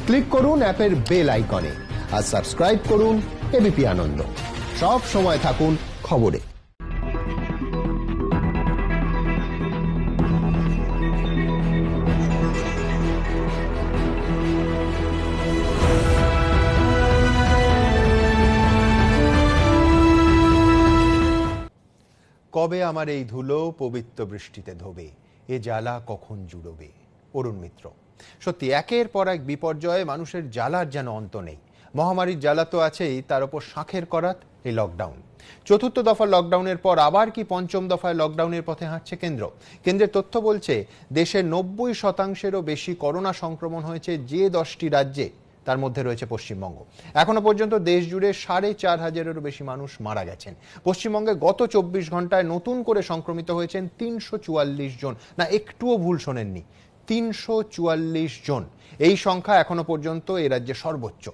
Click করুন অ্যাপের bell আইকনে আর সাবস্ক্রাইব করুন এবিপি আনন্দ। সব সময় থাকুন খবরে। কবে আমার এই ধুলো পবিত্র বৃষ্টিতে ধোবে, এ জ্বালা কখন জুড়বে। অরুণ মিত্র। সত্যি একের পর এক বিপর্যয়ে মানুষের জ্বালার যেন অন্ত নেই। মহামারীর জ্বালা তো আছেই, তার উপর শাঁখের করাত এই লকডাউন। চতুর্থ দফা লকডাউনের পর আবার কি পঞ্চম দফায় লকডাউনের পথে হাঁটছে কেন্দ্র? কেন্দ্রের তথ্য বলছে দেশের 90%-এরও বেশি করোনা সংক্রমণ হয়েছে যে 10টি রাজ্যে, তার মধ্যে রয়েছে পশ্চিমবঙ্গ। এখনো পর্যন্ত দেশ জুড়ে 4,500-এরও বেশি মানুষ মারা গেছেন। পশ্চিমবঙ্গে গত 24 ঘন্টায় নতুন করে সংক্রমিত হয়েছেন 344 জন। না, একটুও ভুল শোনেননি, 344 জন। এই সংখ্যা এখনো পর্যন্ত এ রাজ্যে সর্বোচ্চ।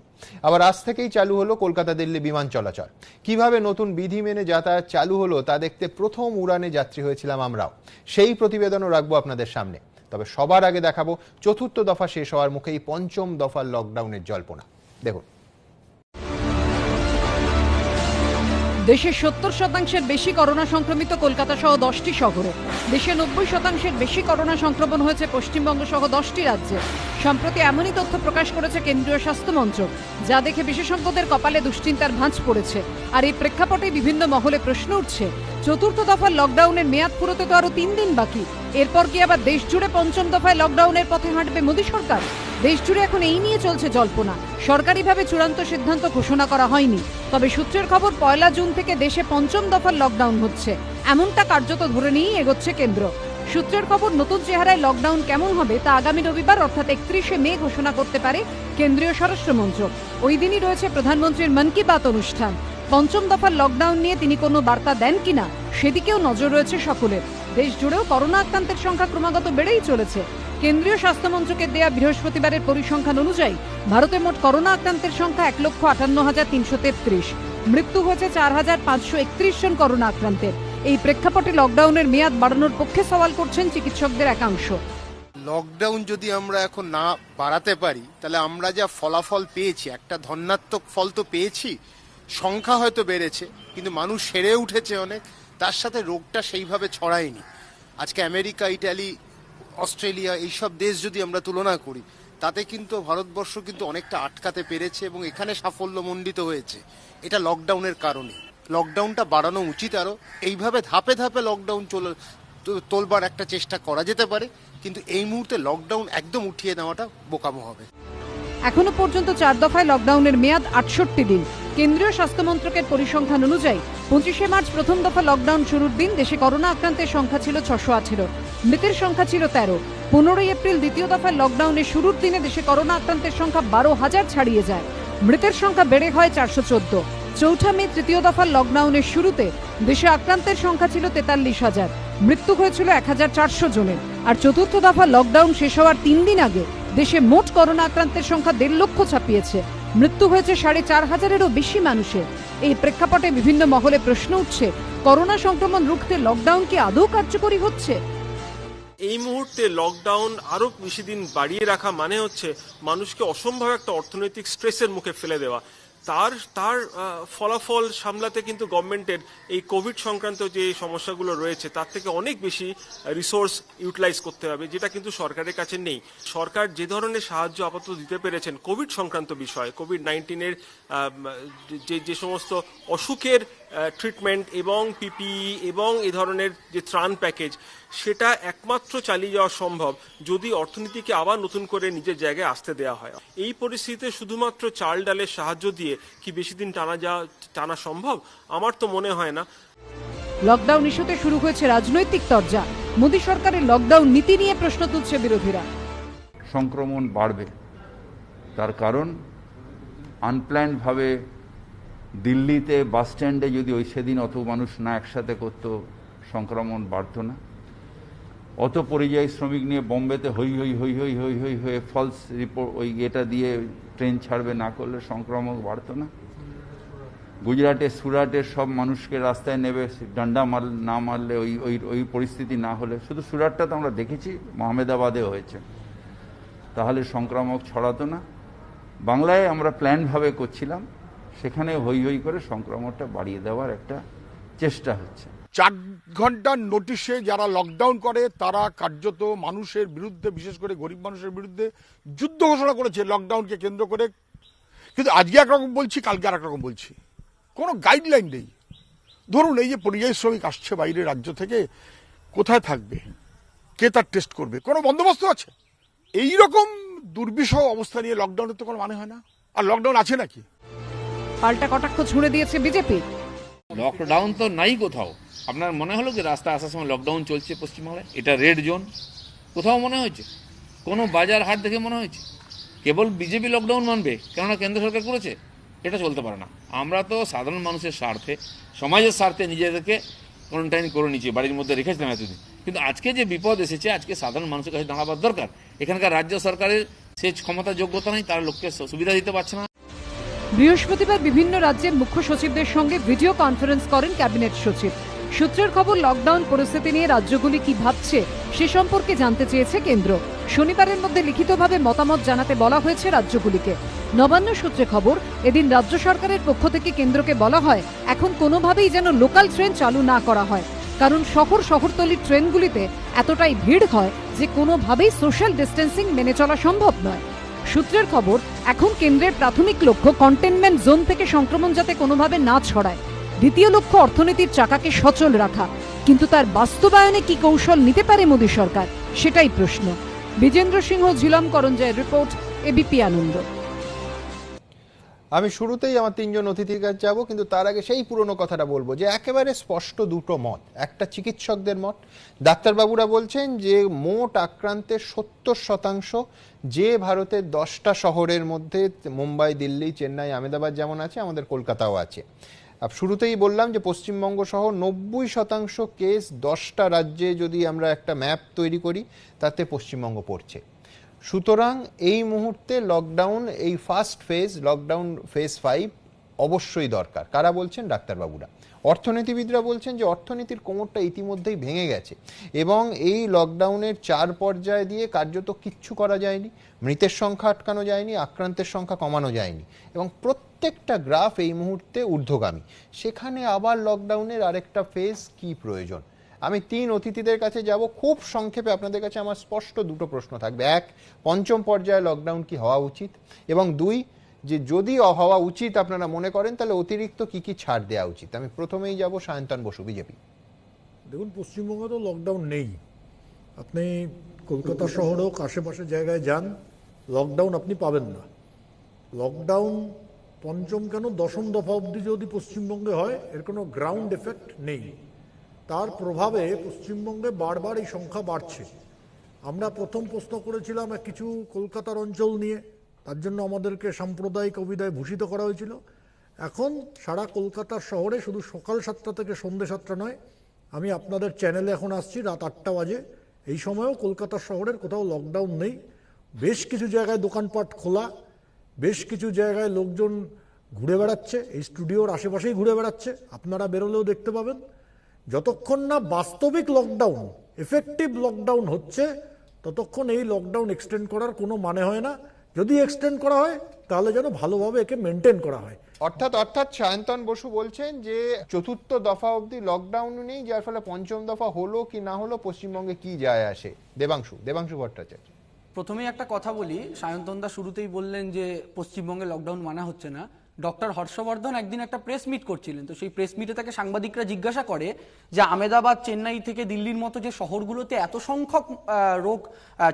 আবার আজ থেকেই চালু হলো কলকাতা দিল্লি বিমান চলাচল। কিভাবে নতুন বিধি মেনে যাতায়াত চালু হলো তা দেখতে প্রথম উড়ানে যাত্রী হয়েছিলাম আমরাও। সেই প্রতিবেদনও রাখবো আপনাদের সামনে। তবে সবার আগে দেখাবো চতুর্থ দফা শেষ হওয়ার মুখেই পঞ্চম দফার লকডাউনের জল্পনা। দেখুন। দেশের 70%-এর বেশি করোনা সংক্রমিত কলকাতা সহ 10টি শহরে। দেশে 90%-এর বেশি করোনা সংক্রমণ হয়েছে পশ্চিমবঙ্গ সহ 10টি রাজ্যে। সম্প্রতি এমনই তথ্য প্রকাশ করেছে কেন্দ্রীয় স্বাস্থ্য মন্ত্রক, যা দেখে বিশেষজ্ঞদের কপালে দুশ্চিন্তার ভাঁজ পড়েছে। আর এই প্রেক্ষাপটে বিভিন্ন মহলে প্রশ্ন উঠছে, চতুর্থ দফার লকডাউনের মেয়াদ পুরোতে তো আরো 3 দিন বাকি। এরপর কি আবার দেশ জুড়ে পঞ্চম দফায় লকডাউনের পথে হাঁটবে মোদী সরকার? দেশ জুড়ে এখন এই নিয়ে চলছে জল্পনা। সরকারিভাবে চূড়ান্ত সিদ্ধান্ত ঘোষণা করা হয়নি, তবে সূত্রের খবর 1 জুন থেকে দেশে পঞ্চম দফার লকডাউন হচ্ছে, এমনটা কার্যত ধরে নিয়েই এগোচ্ছে কেন্দ্র। সূত্রের খবর, নতুন চেহারায় লকডাউন কেমন হবে তা আগামী রবিবার অর্থাৎ 31শে মে ঘোষণা করতে পারে কেন্দ্রীয় স্বরাষ্ট্র মন্ত্রক। ওই দিনই রয়েছে প্রধানমন্ত্রীর মন কি বাত অনুষ্ঠান। পঞ্চম দফার লকডাউন নিয়ে তিনি কোনো বার্তা দেন কিনা সেদিকেও নজর রয়েছে সকলের। দেশ জুড়েও করোনা আক্রান্তের সংখ্যা ক্রমাগত বেড়েই চলেছে। কেন্দ্রীয় স্বাস্থ্য মন্ত্রকের দেয়া বৃহস্পতিবারের পরিসংখ্যান অনুযায়ী ভারতে মোট করোনা আক্রান্তের সংখ্যা 1,58,333। মৃত্যু হয়েছে 4,531 জন করোনা আক্রান্তের। এই প্রেক্ষাপটে লকডাউনের মেয়াদ বাড়ানোর পক্ষে সওয়াল করছেন চিকিৎসকদের একাংশ। লকডাউন যদি আমরা এখন না বাড়াতে পারি, তাহলে আমরা যা ফলাফল পেয়েছি, একটা ধনাত্মক ফল তো পেয়েছি, সংখ্যা হয়তো বেড়েছে কিন্তু মানুষ সেরে উঠেছে অনেক, তার সাথে রোগটা সেইভাবে ছড়ায়নি। আজকে আমেরিকা, ইটালি, অস্ট্রেলিয়া এইসব দেশ যদি আমরা তুলনা করি, তাতে কিন্তু ভারতবর্ষ কিন্তু অনেকটা আটকাতে পেরেছে এবং এখানে সাফল্যমণ্ডিত হয়েছে। এটা লকডাউনের কারণে। লকডাউনটা বাড়ানো উচিত আরো। এইভাবে ধাপে ধাপে লকডাউন তোলবার একটা চেষ্টা করা যেতে পারে, কিন্তু এই মুহূর্তে লকডাউন একদম উঠিয়ে নেওয়াটা বোকামো হবে। এখনো পর্যন্ত 4 দফায় লকডাউনের মেয়াদ 68 দিন। কেন্দ্রীয় স্বাস্থ্য মন্ত্রকের পরিসংখ্যান অনুযায়ী 25শে মার্চ প্রথম দফা লকডাউন শুরুর দিন দেশে করোনা আক্রান্তের সংখ্যা ছিল 618, মৃতের সংখ্যা ছিল 13। 15ই এপ্রিল দ্বিতীয় দফার লকডাউনের শুরুর দিনে দেশে করোনা আক্রান্তের সংখ্যা 12,000 ছাড়িয়ে যায়, মৃতের সংখ্যা বেড়ে হয় 414। 4 মে তৃতীয় দফার লকডাউনের শুরুতে দেশে আক্রান্তের সংখ্যা ছিল 43,000, মৃত্যু হয়েছিল 1,400 জনের। আর চতুর্থ দফা লকডাউন শেষ হওয়ার 3 দিন আগে দেশে মোট করোনা আক্রান্তের সংখ্যা 1.5 লক্ষ ছাপিয়েছে, মৃত্যু হয়েছে 4,500-এরও বেশি মানুষের। এই প্রেক্ষাপটে বিভিন্ন মহলে প্রশ্ন উঠছে, করোনা সংক্রমণ রুখতে লকডাউন কি আদৌ কার্যকরী হচ্ছে? এই মুহূর্তে লকডাউন আরো বেশি দিন বাড়িয়ে রাখা মানে হচ্ছে মানুষকে অসম্ভব একটা অর্থনৈতিক স্ট্রেসের মুখে ফেলে দেওয়া। তার ফলাফল সামলাতে কিন্তু গভর্নমেন্টের এই কোভিড সংক্রান্ত যে সমস্যাগুলো রয়েছে তার থেকে অনেক বেশি রিসোর্স ইউটিলাইজ করতে হবে, যেটা কিন্তু সরকারের কাছে নেই। সরকার যে ধরনের সাহায্য আপাতত দিতে পেরেছেন কোভিড সংক্রান্ত বিষয়ে, কোভিড-19-এর যে সমস্ত অসুখের ট্রিটমেন্ট এবং পিপিই এবং এ ধরনের যে ত্রাণ প্যাকেজ, সেটা একমাত্র চালিয়ে যাওয়া সম্ভব যদি অর্থনীতিকে আবার নতুন করে নিজের জায়গায় আসতে দেওয়া হয়। এই পরিস্থিতিতে শুধুমাত্র চাল ডালের সাহায্য দিয়ে কি বেশি দিন টানা সম্ভব? আমার তো মনে হয় না। লকডাউন ইস্যুতে শুরু হয়েছে রাজনৈতিক তরজা। মোদী সরকারের লকডাউন নীতি নিয়ে প্রশ্ন তুলছে বিরোধীরা। সংক্রমণ বাড়বে, তার কারণ আনপ্ল্যান্ড ভাবে দিল্লিতে বাস স্ট্যান্ডে যদি সেদিন অত মানুষ না একসাথে করতো, সংক্রমণ বাড়তো না। অত পরিযায়ী শ্রমিক নিয়ে বোম্বেতে হই হই হই হই হই হই হয়ে ফলস রিপোর্ট ওই এটা দিয়ে ট্রেন ছাড়বে না করলে সংক্রমণ বাড়তো না। গুজরাটে, সুরাটের সব মানুষকে রাস্তায় নেবে ডান্ডা না মারলে, ওই পরিস্থিতি না হলে, শুধু সুরাটটা তো আমরা দেখেছি, আহমেদাবাদে হয়েছে, তাহলে সংক্রামক ছড়াতো না। বাংলায় আমরা প্ল্যানভাবে করছিলাম, সেখানে হই হই করে সংক্রমণটা বাড়িয়ে দেওয়ার একটা চেষ্টা হচ্ছে। 4 ঘন্টার নোটিশে যারা লকডাউন করে তারা কার্যত মানুষের বিরুদ্ধে, বিশেষ করে গরিব মানুষের বিরুদ্ধে যুদ্ধ ঘোষণা করেছে লকডাউনকে কেন্দ্র করে। কিন্তু আজকে একরকম বলছি, কালকে আর একরকম বলছি, কোনো গাইডলাইন নেই। ধরুন এই যে পরিযায়ী শ্রমিক আসছে বাইরের রাজ্য থেকে, কোথায় থাকবে, কে তার টেস্ট করবে, কোনো বন্দোবস্ত আছে? এইরকম দুর্বিষহ অবস্থা নিয়ে লকডাউনের তো কোনো মানে হয় না। আর লকডাউন আছে নাকি? পাল্টা কটাক্ষ ছুড়ে দিয়েছে বিজেপি। লকডাউন তো নাই কোথাও। আপনার মনে হলো কি রাস্তা আসার সময় লকডাউন চলছে পশ্চিমবাংলায়? এটা রেড জোন কোথাও মনে হয়েছে? কোনো বাজার হাট দেখে মনে হয়েছে? কেবল বিজেপি লকডাউন মানবে কেননা কেন্দ্র সরকার করেছে? এটা চলতে পারে না। আমরা তো সাধারণ মানুষের স্বার্থে, সমাজের স্বার্থে নিজেদেরকে কোয়ারেন্টাইন করে নিচ্ছি, বাড়ির মধ্যে রেখেছিলাম এতদিন। কিন্তু আজকে যে বিপদ এসেছে, আজকে সাধারণ মানুষের কাছে দাঁড়াবার দরকার। এখানকার রাজ্য সরকারের সেচ ক্ষমতা যোগ্যতা নেই, তারা লোককে সুবিধা দিতে পারছে না। বৃহস্পতিবার বিভিন্ন রাজ্যের মুখ্য সচিবদের সঙ্গে ভিডিও কনফারেন্স করেন ক্যাবিনেট সচিব। সূত্রের খবর, লকডাউন পরিস্থিতি নিয়ে রাজ্যগুলি কি ভাবছে সে সম্পর্কে জানতে চেয়েছে কেন্দ্র। শনিবারের মধ্যে লিখিতভাবে মতামত জানাতে বলা হয়েছে রাজ্যগুলিকে। নবান্ন সূত্রে খবর, এদিন রাজ্য সরকারের পক্ষ থেকে কেন্দ্রকে বলা হয় এখন কোনোভাবেই যেন লোকাল ট্রেন চালু না করা হয়, কারণ শহরতলির ট্রেনগুলিতে এতটাই ভিড় হয় যে কোনোভাবেই সোশ্যাল ডিস্টেন্সিং মেনে চলা সম্ভব নয়। সূত্রের খবর, এখন কেন্দ্রের প্রাথমিক লক্ষ্য কন্টেনমেন্ট জোন থেকে সংক্রমণ যাতে কোনোভাবে না ছড়ায়। দ্বিতীয় লক্ষ্য অর্থনীতির চাকাকে সচল রাখা। কিন্তু তার বাস্তবায়নে কি কৌশল নিতে পারে মোদী সরকার, সেটাই প্রশ্ন। বিজেন্দ্র সিংহ, ঝিলম করঞ্জয়ের রিপোর্ট, এবিপি আনন্দ। আমি শুরুতেই আমার 3 জন অতিথির কাছে যাবো, কিন্তু তার আগে সেই পুরনো কথাটা বলবো যে একেবারে স্পষ্ট দুটো মত। একটা চিকিৎসকদের মত, ডাক্তারবাবুরা বলছেন যে মোট আক্রান্তের 70% যে ভারতের 10টা শহরের মধ্যে মুম্বাই, দিল্লি, চেন্নাই, আহমেদাবাদ যেমন আছে, আমাদের কলকাতাও আছে। শুরুতেই বললাম যে পশ্চিমবঙ্গ সহ 90% কেস 10টা রাজ্যে যদি আমরা একটা ম্যাপ তৈরি করি তাতে পশ্চিমবঙ্গ পড়ছে। সুতরাং এই মুহূর্তে লকডাউন, এই ফার্স্ট ফেজ, লকডাউন ফেজ 5 অবশ্যই দরকার। কারা বলছেন? ডাক্তারবাবুরা। অর্থনীতিবিদরা বলছেন যে অর্থনীতির কোমরটা ইতিমধ্যেই ভেঙে গেছে এবং এই লকডাউনের 4 পর্যায় দিয়ে কার্যত কিচ্ছু করা যায়নি। মৃতের সংখ্যা আটকানো যায়নি, আক্রান্তের সংখ্যা কমানো যায়নি এবং প্রত্যেকটা গ্রাফ এই মুহূর্তে ঊর্ধ্বগামী। সেখানে আবার লকডাউনের আরেকটা ফেজ কি প্রয়োজন? আমি 3 অতিথিদের কাছে যাব। খুব সংক্ষেপে আপনাদের কাছে আমার স্পষ্ট দুটো প্রশ্ন থাকবে। 1, পঞ্চম পর্যায়ে লকডাউন কি হওয়া উচিত? এবং 2, যে যদি হওয়া উচিত আপনারা মনে করেন তাহলে অতিরিক্ত কি কি ছাড় দেওয়া উচিত? আমি প্রথমেই যাব সায়ন্তন বসু, বিজেপি। দেখুন, পশ্চিমবঙ্গে তো লকডাউন নেই। আপনি কলকাতা শহর হোক, আশেপাশের জায়গায় যান, লকডাউন আপনি পাবেন না। লকডাউন পঞ্চম কেন 10ম দফা অবধি যদি পশ্চিমবঙ্গে হয়, এর কোনো গ্রাউন্ড এফেক্ট নেই। তার প্রভাবে পশ্চিমবঙ্গে বারবার এই সংখ্যা বাড়ছে। আমরা প্রথম প্রশ্ন করেছিলাম কিছু কলকাতার অঞ্চল নিয়ে, তার জন্য আমাদেরকে সাম্প্রদায়িক অভিধায় ভূষিত করা হয়েছিল। এখন সারা কলকাতার শহরে শুধু সকাল 7টা থেকে সন্ধ্যে 7টা নয়, আমি আপনাদের চ্যানেলে এখন আসছি রাত 8টা বাজে, এই সময়েও কলকাতার শহরের কোথাও লকডাউন নেই। বেশ কিছু জায়গায় দোকানপাট খোলা, বেশ কিছু জায়গায় লোকজন ঘুরে বেড়াচ্ছে, এই স্টুডিওর আশেপাশেই ঘুরে বেড়াচ্ছে, আপনারা বেরোলেও দেখতে পাবেন। যতক্ষণ না বাস্তবিক লকডাউন, এফেক্টিভ লকডাউন হচ্ছে, ততক্ষণ এই লকডাউন এক্সটেন্ড করার কোনো মানে হয় না। যদি এক্সটেন্ড করা হয় তাহলে যেন ভালোভাবে একে মেনটেন করা হয়। অর্থাৎ সায়ন্তন বসু বলছেন যে 4র্থ দফা অবধি লকডাউন নেই, যার ফলে পঞ্চম দফা হলো কি না হলো পশ্চিমবঙ্গে কি যায় আসে। দেবাংশু ভট্টাচার্য। প্রথমেই একটা কথা বলি, সায়ন্তনদা শুরুতেই বললেন যে পশ্চিমবঙ্গে লকডাউন মানা হচ্ছে না। ডক্টর হর্ষবর্ধন একদিন একটা প্রেস মিট করছিলেন, তো সেই প্রেস মিটে তাকে সাংবাদিকরা জিজ্ঞাসা করে যে আহমেদাবাদ, চেন্নাই থেকে দিল্লির মতো যে শহরগুলোতে এত সংখ্যক রোগ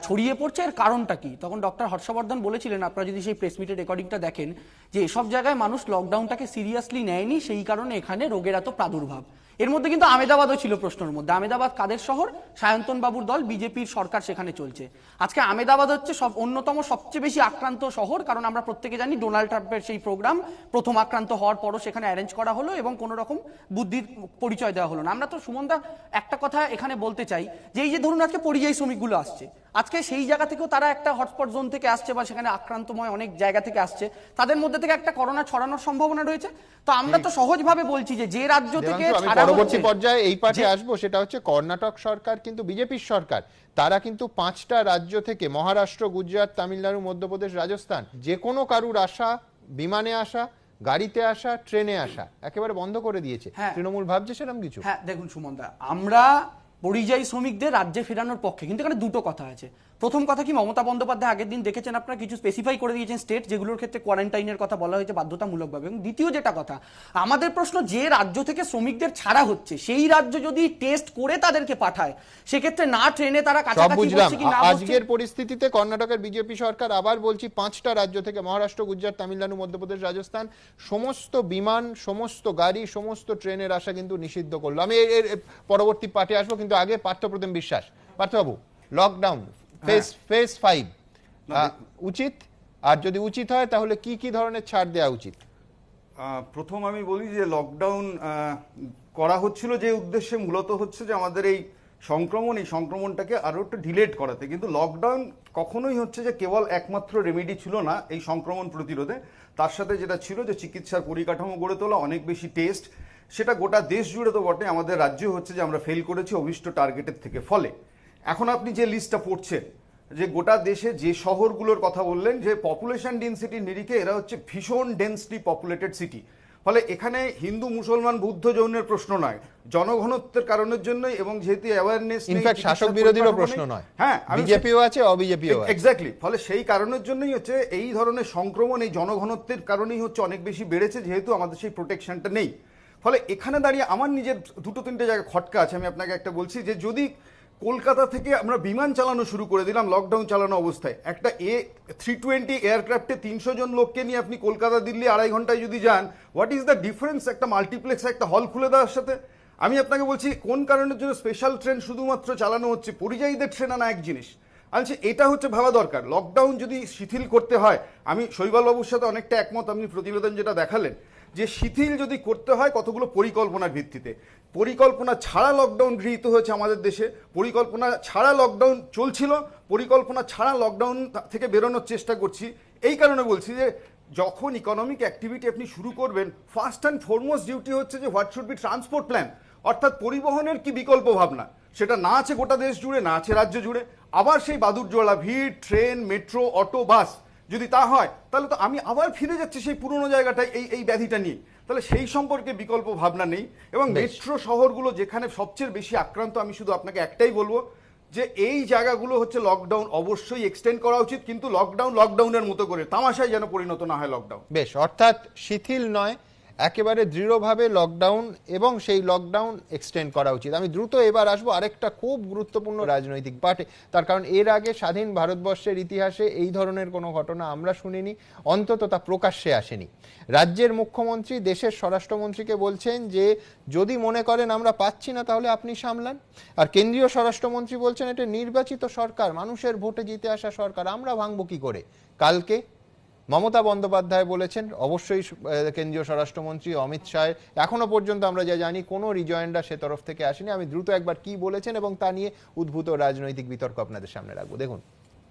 ছড়িয়ে পড়ছে, এর কারণটা কি? তখন ডক্টর হর্ষবর্ধন বলেছিলেন, আপনারা যদি সেই প্রেস মিটের রেকর্ডিংটা দেখেন, যে এসব জায়গায় মানুষ লকডাউনটাকে সিরিয়াসলি নেয়নি, সেই কারণে এখানে রোগের এত প্রাদুর্ভাব। এর মধ্যে কিন্তু আহমেদাবাদও ছিল প্রশ্নের মধ্যে। আহমেদাবাদ কাদের শহর? সায়ন্তন বাবুর দল বিজেপির সরকার সেখানে চলছে। আজকে আহমেদাবাদ হচ্ছে অন্যতম সবচেয়ে বেশি আক্রান্ত শহর, কারণ আমরা প্রত্যেকে জানি ডোনাল্ড ট্রাম্পের সেই প্রোগ্রাম প্রথম আক্রান্ত হওয়ার পরও সেখানে অ্যারেঞ্জ করা হলো এবং কোনো রকম বুদ্ধির পরিচয় দেওয়া হলো না। আমরা তো সুমনদা একটা কথা এখানে বলতে চাই যে এই যে ধরুন আজকে পরিযায়ী শ্রমিকগুলো আসছে, আজকে সেই জায়গা থেকেও তারা একটা হটস্পট জোন থেকে আসছে বা সেখানে আক্রান্তময় অনেক জায়গা থেকে আসছে, তাদের মধ্যে থেকে একটা করোনা ছড়ানোর সম্ভাবনা রয়েছে। তো আমরা তো সহজভাবে বলছি যে রাজ্য থেকে পরবর্তী হচ্ছে পর্যায়ে এই পাঠে আসবো, সেটা হচ্ছে কর্ণাটক সরকার কিন্তু বিজেপির সরকার, তারা কিন্তু 5টা রাজ্য থেকে মহারাষ্ট্র, গুজরাট, তামিলনাড়ু, মধ্যপ্রদেশ, রাজস্থান যে কোনো কারুর আসা, বিমানে আসা, গাড়িতে আসা, ট্রেনে আসা একেবারে বন্ধ করে দিয়েছে। হ্যাঁ। তৃণমূল ভাবছে সেরকম কিছু? হ্যাঁ দেখুন সুমনদা, আমরা পরিযায়ী শ্রমিকদের রাজ্যে ফেরানোর পক্ষে, কিন্তু এখানে দুটো কথা আছে। প্রথম কথা কি, মমতা বন্দ্যোপাধ্যায় আগের দিন দেখেছেন আপনারা কিছু স্পেসিফাই করে দিয়েছেন স্টেট, যেগুলোর ক্ষেত্রে কোয়ারেন্টাইনের কথা বলা হয়েছে বাধ্যতামূলকভাবে। এবং দ্বিতীয় যেটা কথা, আমাদের প্রশ্ন, যে রাজ্য থেকে শ্রমিকদের ছাড়া হচ্ছে সেই রাজ্য যদি টেস্ট করে তাদেরকে পাঠায়, সেক্ষেত্রে না ট্রেনে তারা সব কাছাকাছি বুঝলাম। বসছে কি না বসছে। আজকের পরিস্থিতিতে কর্ণাটকের বিজেপি সরকার, আবার বলছি 5টা রাজ্য থেকে মহারাষ্ট্র, গুজরাট, তামিলনাড়ু, মধ্যপ্রদেশ, রাজস্থান সমস্ত বিমান, সমস্ত গাড়ি, সমস্ত ট্রেনের আসা কিন্তু নিষিদ্ধ করলো। আমি এর পরবর্তী পাঠে আসবো, কিন্তু আগে পার্থপ্রতিম বিশ্বাস। পার্থবাবু, লকডাউন ফেজ 5 উচিত, আর যদি উচিত হয় তাহলে কি কি ধরনের ছাড় দেওয়া উচিত? প্রথম আমি বলি যে লকডাউন করা হচ্ছিল যে উদ্দেশ্যে, মূলত হচ্ছে যে আমাদের এই সংক্রমণটাকে আরো একটু ডিলেট করাতে। কিন্তু লকডাউন কখনোই হচ্ছে যে কেবল একমাত্র রেমেডি ছিল না এই সংক্রমণ প্রতিরোধে। তার সাথে যেটা ছিল যে চিকিৎসার পরিকাঠামো গড়ে তোলা, অনেক বেশি টেস্ট, সেটা গোটা দেশ জুড়ে তো বটে, আমাদের রাজ্য হচ্ছে যে আমরা ফেল করেছি অভিষ্ট টার্গেটের থেকে। ফলে এখন আপনি যে লিস্টটা পড়ছেন, যে গোটা দেশে যে শহরগুলোর কথা বললেন, যে পপুলেশন ডেন্সিটির নিরিখে এরা হচ্ছে ভীষণ ডেন্সলি পপুলেটেড সিটি। ফলে এখানে হিন্দু, মুসলমান, বৌদ্ধ, জৈনের প্রশ্ন নয়, জনঘনত্বের কারণের জন্যই, এবং যেহেতু অ্যাওয়ারনেস, ইনফ্যাক্ট শাসক বিরোধীরও প্রশ্ন নয়, হ্যাঁ বিজেপিও আছে, অবিজেপিও আছে। এক্স্যাক্টলি। ফলে সেই কারণের জন্যই হচ্ছে এই ধরনের সংক্রমণ এই জনঘনত্বের কারণেই হচ্ছে অনেক বেশি বেড়েছে, যেহেতু আমাদের সেই প্রোটেকশনটা নেই। ফলে এখানে দাঁড়িয়ে আমার নিজের 2-3টে জায়গায় খটকা আছে। আমি আপনাকে একটা বলছি, যে যদি কলকাতা থেকে আমরা বিমান চালানো শুরু করে দিলাম লকডাউন চালানো অবস্থায়, একটা A320 এয়ারক্রাফটে 300 জন লোককে নিয়ে আপনি কলকাতা দিল্লি 2.5 ঘন্টায় যদি যান, হোয়াট ইজ দ্য ডিফারেন্স একটা মাল্টিপ্লেক্স একটা হল খুলে দেওয়ার সাথে? আমি আপনাকে বলছি কোন কারণের জন্য স্পেশাল ট্রেন শুধুমাত্র চালানো হচ্ছে, পরিযায়ীদের ট্রেন আনা এক জিনিস। আচ্ছা, এটা হচ্ছে ভাবা দরকার। লকডাউন যদি শিথিল করতে হয়, আমি শৈবালবাবুর সাথে অনেকটা একমত। আপনি প্রতিবেদন যেটা দেখালেন, যে শিথিল যদি করতে হয় কতগুলো পরিকল্পনার ভিত্তিতে, পরিকল্পনা ছাড়া লকডাউন গৃহীত হয়েছে আমাদের দেশে, পরিকল্পনা ছাড়া লকডাউন চলছিল, পরিকল্পনা ছাড়া লকডাউন থেকে বেরোনোর চেষ্টা করছি। এই কারণে বলছি যে যখন ইকোনমিক অ্যাক্টিভিটি আপনি শুরু করবেন, ফার্স্ট অ্যান্ড ফরমোস্ট ডিউটি হচ্ছে যে what should be transport plan, অর্থাৎ পরিবহনের কি বিকল্প ভাবনা, সেটা না আছে গোটা দেশ জুড়ে, না আছে রাজ্য জুড়ে। আবার সেই বাদুড়জোড়া ভিড়, ট্রেন, মেট্রো, অটো, বাস, যদি তা হয় তাহলে তো আমি আবার ফিরে যাচ্ছি সেই পুরনো জায়গাটায় এই ব্যাধিটা নিয়ে। তাহলে সেই সম্পর্কে বিকল্প ভাবনা নেই। এবং মেট্রো শহরগুলো যেখানে সবচেয়ে বেশি আক্রান্ত, আমি শুধু আপনাকে একটাই বলবো, যে এই জায়গাগুলো হচ্ছে লকডাউন অবশ্যই এক্সটেন্ড করা উচিত, কিন্তু লকডাউনের মতো করে তামাশায় যেন পরিণত না হয় লকডাউন। বেশ, অর্থাৎ শিথিল নয়, একেবারে দৃঢ়ভাবে লকডাউন, এবং সেই লকডাউন এক্সটেন্ড করা উচিত। আমি দ্রুত এবার আসবো আরেকটা খুব গুরুত্বপূর্ণ রাজনৈতিক পার্টে, তার কারণ এর আগে স্বাধীন ভারতবর্ষের ইতিহাসে এই ধরনের কোনো ঘটনা আমরা শুনিনি, অন্তত তা প্রকাশ্যে আসেনি। রাজ্যের মুখ্যমন্ত্রী দেশের স্বরাষ্ট্রমন্ত্রীকে বলছেন যে যদি মনে করেন আমরা পাচ্ছি না তাহলে আপনি সামলান, আর কেন্দ্রীয় স্বরাষ্ট্রমন্ত্রী বলছেন এটা নির্বাচিত সরকার, মানুষের ভোটে জিতে আসা সরকার, আমরা ভাঙবো কি করে। কালকে মমতা বন্দ্যোপাধ্যায় বলেছেন, অবশ্যই কেন্দ্রীয় স্বরাষ্ট্রমন্ত্রী অমিত শাহ, এখনো পর্যন্ত আমরা যা জানি কোনো রিজয়েন্ডার সে তরফ থেকে আসেনি। আমি দ্রুত একবার কি বলেছেন এবং তা নিয়ে উদ্ভূত রাজনৈতিক বিতর্ক আপনাদের সামনে রাখবো, দেখুন।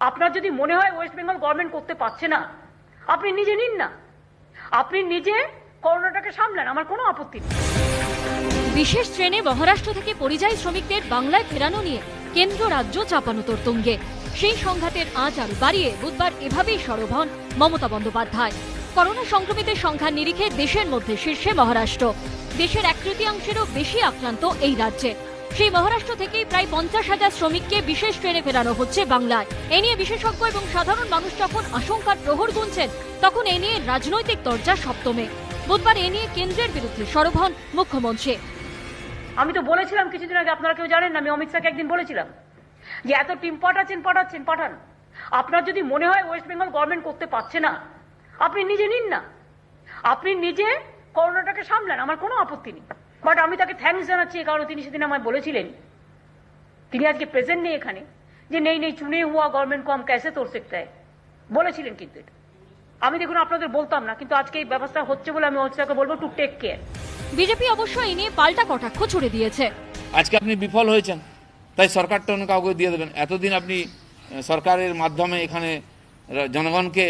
আপনার যদি মনে হয় ওয়েস্ট বেঙ্গল গভর্নমেন্ট করতে পারছে না, আপনি নিজে নিন না, আপনি নিজে করোনাটাকে সামলান, আমার কোনো আপত্তি নেই। বিশেষ ট্রেনে মহারাষ্ট্র থেকে পরিযায়ী শ্রমিকদের বাংলায় ফেরানো নিয়ে কেন্দ্র রাজ্য চাপানোতর তুঙ্গে। সেই সংঘাতের আঁচ আরো বাড়িয়ে বুধবার এভাবেই সরব হন মমতা বন্দ্যোপাধ্যায়। করোনা সংক্রমিতের সংখ্যার নিরিখে দেশের মধ্যে শীর্ষে মহারাষ্ট্র। দেশের 1/3-এরও বেশি আক্রান্ত এই রাজ্যে। সেই মহারাষ্ট্র থেকেই প্রায় 50,000 শ্রমিককে বিশেষ ট্রেনে ফেরানো হচ্ছে বাংলায়। এ নিয়ে বিশেষজ্ঞ এবং সাধারণ মানুষ যখন আশঙ্কার প্রহর গুনছেন, তখন এ নিয়ে রাজনৈতিক তরজা সপ্তমে। বুধবার এ নিয়ে কেন্দ্রের বিরুদ্ধে সরব হন মুখ্যমন্ত্রী। আমি তো বলেছিলাম কিছুদিন আগে, আপনারা কেউ জানেন না, আমি অমিত শাহকে একদিন বলেছিলাম যে এত টিম পাঠান। আপনার যদি মনে হয় ওয়েস্ট বেঙ্গল গভর্নমেন্ট করতে পারছে না, আপনি নিজে নিন না, আপনি নিজে করোনাটাকে সামলান, আমার কোনো আপত্তি নেই। বাট আমি তাকে থ্যাঙ্কস জানাচ্ছি, কারণ তিনি সেদিন আমায় বলেছিলেন, তিনি আজকে প্রেজেন্ট নেই এখানে, যে নেই চুনে হুয়া গভর্নমেন্ট কো হাম कैसे तोड़ सकता है বলেছিলেন। কিন্তু এটা আমি দেখুন আপনাদের বলতাম না, কিন্তু আজকে এই ব্যবস্থা হচ্ছে বলে আমি অমিত শাহকে বলবো টু টেক কেয়ার। বিজেপি অবশ্য এই নিয়ে পাল্টা কটাক্ষ ছুড়ে দিয়েছে। আজকে আপনি বিফল হয়েছেন, তাই সরকারটা অন্য কাউকে দিয়ে দেবেন। এতদিন আপনি সরকারের মাধ্যমে এখানে জনগণকে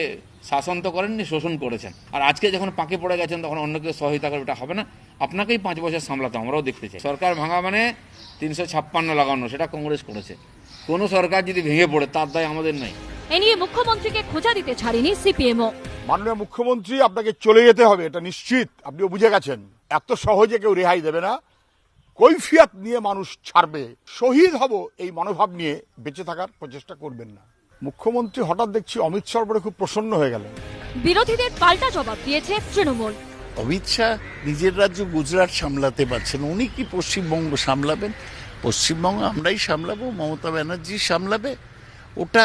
শাসন তো করেননি, শোষণ করেছেন। আর আজকে যখন পাকে পড়ে গেছেন তখন অন্য কেউ সহায়তা করে, এটা হবে না। আপনাকেই 5 বছর সামলাতে, আমরাও দেখতে চাই। সরকার ভাঙা মানে 356 লাগানো, সেটা কংগ্রেস করেছে। কোনো সরকার যদি ভেঙে পড়ে তার দায় আমাদের নাই। এ নিয়ে মুখ্যমন্ত্রীকে খোঁজা দিতে ছাড়েনি সিপিএমও। মাননীয় মুখ্যমন্ত্রী, আপনাকে চলে যেতে হবে, এটা নিশ্চিত। আপনিও বুঝে গেছেন এত সহজে কেউ রেহাই দেবে না। কৈফিয়ত নিয়ে মানুষ ছাড়বে, শহীদ হব এই মনোভাব নিয়ে বেঁচে থাকার প্রচেষ্টা করবেন না। মুখ্যমন্ত্রী হঠাৎ দেখছি অমিত শাহর উপরে খুব প্রসন্ন হয়ে গেলেন। বিরোধীদের পাল্টা জবাব দিয়েছে তৃণমূল। অমিত শাহ নিজের রাজ্য গুজরাট সামলাতে পারছেন, উনি কি পশ্চিমবঙ্গ সামলাবেন? পশ্চিমবঙ্গ আমরাই সামলাবো, মমতা ব্যানার্জি সামলাবে। ওটা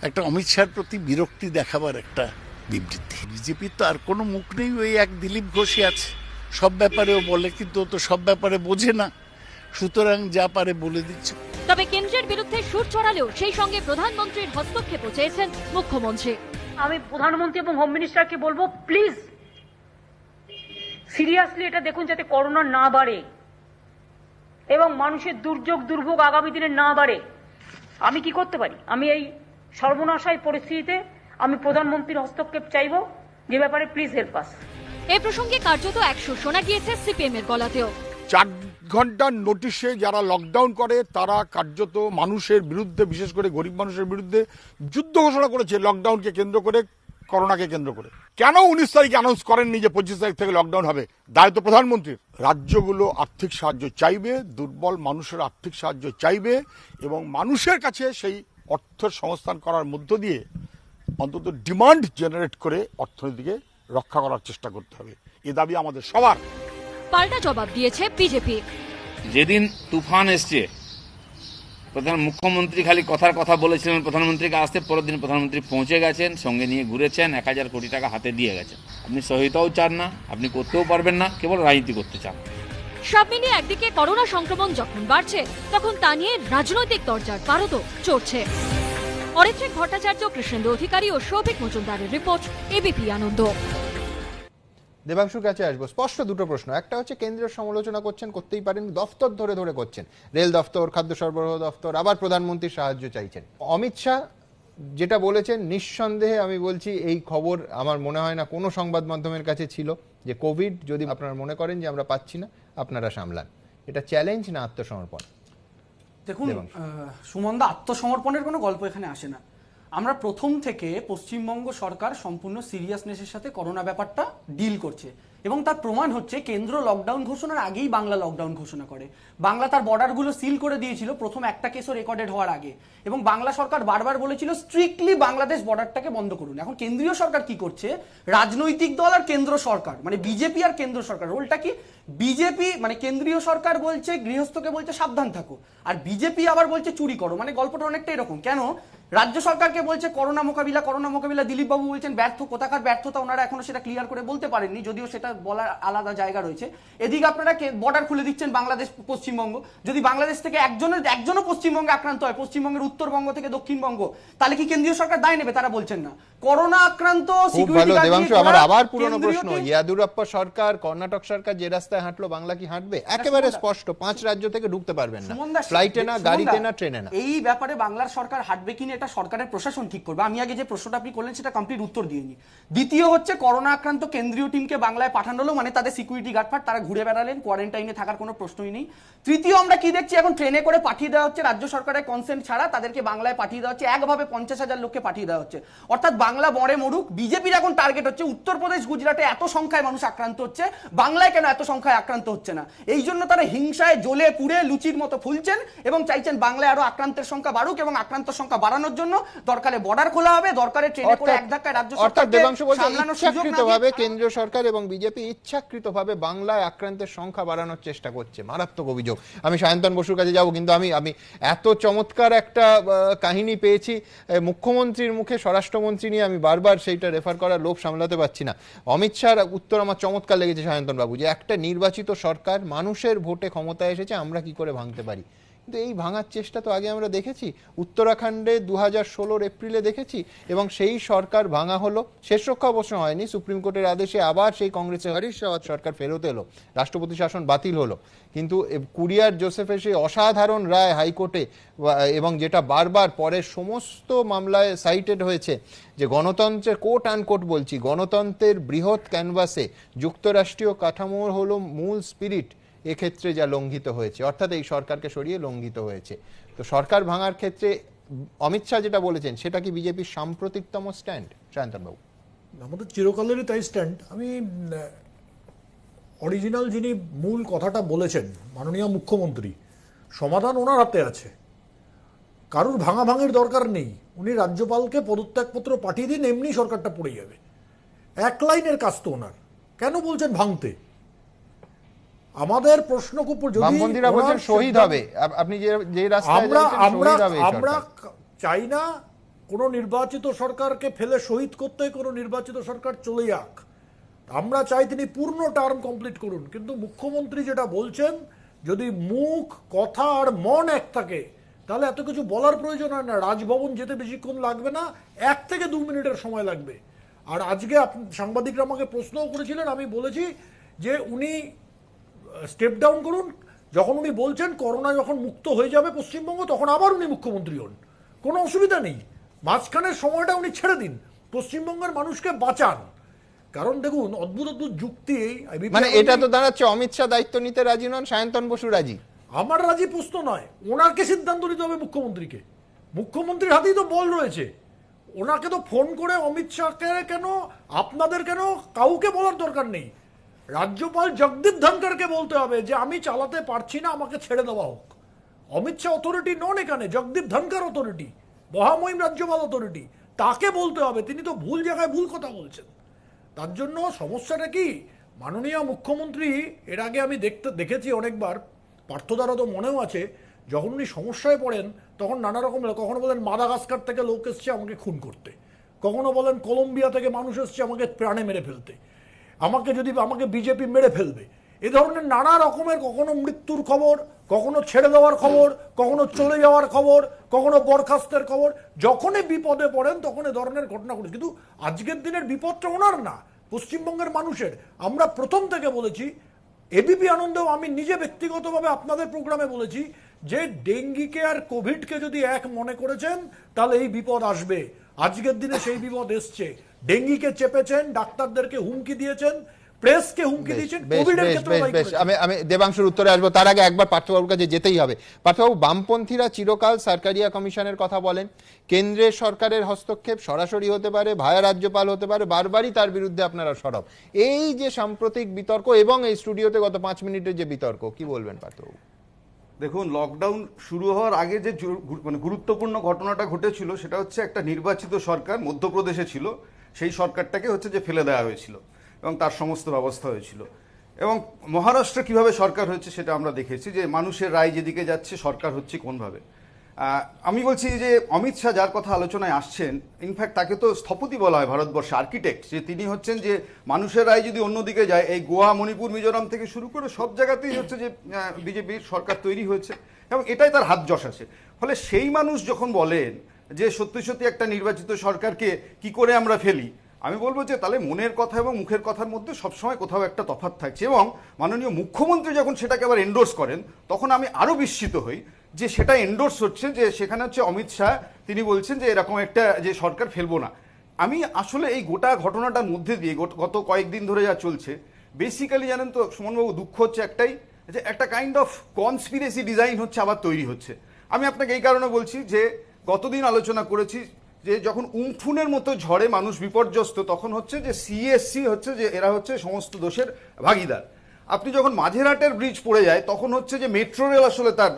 একটা অমিত শাহর প্রতি বিরক্তি দেখাবার একটা বিবৃতি। বিজেপির তো আর কোনো মুখ নেই, ওই এক দিলীপ ঘোষই আছে। সব ব্যাপারেও বলে, কিন্তু ও তো সব ব্যাপারে বোঝে না, সুতরাং যা পারে বলে দিচ্ছে। তবে কেন্দ্রের বিরুদ্ধে সুর চড়ালেও সেই সঙ্গে প্রধানমন্ত্রীর হস্তক্ষেপও চেয়েছেন মুখ্যমন্ত্রী। আমি প্রধানমন্ত্রী এবং হোম মিনিস্টারকে বলবো, প্লিজ সিরিয়াসলি এটা দেখুন যাতে করোনা না বাড়ে এবং মানুষের দুর্যোগ দুর্ভোগ আগামী দিনে না বাড়ে। আমি কি করতে পারি? আমি এই সর্বনাশায় পরিস্থিতিতে আমি প্রধানমন্ত্রীর হস্তক্ষেপ চাইব, যে ব্যাপারে প্লিজ হেল্প আস। এই প্রসঙ্গে কার্যত 100 শোনা গিয়েছে সিপিএম এর গলাতেও। 4 ঘন্টার নোটিশে যারা লকডাউন করে তারা কার্যত মানুষের বিরুদ্ধে, বিশেষ করে গরিব মানুষের বিরুদ্ধে যুদ্ধ ঘোষণা করেছে লকডাউনকে কেন্দ্র করে, করোনাকে কেন্দ্র করে। কেন 19 তারিখে অ্যানাউন্স করেননি যে 25 তারিখ থেকে লকডাউন হবে? দায় তো প্রধানমন্ত্রীর। রাজ্যগুলো আর্থিক সাহায্য চাইবে, দুর্বল মানুষের আর্থিক সাহায্য চাইবে এবং মানুষের কাছে সেই অর্থের সংস্থান করার মধ্য দিয়ে অন্তত ডিমান্ড জেনারেট করে অর্থনীতিকে রক্ষা করার চেষ্টা করতে হবে। এ দাবি আমাদের সবার। পাল্টা জবাব দিয়েছে বিজেপি। যেদিন তুফান এসছে, মুখ্যমন্ত্রী খালি কথার কথা বলেছিলেন প্রধানমন্ত্রীকে আসতে, পরের দিন প্রধানমন্ত্রী পৌঁছে গেছেন, সঙ্গে নিয়ে ঘুরেছেন, 1000 কোটি টাকা হাতে দিয়ে গেছেন। আপনি সহায়তাও চান না, আপনি করতেও পারবেন না, কেবল রাজনীতি করতে চান। সব মিলিয়ে একদিকে করোনা সংক্রমণ যখন বাড়ছে, তখন তা নিয়ে রাজনৈতিক তরজার পারদও চড়ছে। অরিত্রিক ভট্টাচার্য, কৃষ্ণেন্দু অধিকারী ও সৌভিক মজুমদারের রিপোর্ট, এবিপি আনন্দ। দেবাংশুর কাছে আসবো। স্পষ্ট দুটো প্রশ্ন। একটা হচ্ছে কেন্দ্রের সমালোচনা করছেন, করতেই পারেন, দফতর ধরে ধরে করছেন, রেল দফতর, খাদ্য সরবরাহ দফতর, আবার প্রধানমন্ত্রীর সাহায্য চাইছেন। অমিত শাহ যেটা বলেছেন, নিঃসন্দেহে আমি বলছি এই খবর আমার মনে হয় না কোনো সংবাদ মাধ্যমের কাছে ছিল, যে কোভিড যদি আপনারা মনে করেন যে আমরা পাচ্ছি না, আপনারা সামলান। এটা চ্যালেঞ্জ না আত্মসমর্পণ? দেখুন সুমনদা, আত্মসমর্পণের কোনো গল্প এখানে আসে না। আমরা প্রথম থেকে পশ্চিমবঙ্গ সরকার সম্পূর্ণ সিরিয়াসনেসের সাথে করোনা ব্যাপারটা ডিল করছে এবং তার প্রমাণ হচ্ছে কেন্দ্র লকডাউন ঘোষণার আগেই বাংলা লকডাউন ঘোষণা করে। বাংলা তার বর্ডারগুলো সিল করে দিয়েছিল প্রথম একটা কেসও রেকর্ডেড হওয়ার আগে, এবং বাংলা সরকার বারবার বলেছিল স্ট্রিক্টলি বাংলাদেশ বর্ডারটাকে বন্ধ করুন। এখন কেন্দ্রীয় সরকার কি করছে? রাজনৈতিক দল আর কেন্দ্র সরকার, মানে বিজেপি আর কেন্দ্র সরকার, রোলটা কি? বিজেপি মানে কেন্দ্রীয় সরকার বলছে গৃহস্থকে বলছে সাবধান থাকো, আর বিজেপি আবার বলছে চুরি করো। মানে গল্পটা অনেকটা এরকম। কেন? রাজ্য সরকারকে বলছে করোনা মোকাবিলা, দিলীপবাবু বলছেন ব্যর্থ। কোথাকার ব্যর্থতা ওনারা এখনো সেটা ক্লিয়ার করে বলতে পারেননি, যদিও সেটা বলার আলাদা জায়গা রয়েছে। এদিকে আপনারা বর্ডার খুলে দিচ্ছেন বাংলাদেশ পশ্চিমবঙ্গ। যদি বাংলাদেশ থেকে একজনও পশ্চিমবঙ্গে আক্রান্ত হয়, পশ্চিমবঙ্গের উত্তরবঙ্গ থেকে দক্ষিণবঙ্গ, তাহলে কি কেন্দ্রীয় সরকার দায় নেবে? তারা বলছেন না। করোনা আক্রান্ত আমার আবার পুরনো প্রশ্ন, ইয়াদুরাপ্পা সরকার, কর্ণাটক সরকার যে রাস্তায় হাঁটলো, বাংলা কি হাঁটবে? একেবারে স্পষ্ট, 5 রাজ্য থেকে ঢুকতে পারবেন না, ফ্লাইটে না, গাড়িতে না, ট্রেনে না। এই ব্যাপারে বাংলার সরকার হাঁটবে কিনা এটা সরকারের প্রশাসন ঠিক করবে। আমি আগে যে প্রশ্নটা আপনি করলেন সেটা কমপ্লিট উত্তর দিইনি। দ্বিতীয় হচ্ছে, করোনা আক্রান্ত কেন্দ্রীয় টিমকে বাংলায় পাঠানো হলো, মানে তাদের সিকিউরিটি গার্ড ফাট, তারা ঘুরে বেড়ালেন, কোয়ারেন্টাইনে থাকার কোনো প্রশ্নই নেই। তৃতীয়, আমরা কি দেখছি? এখন ট্রেনে করে পাঠিয়ে দেওয়া হচ্ছে, রাজ্য সরকারের কনসেন্ট ছাড়া তাদেরকে বাংলায় পাঠিয়ে দেওয়া হচ্ছে, একভাবে 50,000 লোককে পাঠিয়ে দেওয়া হচ্ছে। অর্থাৎ বাংলা মরে মরুক, বিজেপির এখন টার্গেট হচ্ছে উত্তরপ্রদেশ, গুজরাটে এত সংখ্যায় মানুষ আক্রান্ত হচ্ছে, বাংলায় কেন এত সংখ্যায় আক্রান্ত হচ্ছে না? এই জন্য তারা হিংসায় জ্বলে পুড়ে লুচির মতো ফুলছেন এবং চাইছেন বাংলায় আরো আক্রান্তের সংখ্যা বাড়ুক, এবং আক্রান্তের সংখ্যা বাড়ানোর জন্য দরকারে বর্ডার খোলা হবে, দরকারে ট্রেনে করে এক ধাক্কায় রাজ্য সরকারকে সামলানোর সুযোগ না দিয়ে কেন্দ্রীয় সরকার এবং বিজেপি ইচ্ছাকৃতভাবে বাংলায় আক্রান্তের সংখ্যা বাড়ানোর চেষ্টা করছে। মারাত্মক অভিযোগ। আমি সায়ন্তন বসুর কাছে যাব, কিন্তু আমি এত চমৎকার একটা কাহিনী পেয়েছি মুখ্যমন্ত্রীর মুখে, স্বরাষ্ট্রমন্ত্রী নিয়ে আমি বারবার সেইটা রেফার করার লোভ সামলাতে পারছি না। অমিত শাহর উত্তর আমার চমৎকার লেগেছে সায়ন্তন বাবু, যে একটা নির্বাচিত সরকার মানুষের ভোটে ক্ষমতায় এসেছে, আমরা কি করে ভাঙতে পারি। কিন্তু এই ভাঙার চেষ্টা তো আগে আমরা দেখেছি, উত্তরাখণ্ডে 2016 এপ্রিলে দেখেছি, এবং সেই সরকার ভাঙা হলো। শেষ রক্ষা অবশ্য হয়নি, সুপ্রিম কোর্টের আদেশে আবার সেই কংগ্রেসের হরিশ রাওয়াত সরকার ফেরত এলো, রাষ্ট্রপতি শাসন বাতিল হলো। কিন্তু কুরিয়ার জোসেফের সেই অসাধারণ রায় হাইকোর্টে, এবং যেটা বারবার পরের সমস্ত মামলায় সাইটেড হয়েছে, যে গণতন্ত্রের কোট আনকোট বলছি, গণতন্ত্রের বৃহৎ ক্যানভাসে যুক্তরাষ্ট্রীয় কাঠামো হলো মূল স্পিরিট, এক্ষেত্রে যা লঙ্ঘিত হয়েছে, অর্থাৎ এই সরকারকে সরিয়ে লঙ্ঘিত হয়েছে। তো সরকার ভাঙার ক্ষেত্রে অমিত শাহ যেটা বলেছেন, সেটা কি বিজেপির সাম্প্রতিকতম স্ট্যান্ড, সায়ন্তন বাবু? আমাদের চিরকালেরই তাই স্ট্যান্ড। আমি অরিজিনাল যিনি মূল কথাটা বলেছেন মাননীয় মুখ্যমন্ত্রী, সমাধান ওনার হাতে আছে, কারুর ভাঙাভাঙির দরকার নেই। উনি রাজ্যপালকে পদত্যাগপত্র পাঠিয়ে দিন, এমনি সরকারটা পড়ে যাবে। এক লাইনের কাজ তো ওনার, কেন বলছেন ভাঙতে? আমাদের প্রশ্ন বামপন্থীরা বলছেন শহীদ হবে, আপনি যে রাস্তায় যাচ্ছেন শহীদ হবে। আমরা চাই না কোনো নির্বাচিত সরকারকে ফেলে শহীদ করতে, কোনো নির্বাচিত সরকার চলে যাক। আমরা চাই তিনি পূর্ণ টার্ম কমপ্লিট করুন। কিন্তু মুখ্যমন্ত্রী যেটা বলছেন, যদি মুখ, কথা আর মন এক থাকে, তাহলে এত কিছু বলার প্রয়োজন হয় না। রাজভবন যেতে বেশিক্ষণ লাগবে না, 1 থেকে 2 মিনিটের সময় লাগবে। আর আজকে সাংবাদিকরা আমাকে প্রশ্নও করেছিলেন, আমি বলেছি যে উনি স্টেপ ডাউন করুন। যখন উনি বলছেন করোনা যখন মুক্ত হয়ে যাবে পশ্চিমবঙ্গ, তখন আবার উনি মুখ্যমন্ত্রী হন, কোনো অসুবিধা নেই। মাঝখানের সময়টা উনি ছেড়ে দিন, পশ্চিমবঙ্গের মানুষকে বাঁচান। কারণ দেখুন, অদ্ভুত অদ্ভুত যুক্তি, মানে এটা তো দাঁড়াচ্ছে অমিত শাহ দায়িত্ব নিতে রাজি নন, সায়ন্তন বসু রাজি। আমার রাজি প্রশ্ন নয়, ওনাকে সিদ্ধান্ত নিতে হবে মুখ্যমন্ত্রীকে। মুখ্যমন্ত্রীর হাতেই তো বল রয়েছে। ওনাকে তো ফোন করে অমিত শাহকে কেন, আপনাদের কেন, কাউকে বলার দরকার নেই। রাজ্যপাল জগদীপ ধনখড়কে বলতে হবে যে আমি চালাতে পারছি না, আমাকে ছেড়ে দেওয়া হোক। অমিত শাহ অথরিটি নন এখানে, জগদীপ ধনখড় অথরিটি, মহামহিম রাজ্যপাল অথরিটি। তাকে বলতে হবে, তিনি তো ভুল জায়গায় ভুল কথা বলছেন। তার জন্য সমস্যাটা কি, মাননীয় মুখ্যমন্ত্রী এর আগে আমি দেখেছি অনেকবার, পার্থদারা তো মনেও আছে, যখন উনি সমস্যায় পড়েন তখন নানা রকম, কখনো বলেন মাদাগাস্কার থেকে লোক এসছে আমাকে খুন করতে, কখনো বলেন কলম্বিয়া থেকে মানুষ এসছে আমাকে প্রাণে মেরে ফেলতে, আমাকে বিজেপি মেরে ফেলবে। এ ধরনের নানা রকমের, কখনো মৃত্যুর খবর, কখনো ছেড়ে দেওয়ার খবর, কখনো চলে যাওয়ার খবর, কখনো বরখাস্তের খবর। যখনই বিপদে পড়েন তখন এ ধরনের ঘটনা ঘটে। কিন্তু আজকের দিনের বিপদটা ওনার না, পশ্চিমবঙ্গের মানুষের। আমরা প্রথম থেকে বলেছি, এবিপি আনন্দেও আমি নিজে ব্যক্তিগতভাবে আপনাদের প্রোগ্রামে বলেছি যে ডেঙ্গিকে আর কোভিডকে যদি এক মনে করেছেন তাহলে এই বিপদ আসবে। আজকের দিনে সেই বিপদ এসছে। ডেঙ্গিকে চেপেছেন, ডাক্তারদেরকে হুমকি দিয়েছেন, প্রেসকে হুমকি দিয়েছেন, কোভিডের ক্ষেত্রে। আমি দেবাংশুর উত্তরে আসবো, তার আগে একবার পার্থবাবুর কাছে যেতেই হবে। পার্থবাবু, বামপন্থীরা চিরকাল সরকারিয়া কমিশনের কথা বলেন, কেন্দ্রের সরকারের হস্তক্ষেপ সরাসরি হতে পারে, ভায়া রাজ্যপাল হতে পারে, বারবারই তার বিরুদ্ধে আপনারা সরব। এই যে সাম্প্রতিক বিতর্ক এবং এই স্টুডিওতে গত 5 মিনিটের যে বিতর্ক, কি বলবেন পার্থবাবু? দেখুন, লকডাউন শুরু হওয়ার আগে যে গুরুত্বপূর্ণ ঘটনাটা ঘটেছিল, সেটা হচ্ছে একটা নির্বাচিত সরকার মধ্যপ্রদেশে ছিল, সেই সরকারটাকে হচ্ছে যে ফেলে দেওয়া হয়েছিল এবং তার সমস্ত ব্যবস্থা হয়েছিল। এবং মহারাষ্ট্রে কিভাবে সরকার হয়েছে সেটা আমরা দেখেছি, যে মানুষের রায় যেদিকে যাচ্ছে সরকার হচ্ছে কোনভাবে। আমি বলছি যে অমিত শাহ যার কথা আলোচনায় আসছেন, ইনফ্যাক্ট তাকে তো স্থপতি বলা হয় ভারতবর্ষে, আর্কিটেক্ট, যে তিনি হচ্ছেন যে মানুষের রায় যদি অন্যদিকে যায়, এই গোয়া, মণিপুর, মিজোরাম থেকে শুরু করে সব জায়গাতেই হচ্ছে যে বিজেপির সরকার তৈরি হয়েছে এবং এটাই তার হাত যশ আছে। ফলে সেই মানুষ যখন বলেন যে সত্যি সত্যি একটা নির্বাচিত সরকারকে কি করে আমরা ফেলি, আমি বলবো যে তাহলে মনের কথা এবং মুখের কথার মধ্যে সবসময় কোথাও একটা তফাৎ থাকছে। এবং মাননীয় মুখ্যমন্ত্রী যখন সেটাকে আবার এন্ডোর্স করেন, তখন আমি আরও বিস্মিত হই যে সেটা এন্ডোর্স হচ্ছে, যে সেখানে হচ্ছে অমিত শাহ তিনি বলছেন যে এরকম একটা যে সরকার ফেলবো না। আমি আসলে এই গোটা ঘটনাটার মধ্যে দিয়ে গত কয়েকদিন ধরে যা চলছে, বেসিক্যালি জানেন তো সুমনবাবু, দুঃখ হচ্ছে একটাই, যে একটা কাইন্ড অফ কনস্পিরেসি ডিজাইন হচ্ছে, আবার তৈরি হচ্ছে। আমি আপনাকে এই কারণে বলছি যে গতদিন আলোচনা করেছি যে যখন উমফুনের মতো ঝড়ে মানুষ বিপর্যস্ত, তখন হচ্ছে যে সিএসসি হচ্ছে যে এরা হচ্ছে সমস্ত দোষের ভাগিদার। আপনি যখন মাঝেরহাটের ব্রিজ পড়ে যায়, তখন হচ্ছে যে মেট্রো রেল আসলে তার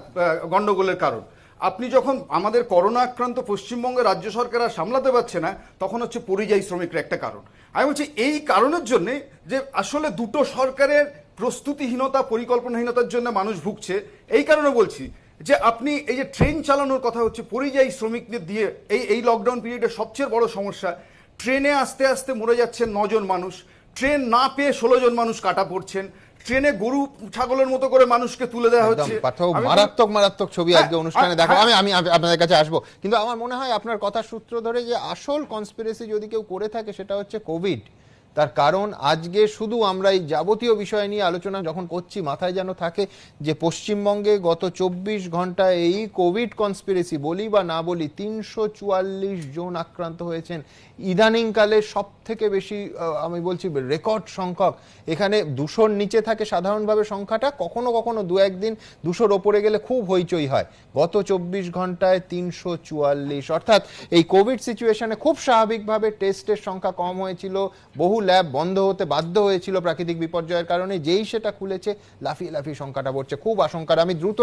গন্ডগোলের কারণ। আপনি যখন আমাদের করোনা আক্রান্ত পশ্চিমবঙ্গের রাজ্য সরকার আর সামলাতে পারছে না, তখন হচ্ছে পরিযায়ী শ্রমিকরা একটা কারণ। আমি বলছি এই কারণের জন্যে যে আসলে দুটো সরকারের প্রস্তুতিহীনতা, পরিকল্পনাহীনতার জন্য মানুষ ভুগছে। এই কারণে বলছি যে আপনি এই যে ট্রেন চালানোর কথা হচ্ছে পরিযায়ী শ্রমিকদের দিয়ে, এই লকডাউন পিরিয়ডের সবচেয়ে বড় সমস্যা, ট্রেনে আস্তে আস্তে মরে যাচ্ছেন 9 জন মানুষ, ট্রেন না পেয়ে 16 জন মানুষ কাটা পড়ছেন, ট্রেনে গরু ছাগলের মতো করে মানুষকে তুলে দেওয়া হচ্ছে। মারাত্মক ছবি আজকে অনুষ্ঠানে দেখা। আমি আপনাদের কাছে আসবো, কিন্তু আমার মনে হয় আপনার কথা সূত্র ধরে যে আসল কনস্পিরেসি যদি কেউ করে থাকে সেটা হচ্ছে কোভিড। তার কারণ আজকে শুধু আমরা এই যাবতীয় বিষয় নিয়ে আলোচনা যখন করছি, মাথায় যেন থাকে যে পশ্চিমবঙ্গে গত 24 ঘন্টায় এই কোভিড কনস্পিরেসি বলি বা না বলি 344 জন আক্রান্ত হয়েছেন। ইদানিংকালে সব থেকে বেশি আমি বলছি রেকর্ড সংখ্যক। এখানে 200-র নিচে থাকে সাধারণভাবে সংখ্যাটা, কখনো কখনো 2-1 দিন 200-র ওপরে গেলে খুব হইচই হয়। গত 24 ঘন্টায় 344, অর্থাৎ এই কোভিড সিচুয়েশনে খুব স্বাভাবিকভাবে টেস্টের সংখ্যা কম হয়েছিল, বহু ল্যাব বন্ধ হতে বাধ্য হয়েছিল প্রাকৃতিক বিপর্যয়ের কারণে। যেই সেটা খুলেছে লাফিয়ে লাফিয়ে সংখ্যাটা বাড়ছে, খুব আশঙ্কার। আমি দ্রুত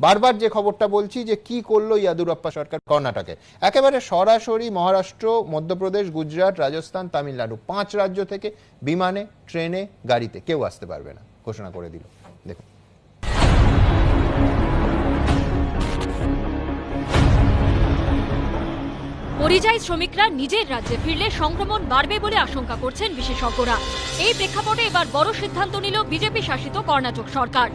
বারবার যে খবরটা বলছি যে কি করলো ইয়েদুরাপ্পা সরকার কর্ণাটকে, একেবারে সরাসরি মহারাষ্ট্র, মধ্যপ্রদেশ, গুজরাট, রাজস্থান, তামিলনাড়ু 5 রাজ্য থেকে বিমানে, ট্রেনে, গাড়িতে কেউ আসতে পারবে না ঘোষণা করে দিল। দেখুন। পরিযায়ী শ্রমিকরা নিজের রাজ্যে ফিরলে সংক্রমণ বাড়বে বলে আশঙ্কা করছেন বিশেষজ্ঞরা। এই প্রেক্ষাপটে এবার বড় সিদ্ধান্ত নিল বিজেপি শাসিত কর্ণাটক সরকার।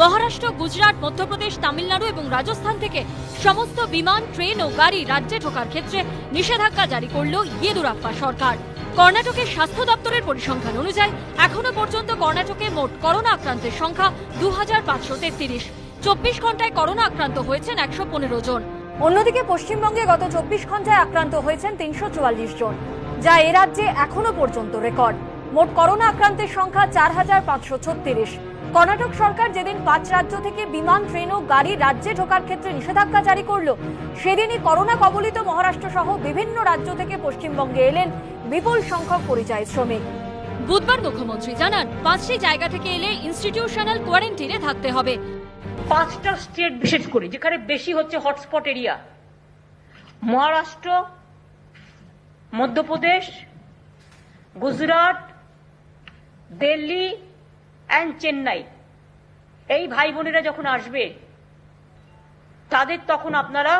মহারাষ্ট্র, গুজরাট, মধ্যপ্রদেশ, তামিলনাড়ু এবং রাজস্থান থেকে সমস্ত বিমান, ট্রেন ও গাড়ি রাজ্যে ঢোকার ক্ষেত্রে নিষেধাজ্ঞা জারি করল ইয়েদুরাপ্পা সরকার। কর্ণাটকের স্বাস্থ্য দপ্তরের পরিসংখ্যান অনুযায়ী এখনো পর্যন্ত কর্ণাটকে মোট করোনা আক্রান্তের সংখ্যা 2533। 24 ঘন্টায় করোনা আক্রান্ত হয়েছেন 115 জন। অন্যদিকে পশ্চিমবঙ্গে গত 24 ঘন্টায় আক্রান্ত হয়েছেন 344 জন, যা এ রাজ্যে এখনো পর্যন্ত রেকর্ড। মোট করোনা আক্রান্তের সংখ্যা 4536। কর্ণাটক সরকার যেদিন 5 রাজ্য থেকে বিমান, ট্রেন ও গাড়ি রাজ্যে ঢোকার ক্ষেত্রে নিষেধাজ্ঞা জারি করল, সেদিনই করোনা কবলিত মহারাষ্ট্র সহ বিভিন্ন রাজ্য থেকে পশ্চিমবঙ্গে এলেন বিপুল সংখ্যক পরিযায়ী শ্রমিক। বুধবার মুখ্যমন্ত্রী জানান 5টি জায়গা থেকে এলে ইনস্টিটিউশনাল কোয়ারেন্টাইনে থাকতে হবে। 5টা স্টেট বিশেষ করে যেখানে বেশি হচ্ছে hotspot area, Maharashtra, Madhya Pradesh, Gujarat, Delhi and Chennai. এই ভাই বোনেরা যখন আসবে তাদের তখন আপনারা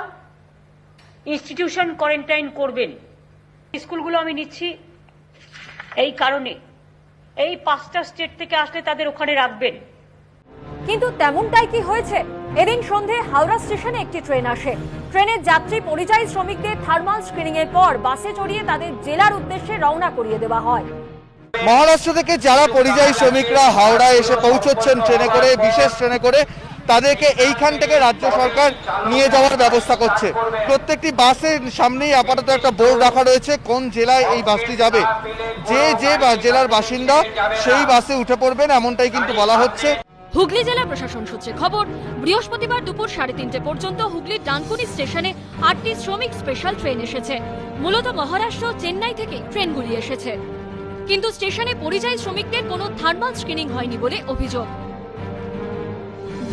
ইনস্টিটিউশন কোয়ারেন্টাইন করবেন। স্কুলগুলো আমি নিচ্ছি এই কারণে, এই 5টা স্টেট থেকে আসলে তাদের ওখানে রাখবেন। কিন্তু তেমনটাই কি হয়েছে? এদিন সন্ধে হাওড়া স্টেশনে একটি ট্রেন আসে। ট্রেনের যাত্রী পরিযায়ী শ্রমিকদের থার্মাল স্ক্রিনিং এর পর বাসে চড়িয়ে তাদের জেলার উদ্দেশ্যে রওনা করিয়ে দেওয়া হয়। মহারাষ্ট্র থেকে যারা পরিযায়ী শ্রমিকরা হাওড়ায় এসে পৌঁছচ্ছেন ট্রেনে করে, বিশেষ ট্রেনে করে, তাদেরকে এইখান থেকে রাজ্য সরকার নিয়ে যাওয়ার ব্যবস্থা করছে। প্রত্যেকটি বাসের সামনেই আপাতত একটা বোর্ড রাখা রয়েছে কোন জেলায় এই বাসটি যাবে। যে জেলার বাসিন্দা সেই বাসে উঠে পড়বেন, এমনটাই কিন্তু বলা হচ্ছে। হুগলি জেলা প্রশাসন সূত্রে খবর, বৃহস্পতিবার দুপুর 3:30 পর্যন্ত হুগলির ডানকুনি স্টেশনে 8টি শ্রমিক স্পেশাল ট্রেন এসেছে। মূলত মহারাষ্ট্র, চেন্নাই থেকে ট্রেনগুলি এসেছে, কিন্তু স্টেশনে পরিযায়ী শ্রমিকদের কোনো থার্মাল স্ক্রিনিং হয়নি বলে অভিযোগ।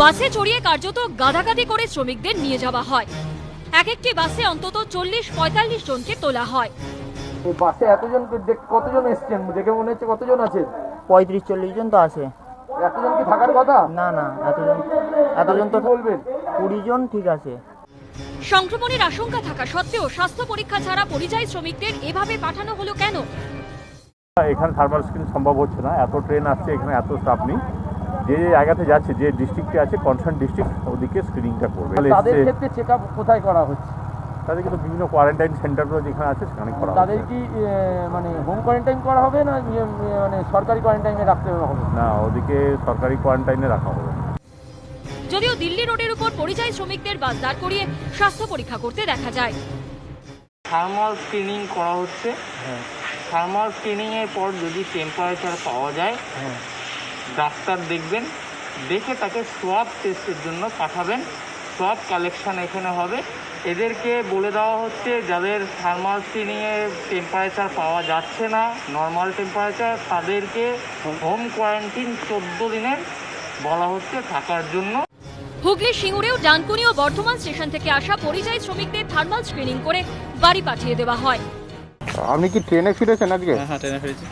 বাসে চড়িয়ে কার্যত গাদাগাদি করে শ্রমিকদের নিয়ে যাওয়া হয়। এক একটি বাসে অন্তত 40-45 জনকে তোলা হয়। বাসে কতজন এসছেন দেখে মনে হচ্ছে? কতজন আছে? 35-40 জন তো আছে। এতজন কি থাকার কথা? না, এতজন তো বলবেন 20 জন ঠিক আছে। সংক্রমণের আশঙ্কা থাকা সত্ত্বেও স্বাস্থ্য পরীক্ষা ছাড়া পরিযায়ী শ্রমিকদের এভাবে পাঠানো হলো কেন? এখানে থার্মাল স্ক্রিন সম্ভব হচ্ছে না, এত ট্রেন আসছে, এখানে এত স্টাফ নেই। যে জায়গাতে যাচ্ছে, যে ডিস্ট্রিক্টে আছে কনসার্ন ডিস্ট্রিক্ট, ওদিকে স্ক্রিনিংটা করবে। তাদের ক্ষেত্রে চেকআপ কোথায় করা হচ্ছে? তাদেরকে তো বিভিন্ন কোয়ারেন্টাইন সেন্টারগুলো যেখানে আছে সেখানে করা হবে। তাদের কি মানে হোম কোয়ারেন্টাইন করা হবে না মানে সরকারি কোয়ারেন্টাইনে রাখতে হবে? না, ওদিকে সরকারি কোয়ারেন্টাইনে রাখা হবে। যদিও দিল্লি রোডের উপর পরিযায়ী শ্রমিকদের বাস দাঁড় করিয়ে স্বাস্থ্য পরীক্ষা করতে দেখা যায়। থার্মাল স্ক্রিনিং করা হচ্ছে। থার্মাল স্ক্রিনিং এর পর যদি টেম্পারেচার পাওয়া যায়, ডাক্তার দেখবেন, দেখে তাকে সোয়াব টেস্টের জন্য পাঠাবেন। সোয়াব কালেকশন এখানে হবে। এদেরকে বলে দেওয়া হচ্ছে যাদের থার্মাল স্ক্রিনিংয়ে টেম্পারেচার পাওয়া যাচ্ছে না, নর্মাল টেম্পারেচার, তাদেরকে হোম কোয়ারেন্টাইন 14 দিনের বলা হচ্ছে থাকার জন্য। হুগলি সিঙ্গুরেও ডানকুনি ও বর্ধমান স্টেশন থেকে আসা পরিযায়ী শ্রমিকদের থার্মাল স্ক্রিনিং করে বাড়ি পাঠিয়ে দেওয়া হয়। আপনি কি ট্রেনে ফিরেছেন আজকে? হ্যাঁ, ট্রেনে ফিরেছি।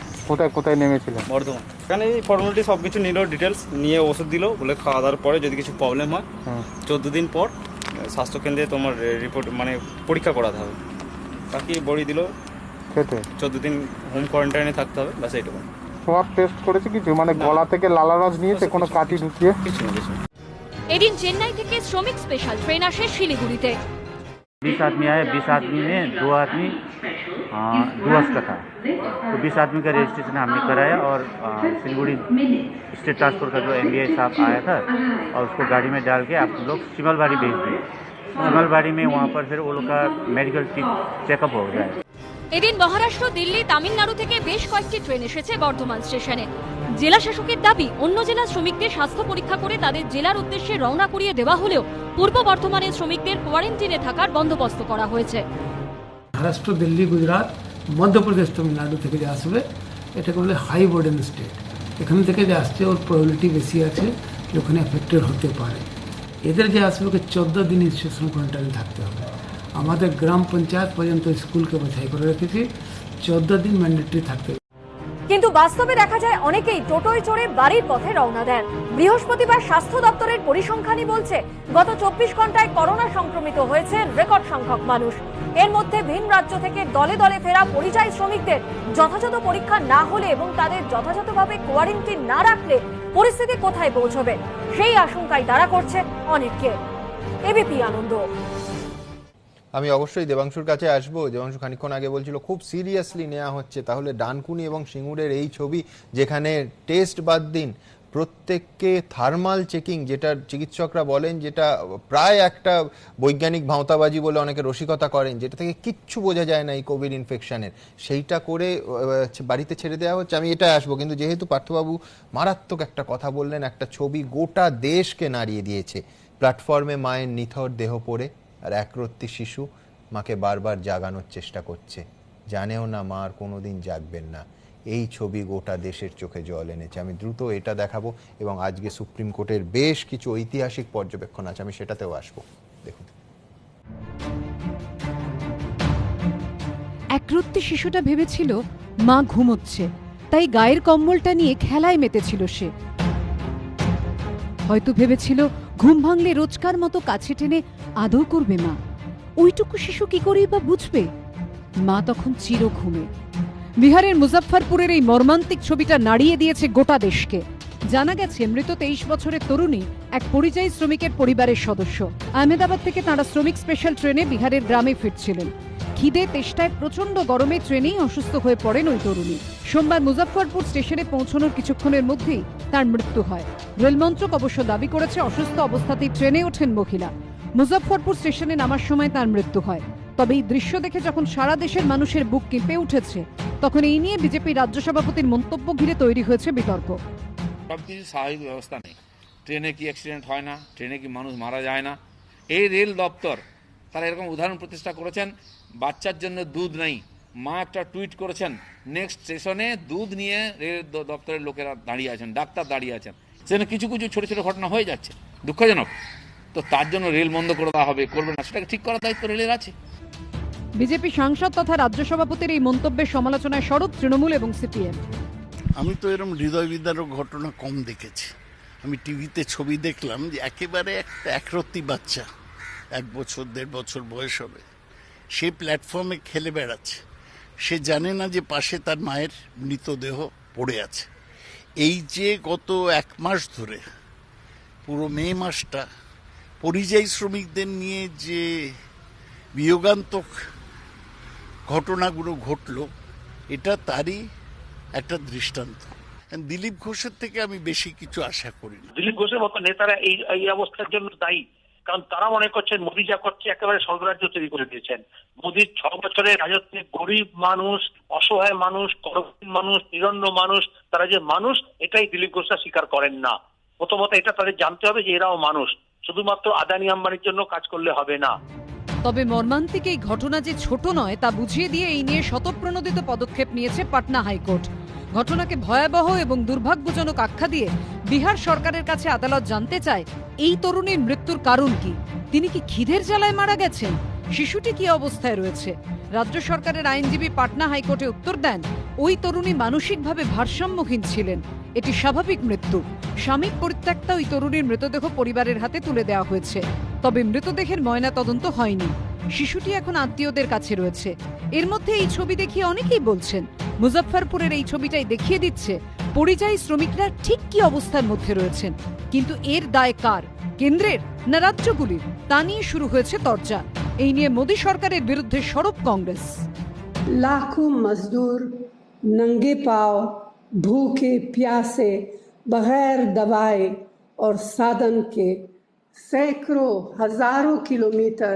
কোথায় নেমেছিলেন? বর্ধমান। এখানে এই ফর্মালিটি সব কিছু নিল, ডিটেলস নিয়ে ওষুধ দিল, বলে খাওয়া দাওয়ার পরে যদি কিছু প্রবলেম হয় 14 দিন পর স্বাস্থ্যকেন্দ্রে তোমার রিপোর্ট মানে পরীক্ষা করাতে হবে। বাকি বড়ি দিল খেতে, 14 দিন হোম কোয়ারেন্টাইনে থাকতে হবে, ব্যাস এইটুকু। সোয়াব টেস্ট করেছে কিছু, মানে গলা থেকে লালারস নিয়েছে কোনো কাটি ঢুকিয়ে? এদিন চেন্নাই থেকে শ্রমিক স্পেশাল ট্রেন আসে শিলিগুড়িতে। 20 आदमी आए, 20 आदमी में 2 आदमी डुअर्स का था, तो 20 आदमी का रजिस्ट्रेशन हमने कराया और सिलीगुड़ी स्टेट ट्रांसपोर्ट का जो MBI साहब आया था और उसको गाड़ी में डाल के आप लोग शिमलबाड़ी भेज दिए। शिमलबाड़ी में वहाँ पर फिर वो लोग का मेडिकल चेकअप हो गया। এদিন মহারাষ্ট্র, দিল্লি, তামিলনাড়ু থেকে বেশ কয়েকটি ট্রেন এসেছে বর্ধমান স্টেশনে। জেলা শাসকের দাবি, অন্য জেলার শ্রমিকদের স্বাস্থ্য পরীক্ষা করে তাদের জেলার উদ্দেশ্যে রওনা করিয়ে দেওয়া হলেও পূর্ব বর্ধমানের শ্রমিকদের কোয়ারেন্টিনে থাকার বন্দোবস্ত করা হয়েছে। মহারাষ্ট্র, দিল্লি, গুজরাট, মধ্যপ্রদেশ, তামিলনাড়ু থেকে যে আসবে এটাকে বলে হাই বার্ডেন স্টেট। এখান থেকে যে আসছে ওর প্রবাবিলিটি বেশি আছে যে ওখানে এফেক্টেড হতে পারে। এদের যে আসবে ওকে 14 দিন ইনস্টিটিউশন কোয়ারেন্টাইনে থাকতে হবে। আমাদের গ্রাম পঞ্চায়েত পর্যন্ত স্কুলকে বাছাই করে রেখেছি, 14 দিন ম্যান্ডেটরি থাকতে হবে। কিন্তু বাস্তবে দেখা যায় অনেকেই টোটোয় চড়ে বাড়ির পথে রওনা দেন। বৃহস্পতিবার স্বাস্থ্য দপ্তরের পরিসংখ্যানই বলছে গত 24 ঘন্টায় করোনা সংক্রমিত হয়েছে রেকর্ড সংখ্যক মানুষ। এর মধ্যে ভিন রাজ্য থেকে দলে দলে ফেরা পরিযায়ী শ্রমিকদের যথাযথ পরীক্ষা না হলে এবং তাদের যথাযথভাবে কোয়ারেন্টিন না রাখলে পরিস্থিতি কোথায় পৌঁছবে সেই আশঙ্কায় তারা করছে অনেককে। এবিপি আনন্দ। আমি অবশ্যই দেবাংশুর কাছে আসবো। দেবাংশু খানিকক্ষণ আগে বলছিল খুব সিরিয়াসলি নেওয়া হচ্ছে, তাহলে ডানকুনি এবং সিঙ্গুরের এই ছবি যেখানে টেস্ট বাদ দিন প্রত্যেককে থার্মাল চেকিং, যেটা চিকিৎসকরা বলেন যেটা প্রায় একটা বৈজ্ঞানিক ভাঁওতাবাজি বলে অনেকে রসিকতা করেন, যেটা থেকে কিচ্ছু বোঝা যায় না এই কোভিড ইনফেকশনের, সেইটা করে বাড়িতে ছেড়ে দেওয়া হচ্ছে। আমি এটা আসবো, কিন্তু যেহেতু পার্থবাবু মারাত্মক একটা কথা বললেন, একটা ছবি গোটা দেশকে নাড়িয়ে দিয়েছে। প্ল্যাটফর্মে মায়ের নিথর দেহ পড়ে আর একরত্তি শিশু মাকে বারবার জাগানোর চেষ্টা করছে, জানেও না মা আর কোনোদিন জাগবেন না। এই ছবি গোটা দেশের চোখে জল এনেছে। আমি দ্রুত এটা দেখাবো এবং আজকে সুপ্রিম কোর্টের বেশ কিছু ঐতিহাসিক পর্যবেক্ষণ আছে, আমি সেটাতেও আসবো। দেখুন, একরত্তি শিশুটা ভেবেছিল মা ঘুমোচ্ছে, তাই গায়ের কম্বলটা নিয়ে খেলায় মেতেছিল সে। হয়তো ভেবেছিল ঘুম ভাঙলে রোজকার মতো কাছে টেনে আদর করবে মা। ওইটুকু শিশু কি করেই বা বুঝবে মা তখন চির ঘুমে। বিহারের মুজফ্ফরপুরের এই মর্মান্তিক ছবিটা নাড়িয়ে দিয়েছে গোটা দেশকে। জানা গেছে মৃত 23 বছরের তরুণী এক পরিযায়ী শ্রমিকের পরিবারের সদস্য। আহমেদাবাদ থেকে তাঁরা শ্রমিক স্পেশাল ট্রেনে বিহারের গ্রামে ফিরছিলেন। খিদে তেষ্টায় প্রচন্ড গরমে ট্রেনেই অসুস্থ হয়ে পড়েন ওই তরুণী। সোমবার মুজফ্ফরপুর স্টেশনে পৌঁছানোর কিছুক্ষণের মধ্যেই তার মৃত্যু হয়। রেলমন্ত্রক অবশ্য দাবি করেছে অসুস্থ অবস্থাতেই ট্রেনে ওঠেন মহিলা। মুজফ্ফরপুর স্টেশনে নামার সময় তার মৃত্যু হয়। তবে এই দৃশ্য দেখে যখন সারা দেশের মানুষের বুক কেঁপে উঠেছে, তখন এই নিয়ে বিজেপি রাজ্য সভাপতির মন্তব্য ঘিরে তৈরি হয়েছে বিতর্ক। সবকিছু স্বাভাবিক ব্যবস্থা নেই, ট্রেনে কি অ্যাক্সিডেন্ট হয় না, ট্রেনে কি মানুষ মারা যায় না। এই রেল দপ্তর তারা এরকম উদাহরণ প্রতিষ্ঠা করেছেন, বাচ্চার জন্য দুধ নেই, মা একটা টুইট করেছেন, নেক্সট স্টেশনে দুধ নিয়ে রেল দপ্তরের লোকেরা দাঁড়িয়ে আছেন, ডাক্তার দাঁড়িয়ে আছেন। সেখানে কিছু কিছু ছোট ছোট ঘটনা হয়ে যাচ্ছে, দুঃখজনক। তো তার জন্য রেল বন্ধ করে দেওয়া হবে, করবে না, সেটাকে ঠিক করার দায়িত্ব রেলের আছে। বিজেপি সাংসদ তথা রাজ্য সভাপতির এই মন্তব্যের সমালোচনায় সরব তৃণমূল এবং সিপিএম। আমি তো এরকম হৃদয় বিদারক ঘটনা কম দেখেছি। আমি টিভিতে ছবি দেখলাম যে একেবারে একটা একরত্তি বাচ্চা, 1 বছর 1.5 বছর বয়স হবে, সে প্ল্যাটফর্মে খেলে বেড়াচ্ছে। সে জানে না যে পাশে তার মায়ের মৃতদেহ পড়ে আছে। এই যে গত 1 মাস ধরে পুরো মে মাসটা পরিযায়ী শ্রমিকদের নিয়ে যে বিয়োগান্তক ঘটনাগুলো ঘটলো, এটা তারই একটা দৃষ্টান্ত। দিলীপ ঘোষের থেকে আমি বেশি কিছু আশা করি না। দিলীপ ঘোষের মতো নেতারা এই অবস্থার জন্য দায়ী, কারণ তারা মনে করছেন মোদী যা করছে একেবারে স্বর্গরাজ্য তৈরি করে দিয়েছেন। মোদীর 6 বছরের রাজত্বে গরিব মানুষ, অসহায় মানুষ, করহীন মানুষ, নিরন্ন মানুষ, তারা যে মানুষ এটাই দিলীপ ঘোষরা স্বীকার করেন না। প্রথমত এটা তাদের জানতে হবে যে এরাও মানুষ, শুধুমাত্র আদানি আম্বানির জন্য কাজ করলে হবে না। তবে মর্মান্তিক এই ঘটনা যে ছোট নয় তা বুঝিয়ে দিয়ে এই নিয়ে শতপ্রণোদিত পদক্ষেপ নিয়েছে পাটনা হাইকোর্ট। ঘটনাকে ভয়াবহ এবং দুর্ভাগ্যজনক আখ্যা দিয়ে বিহার সরকারের কাছে আদালত জানতে চায় এই তরুণীর মৃত্যুর কারণ কি। তিনি কি খিদের জ্বালায় মারা গেছেন? শিশুটি কি অবস্থায় রয়েছে? রাজ্য সরকারের আইনজীবী পাটনা হাইকোর্টে উত্তর দেন, ওই তরুণী মানসিকভাবে ভারসাম্যহীন ছিলেন, এটি স্বাভাবিক মৃত্যু। স্বামী পরিত্যক্তা ওই তরুণীর মৃতদেহ পরিবারের হাতে তুলে দেওয়া হয়েছে। তবে মৃতদেহের ময়না তদন্ত হয়নি। শিশুটি এখন আত্মীয়দের কাছে রয়েছে। এর মধ্যে এই ছবি দেখিয়ে অনেকেই বলছেন মুজফ্ফরপুরের এই ছবিটাই দেখিয়ে দিচ্ছে পরিযায়ী শ্রমিকরা ঠিক কি অবস্থার মধ্যে রয়েছেন, কিন্তু এর দায় কার, কেন্দ্রের না রাজ্যগুলির, তা নিয়ে শুরু হয়েছে তরজা। এই নিয়ে মোদী সরকারের বিরুদ্ধে সরব কংগ্রেস। लाखों मजदूर नंगे पांव, भूखे प्यासे, बगैर दवाए और साधन के सैकड़ों हजारों किलोमीटर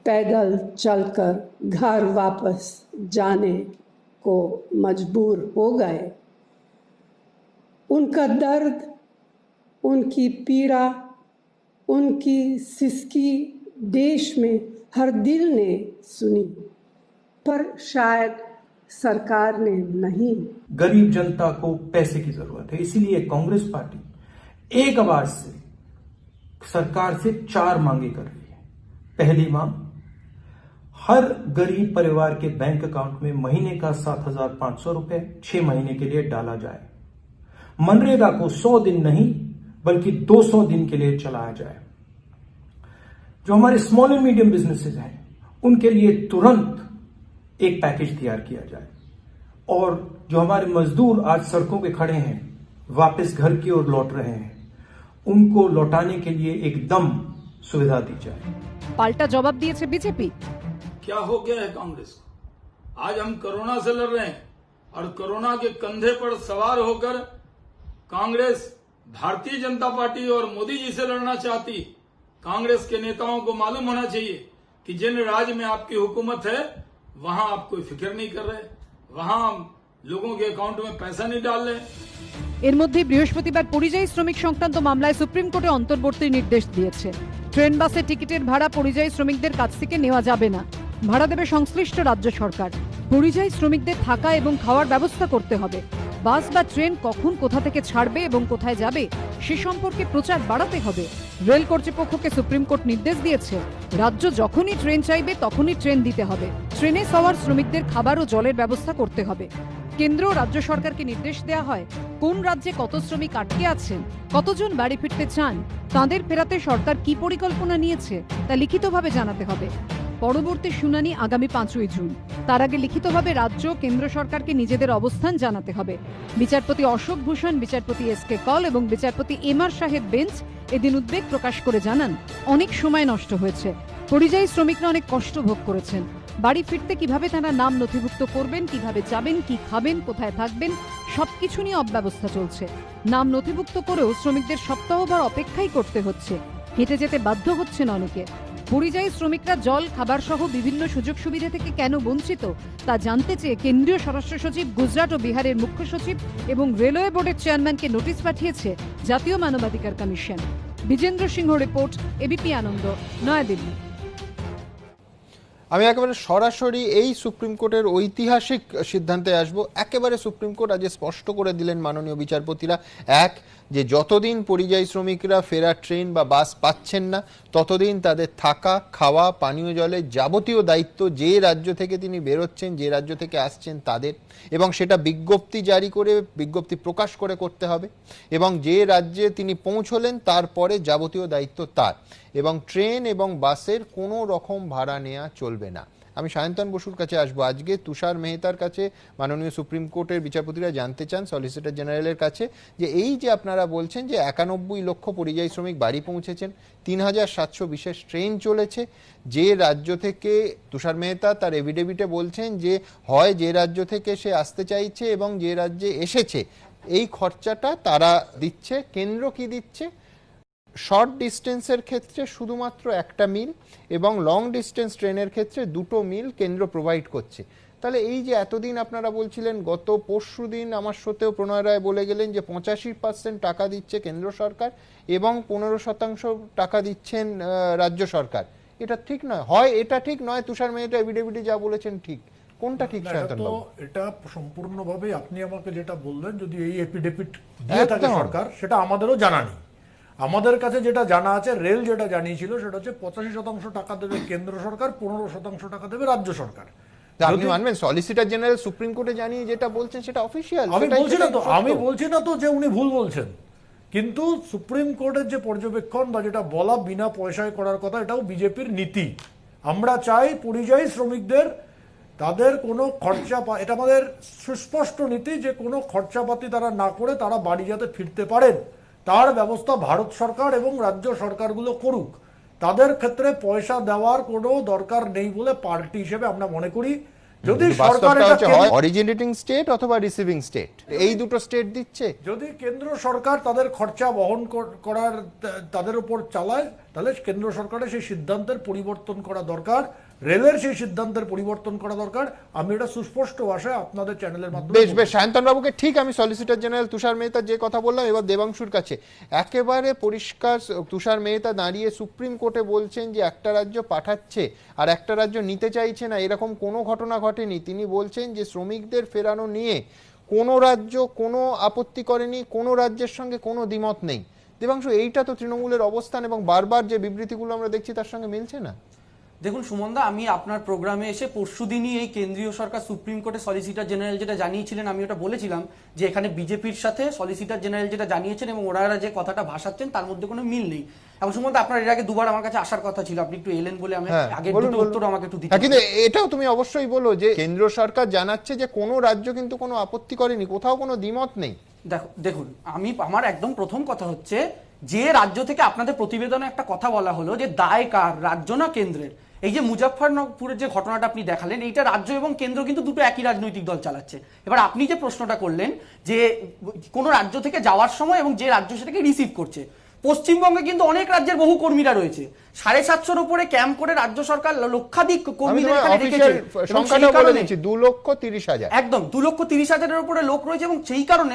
पैदल चलकर घर वापस जाने को मजबूर हो गए। उनका दर्द, उनकी पीड़ा, उनकी सिसकी देश में हर दिल ने सुनी, पर शायद सरकार ने नहीं। गरीब जनता को पैसे की जरूरत है, इसीलिए कांग्रेस पार्टी एक आवाज से सरकार से 4 मांगे कर रही है। पहली मांग, हर गरीब परिवार के बैंक अकाउंट में महीने का 7,500 रुपए 6 महीने के लिए डाला जाए। मनरेगा को 100 दिन नहीं बल्कि 200 दिन के लिए चलाया जाए। जो हमारे स्मॉल एंड मीडियम बिजनेसेस हैं उनके लिए तुरंत एक पैकेज तैयार किया जाए, और जो हमारे मजदूर आज सड़कों पे खड़े हैं, वापस घर की ओर लौट रहे हैं, उनको लौटाने के लिए एकदम सुविधा दी जाए। पाल्टा जवाब दिए बीजेपी। क्या हो गया है कांग्रेस को? आज हम कोरोना से लड़ रहे हैं और कोरोना के कंधे पर सवार होकर कांग्रेस भारतीय जनता पार्टी और मोदी जी से लड़ना चाहती। कांग्रेस के नेताओं को मालूम होना चाहिए कि जिन राज्य में आपकी हुकूमत है वहां आप कोई फिक्र नहीं कर रहे, वहां लोगों के अकाउंट में पैसा नहीं डाल रहे। এর মধ্যে বৃহস্পতিবার পরিযায়ী শ্রমিক সংক্রান্ত মামলায় সুপ্রিম কোর্টে অন্তর্বর্তী নির্দেশ দিয়েছে। ট্রেন বাসের টিকিটের ভাড়া পরিযায়ী শ্রমিকদের কাছ থেকে নেওয়া যাবে না, ভাড়া দেবে সংশ্লিষ্ট রাজ্য সরকার। পরিযায়ী শ্রমিকদের থাকা এবং খাওয়ার ব্যবস্থা করতে হবে। বাস বা ট্রেন কখন কোথা থেকে ছাড়বে এবং কোথায় যাবে সে সম্পর্কে প্রচার বাড়াতে হবে। রেল কর্তৃপক্ষকে সুপ্রিম কোর্ট নির্দেশ দিয়েছে, রাজ্য যখনই ট্রেন চাইবে তখনই ট্রেন দিতে হবে। ট্রেনে সওয়ার শ্রমিকদের খাবার ও জলের ব্যবস্থা করতে হবে। কেন্দ্র ও রাজ্য সরকারকে নির্দেশ দেওয়া হয় কোন রাজ্যে কত শ্রমিক আটকে আছেন, কতজন বাড়ি ফিরতে চান, তাদের ফেরাতে সরকার কি পরিকল্পনা নিয়েছে তা লিখিতভাবে জানাতে হবে। পরবর্তী শুনানি আগামী 5ই জুন। তার আগে লিখিতভাবে রাজ্য কেন্দ্র সরকারকে নিজেদের অবস্থান জানাতে হবে। বিচারপতি অশোক ভূষণ, বিচারপতি এস.কে কল এবং বিচারপতি এম.আর. শাহের বেঞ্চ এদিন উদ্বেগ প্রকাশ করে জানান, অনেক সময় নষ্ট হয়েছে, পরিযায়ী শ্রমিকরা অনেক কষ্ট ভোগ করেছেন। বাড়ি ফিরতে কিভাবে তারা নাম নথিভুক্ত করবেন, কিভাবে যাবেন, কি খাবেন, কোথায় থাকবেন, সবকিছু নিয়ে অব্যবস্থা চলছে। নাম নথিভুক্ত করেও শ্রমিকদের সপ্তাহভর অপেক্ষাই করতে হচ্ছে, হেঁটে যেতে বাধ্য হচ্ছেন অনেকে। পরিযায়ী শ্রমিকরা জল, খাবার সহ বিভিন্ন সুযোগ সুবিধা থেকে কেন বঞ্চিত তা জানতে চেয়ে কেন্দ্রীয় স্বরাষ্ট্র সচিব, গুজরাট ও বিহারের মুখ্য সচিব এবং রেলওয়ে বোর্ডের চেয়ারম্যানকে নোটিশ পাঠিয়েছে জাতীয় মানবাধিকার কমিশন। বিজেন্দ্র সিংহ রিপোর্ট, এবিপি আনন্দ, নয়াদিল্লি। আমি একেবারে সরাসরি এই সুপ্রিম কোর্টের ঐতিহাসিক সিদ্ধান্তে আসব। একেবারে সুপ্রিম কোর্ট আজ স্পষ্ট করে দিলেন মাননীয় বিচারপতিরা, এক, যে যতদিন পরিযায়ী শ্রমিকরা ফেরার ট্রেন বা বাস পাচ্ছেন না ততদিন তাদের থাকা, খাওয়া, পানীয় জলের যাবতীয় দায়িত্ব যে রাজ্য থেকে তিনি বেরোচ্ছেন, যে রাজ্য থেকে আসছেন তাদের, এবং সেটা বিজ্ঞপ্তি জারি করে, বিজ্ঞপ্তি প্রকাশ করে করতে হবে, এবং যে রাজ্যে তিনি পৌঁছলেন তারপরে যাবতীয় দায়িত্ব তার, এবং ট্রেন এবং বাসের কোনো রকম ভাড়া নেওয়া চলবে না। আমি সায়ন্তন বসুর কাছে আসবো। আজকে তুষার মেহতার কাছে মাননীয় সুপ্রিম কোর্টের বিচারপতিরা জানতে চান সলিসিটর জেনারেলের কাছে যে এই যে আপনারা বলছেন যে 91 লক্ষ পরিযায়ী শ্রমিক বাড়ি পৌঁছেছেন, 3700 বিশেষ ট্রেন চলেছে, যে রাজ্য থেকে তুষার মেহতা তার এভিডেভিটে বলছেন যে হয় যে রাজ্য থেকে সে আসতে চাইছে এবং যে রাজ্যে এসেছে এই খরচাটা তারা দিচ্ছে, কেন্দ্র কি দিচ্ছে? শর্ট ডিস্টেন্সের ক্ষেত্রে শুধুমাত্র একটা মিল এবং লং ডিস্টেন্স ট্রেনের ক্ষেত্রে 2টো মিল কেন্দ্র প্রোভাইড করছে। তাহলে এই যে এতদিন আপনারা বলছিলেন, গত পরশু দিন আমার সাথেও প্রণয় রায় বলে গেলেন যে 85% টাকা দিচ্ছে কেন্দ্র সরকার এবং 15% টাকা দিচ্ছেন রাজ্য সরকার, এটা ঠিক নয়। হয় এটা ঠিক নয়, তুষার মেহতা এভিডেভিটে যা বলেছেন ঠিক, কোনটা ঠিক? এটা সম্পূর্ণভাবে আপনি আমাকে যেটা বললেন, যদি এই এফিডেভিট দিয়ে থাকে সরকার, সেটা আমাদেরও জানা নেই। আমাদের কাছে যেটা জানা আছে, রেল যেটা জানিয়েছিল সেটা হচ্ছে 85% টাকা দেবে কেন্দ্র সরকার, 15% টাকা দেবে রাজ্য সরকার। আপনি মানবেন সলিসিটর জেনারেল সুপ্রিম কোর্টে জানিয়ে যেটা বলছেন সেটা অফিশিয়াল? আমি বলছি না তো যে উনি ভুল বলছেন, কিন্তু সুপ্রিম কোর্টের যে পর্যবেক্ষণ বা যেটা বলা বিনা পয়সায় করার কথা, এটাও বিজেপির নীতি। আমরা চাই পরিযায়ী শ্রমিকদের তাদের কোনো খরচা, এটা আমাদের সুস্পষ্ট নীতি যে কোনো খরচাপাতি তারা না করে তারা বাড়ি যাতে ফিরতে পারেন তার ব্যবস্থা ভারত সরকার এবং রাজ্য সরকারগুলো করুক। তাদের ক্ষেত্রে পয়সা দেওয়ার কোনো দরকার নেই বলে পার্টি হিসেবে আমরা মনে করি। যদি সরকার অরিজিনেটিং স্টেট অথবা রিসিভিং স্টেট, এই দুটো স্টেট দিচ্ছে, যদি কেন্দ্র সরকার তাদের খরচা বহন করার তাদের উপর চালায় তাহলে কেন্দ্র সরকারের সেই সিদ্ধান্তের পরিবর্তন করা দরকার, রেলের সেই সিদ্ধান্তের পরিবর্তন করা দরকার। আমি এটা সুস্পষ্ট ভাষায় আপনাদের চ্যানেলের মাধ্যমে বেশ সায়ন্তন বাবুকে ঠিক আমি সলিসিটর জেনারেল তুষার মেহতা যে কথা বললাম, এবার দেবাংশুর কাছে একেবারে পরিষ্কার তুষার মেহতা দাঁড়িয়ে সুপ্রিম কোর্টে বলছেন যে একটা রাজ্য পাঠাচ্ছে আর একটা রাজ্য নিতে চাইছে না, এরকম কোনো ঘটনা ঘটেনি। তিনি বলছেন যে শ্রমিকদের ফেরানো নিয়ে কোনো রাজ্য কোনো আপত্তি করেনি, কোনো রাজ্যের সঙ্গে কোনো দ্বিমত নেই। দেবাংশু, এইটা তো তৃণমূলের অবস্থান এবং বারবার যে বিবৃতিগুলো আমরা দেখছি তার সঙ্গে মিলছে না। দেখুন সুমনদা, আমি আপনার প্রোগ্রামে এসে পরশুদিনই এই কেন্দ্রীয় সরকার সুপ্রিম কোর্টে সলিসিটর জেনারেল যেটা জানিয়েছিলেন আমি ওটা বলেছিলাম যে এখানে বিজেপির সাথে সলিসিটর জেনারেল যেটা জানিয়েছেন এবং ওনারা যে কথাটা ভাষাচ্ছেন তার মধ্যে কোনো মিল নেই। এবং সুমনদা, আপনার এর আগে দুবার আমার কাছে আসার কথা ছিল, আপনি একটু এলেন বলে আমি আগের দুটো উত্তর আমাকে একটু দিতে। কিন্তু এটাও তুমি অবশ্যই বলো যে কেন্দ্র সরকার জানাচ্ছে যে কোনো রাজ্য কিন্তু কোনো আপত্তি করেনি, কোথাও কোনো দ্বিমত নেই। দেখুন, আমার একদম প্রথম কথা হচ্ছে যে রাজ্য থেকে আপনাদের প্রতিবেদনে একটা কথা বলা হলো যে দায় কার, রাজ্য না কেন্দ্রের। এই যে মুজফ্ফরপুরের যে ঘটনাটা আপনি দেখালেন, এইটা রাজ্য এবং কেন্দ্র কিন্তু দুটো একই রাজনৈতিক দল চালাচ্ছে। এবার আপনি যে প্রশ্নটা করলেন যে কোনো রাজ্য থেকে যাওয়ার সময় এবং যে রাজ্য সেটাকে রিসিভ করছে, পশ্চিমবঙ্গে কিন্তু অনেক রাজ্যের বহু কর্মীরা রয়েছে। 750-র উপরে ক্যাম্প করে রাজ্য সরকার লক্ষাধিক কর্মীদের এখানে রেখেছে। সংখ্যাটা বলে দিচ্ছি 2,30,000, একদম 2,30,000-এর উপরে লোক রয়েছে এবং সেই কারণে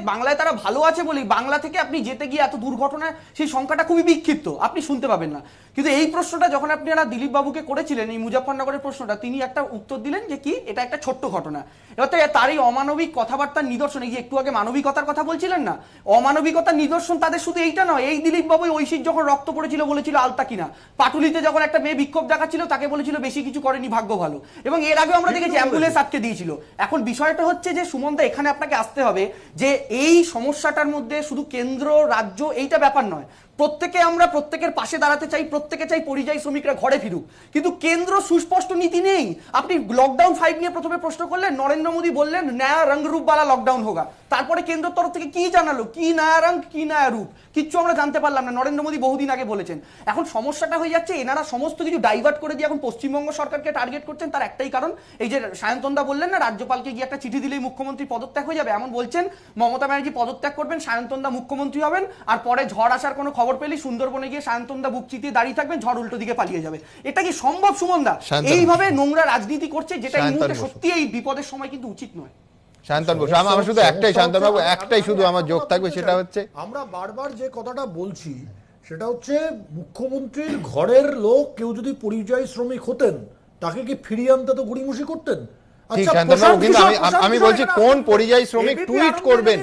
বাংলায় তারা ভালো আছে বলেই বাংলা থেকে আপনি যেতে গিয়ে এত দুর্ঘটনা, সেই সংখ্যাটা খুবই বিক্ষিপ্ত, আপনি শুনতে পাবেন না। কিন্তু এই প্রশ্নটা যখন আপনারা দিলীপ বাবুকে করেছিলেন, এই মুজফ্ফরনগরের প্রশ্নটা, তিনি একটা উত্তর দিলেন যে কি এটা একটা ছোট্ট ঘটনা। এবার তার এই অমানবিক কথাবার্তার নিদর্শন, এই যে একটু আগে মানবিকতার কথা বলছিলেন না, অমানবিকতার নিদর্শন তাদের শুধু এইটা নয়। এই দিলীপ বাবু ঐশীর যখন রক্ত পড়েছিল বলেছিল আলতা কিনা, পাটুলিতে যখন একটা মেয়ে বিক্ষোভ দেখাচ্ছিল তাকে বলেছিল বেশি কিছু করেনি, ভাগ্য ভালো। এবং এর আগে আমরা দেখেছি অ্যাম্বুলেন্স আটকে দিয়েছিল। এখন বিষয়টা হচ্ছে যে সুমনদা, এখানে আপনাকে আসতে হবে যে এই সমস্যাটার মধ্যে শুধু কেন্দ্র রাজ্য এইটা ব্যাপার নয়। প্রত্যেকের পাশে দাঁড়াতে চাই, প্রত্যেকে চাই পরিযায়ী শ্রমিকরা ঘরে ফিরুক, কিন্তু কেন্দ্র সুস্পষ্ট নীতি নেই। আপনি লকডাউন 5 নিয়ে প্রথমে প্রশ্ন করলেন, নরেন্দ্র মোদী বললেন নয়া রংরূপওয়ালা লকডাউন হোগা, তারপরে কেন্দ্রের তরফ থেকে কি জানালো, কি নয়া রং কি নয়া রূপ, কিচ্ছু আমরা জানতে পারলাম না। নরেন্দ্র মোদী বহুদিন আগে বলেছেন। এখন সমস্যাটা হয়ে যাচ্ছে এনারা সমস্ত কিছু ডাইভার্ট করে দিয়ে এখন পশ্চিমবঙ্গ সরকারকে টার্গেট করছেন। তার একটাই কারণ, এই যে সায়ন্তনদা বললেন না রাজ্যপালকে গিয়ে একটা চিঠি দিলেই মুখ্যমন্ত্রী পদত্যাগ হয়ে যাবে, এমন বলছেন মমতা ব্যানার্জি পদত্যাগ করবেন, সায়ন্তনদা মুখ্যমন্ত্রী হবেন, আর পরে ঝড় আসার কোনো খবর পেলেই সুন্দরবনে গিয়ে সায়ন্তনদা বুক চিতিয়ে দাঁড়িয়ে থাকবেন, ঝড় উল্টো দিকে পালিয়ে যাবে। এটা কি সম্ভব সুমনদা? এইভাবে নোংরা রাজনীতি করছে, যেটা এই মুহূর্তে সত্যি এই বিপদের সময় কিন্তু উচিত নয়। শান্তন বসু, আমার শুধু শান্তনবাবু একটাই শুধু আমার যোগ থাকবে, সেটা হচ্ছে আমরা বারবার যে কথাটা বলছি সেটা হচ্ছে মুখ্যমন্ত্রীর ঘরের লোক কেউ যদি পরিযায়ী শ্রমিক হতেন তাকে কি ফিরিয়ে আনতে তো গুড়িমুষি করতেন? আমি বলছি কোন পরিযায়ী শ্রমিক টুইট করবেন,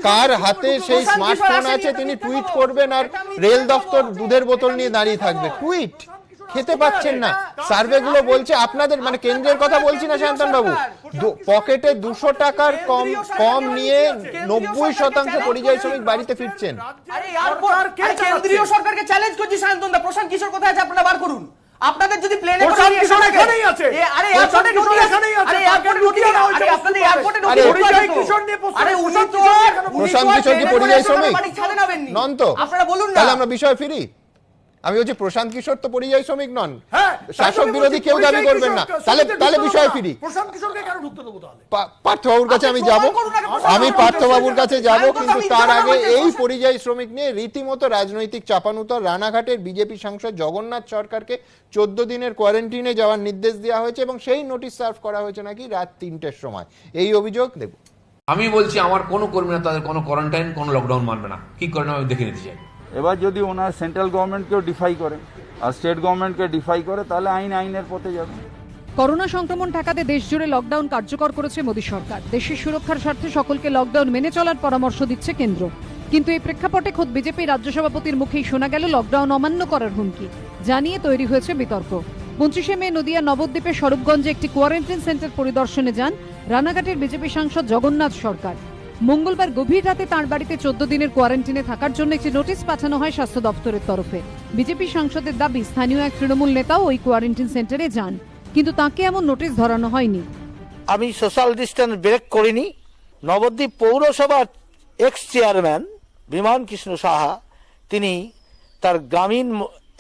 কার হাতে সেই স্মার্টফোন আছে তিনি টুইট করবেন, আর রেল দপ্তর দুধের বোতল নিয়ে দাঁড়িয়ে থাকবে। টুইট খেতে পাচ্ছেন না, সার্ভে গুলো বলছে আপনাদের, মানে কেন্দ্রের কথা বলছি না শান্তন বাবু, পকেটে 200 টাকার কম নিয়ে 90% পরিযায়ী শ্রমিক বাড়িতে ফিরছেন। কেন্দ্রীয় সরকারকে চ্যালেঞ্জ করছি শান্তনদা, প্রশান্ত কিশোর কোথায় আছে আপনারা বার করুন। আপনাদের যদি প্লেনে এখানেই আছে, আরে এয়ারপোর্টে নোটিশ, আরে এয়ারপোর্টে নোটিশ, আরে আপনাদের এয়ারপোর্টে নোটিশ, আরে উনি তো প্রশান্ত কিশোর কি পরিযায়ী শ্রমিক নন? তো আপনারা বলুন না, তাহলে আমরা বিষয় ফিরি। আমি বলছি প্রশান্ত কিশোর তো পরিযায়ী শ্রমিক নন, শাসক বিরোধী কেউ দাবি করবেন না, তাহলে বিষয় ফিরি। প্রশান্ত কিশোরকে কেন ঢুকতে দেবো তাহলে? পার্থবাবুর কাছে আমি যাব, পার্থবাবুর কাছে যাব, কিন্তু তার আগে এই পরিযায়ী শ্রমিক নিয়ে রীতিমতো রাজনৈতিক চাপানুতর। রানাঘাটের বিজেপি সাংসদ জগন্নাথ সরকারকে 14 দিনের কোয়ারেন্টিনে যাওয়ার নির্দেশ দেওয়া হয়েছে এবং সেই নোটিশ সার্ভ করা হয়েছে নাকি রাত 3টের সময়। এই অভিযোগ দেব। আমি বলছি আমার কোনো কর্মীরা তাদের কোনো কোয়ারেন্টাইন কোনো লকডাউন মানবে না, কি করেন আমি দেখে নিতে চাই। এবার যদি ওনার সেন্ট্রাল গভর্নমেন্টকেও ডিফাই করে আর স্টেট গভর্নমেন্টকে ডিফাই করে তাহলে আইনের পথে যাবে। করোনা সংক্রমণ ঠেকাতে দেশজুড়ে লকডাউন কার্যকর করেছে মোদী সরকার। দেশের সুরক্ষার স্বার্থে সকলকে লকডাউন মেনে চলার পরামর্শ দিচ্ছে কেন্দ্র। কিন্তু এই প্রেক্ষাপটে খোদ বিজেপি রাজ্য সভাপতির মুখেই শোনা গেল লকডাউন অমান্য করার হুমকি, জানিয়ে তৈরি হয়েছে বিতর্ক। 25শে মে নদিয়া নবদ্বীপের স্বরূপগঞ্জে একটি কোয়ারেন্টাইন সেন্টার পরিদর্শনে যান রানাঘাটের বিজেপি সাংসদ জগন্নাথ সরকার। মঙ্গলবার গভীর রাতে তাঁর বাড়িতে 14 দিনের কোয়ারেন্টিনে থাকার জন্য একটি নোটিশ পাঠানো হয় স্বাস্থ্য দপ্তরের তরফে। বিজেপি সাংসদের দাবি স্থানীয় এক তৃণমূল নেতাও ওই কোয়ারেন্টাইন সেন্টারে যান। কিন্তু তাকে এমন নোটিশ ধরানো হয়নি। আমি সোশ্যাল ডিস্টেন্স ব্রেক করিনি। নবদ্বীপ পৌরসভার এক্স চেয়ারম্যান বিমান কৃষ্ণ সাহা তিনি তার গ্রামীণ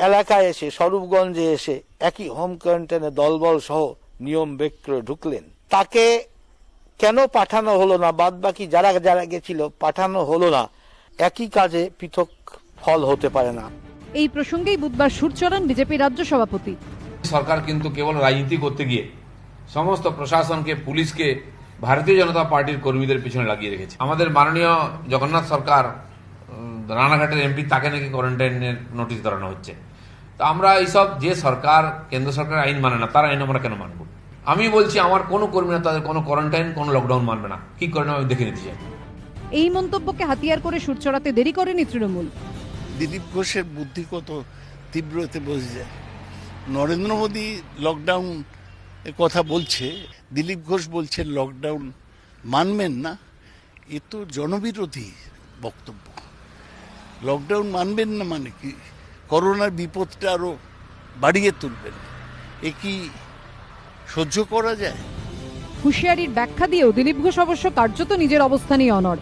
এলাকায় এসে স্বরূপগঞ্জে এসে একই হোম কোয়ারেন্টাইনে দলবল সহ নিয়ম ব্রেক করে ঢুকলেন। তাকে কেন পাঠানো হলো না, বাদ বাকি যারা যারা গেছিল পাঠানো হলো না, একই কাজে পৃথক ফল হতে পারে না। এই প্রসঙ্গেই বুধবার সুর চড়ান বিজেপি রাজ্য সভাপতি। সরকার কিন্তু কেবল রাজনীতি করতে গিয়ে সমস্ত প্রশাসনকে, পুলিশকে ভারতীয় জনতা পার্টির কর্মীদের পিছনে লাগিয়ে রেখেছে। আমাদের মাননীয় জগন্নাথ সরকার রানাঘাটের এমপি, তাকে নাকি কোয়ারেন্টাইনের নোটিশ ধরানো হচ্ছে। তো আমরা এইসব, যে সরকার, কেন্দ্র সরকার আইন মানে না, তার আইন আমরা কেন মানব? আমি বলছি আমার কোনো কর্মীরা তাদের কোনো কোয়ারেন্টাইন, কোনো লকডাউন মানবে না। কি করে আমি দেখে নিতে চাই। এই মন্তব্যকে হাতিয়ার করে সুর চড়াতে দেরি করেনি তৃণমূল। দিলীপ ঘোষের বুদ্ধি কত তীব্রতে বোঝা যায়। নরেন্দ্র মোদী লকডাউন কথা বলছে, দিলীপ ঘোষ বলছে লকডাউন মানবেন না। এ তো জনবিরোধী বক্তব্য। লকডাউন মানবেন না মানে কি? করোনার বিপদটা আরো বাড়িয়ে তুলবেন। এ কি সহ্য করা যায়? হুঁশিয়ারির ব্যাখ্যা দিয়েও দিলীপ ঘোষ অবশ্য কার্যত নিজের অবস্থানই অনড়।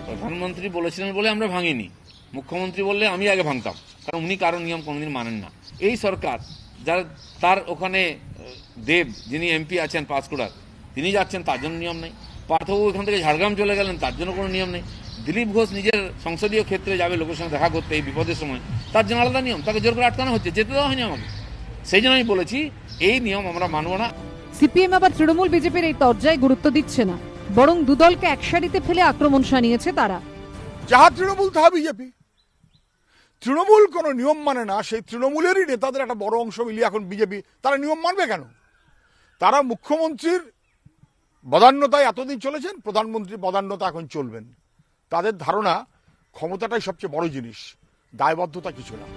প্রধানমন্ত্রী বলেছিলেন বলে আমরা ভাঙিনি, মুখ্যমন্ত্রী বললে আমি আগে ভাঙতাম, কারণ উনি কারো নিয়ম কোনোদিন মানেন না। এই সরকার, যার তার ওখানে দেব যিনি এমপি আছেন পাঁশকুড়ার, তিনি যাচ্ছেন, তার জন্য নিয়ম নেই। পার্থবাবু এখান থেকে ঝাড়গ্রাম চলে গেলেন, তার জন্য কোনো নিয়ম নেই। দিলীপ ঘোষ নিজের সংসদীয় ক্ষেত্রে যাবে লোকের সঙ্গে দেখা করতে এই বিপদের সময়, তার জন্য আলাদা নিয়ম, তাকে জোর করে আটকানো হচ্ছে, যেতে দেওয়া হয়নি আমাকে। সেই জন্য আমি বলেছি এই নিয়ম আমরা মানব না। সিপিএম আবার তৃণমূল বিজেপির এই তরজায় গুরুত্ব দিচ্ছে না, বরং দুদলকে একসারিতে ফেলে আক্রমণ শানিয়েছে তারা। যাহা তৃণমূল তাহা বিজেপি। তৃণমূল কোনো নিয়ম মানে না, সেই তৃণমূলেরই নেতাদের একটা বড় অংশ মিলিয়ে এখন বিজেপি, তারা নিয়ম মানবে কেন? তারা মুখ্যমন্ত্রীর বদান্যতায় এতদিন চলেছেন, প্রধানমন্ত্রীর বদান্যতা এখন চলবেন। তাদের ধারণা ক্ষমতাটাই সবচেয়ে বড় জিনিস, দায়বদ্ধতা কিছু না।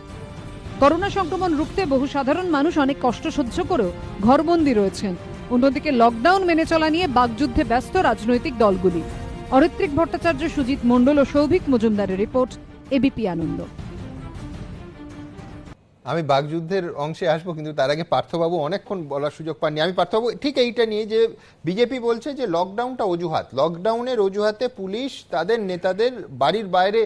করোনা সংক্রমণ রুখতে বহু সাধারণ মানুষ অনেক কষ্ট সহ্য করেও ঘরবন্দি রয়েছেন। অন্যদিকে লকডাউন মেনে চলা নিয়ে বাকযুদ্ধে ব্যস্ত রাজনৈতিক দলগুলি। অরিত্রিক ভট্টাচার্য, সুজিত মণ্ডল ও সৌভিক মজুমদারের রিপোর্ট, এবিপি আনন্দ। আমি বাকযুদ্ধের অংশে আসবো, কিন্তু তার আগে পার্থবাবু অনেকক্ষণ বলার সুযোগ পাননি। আমি পার্থবাবু ঠিক এইটা নিয়ে, যে বিজেপি বলছে যে লকডাউনটা অজুহাত, লকডাউনের অজুহাতে পুলিশ তাদের নেতাদের বাড়ির বাইরে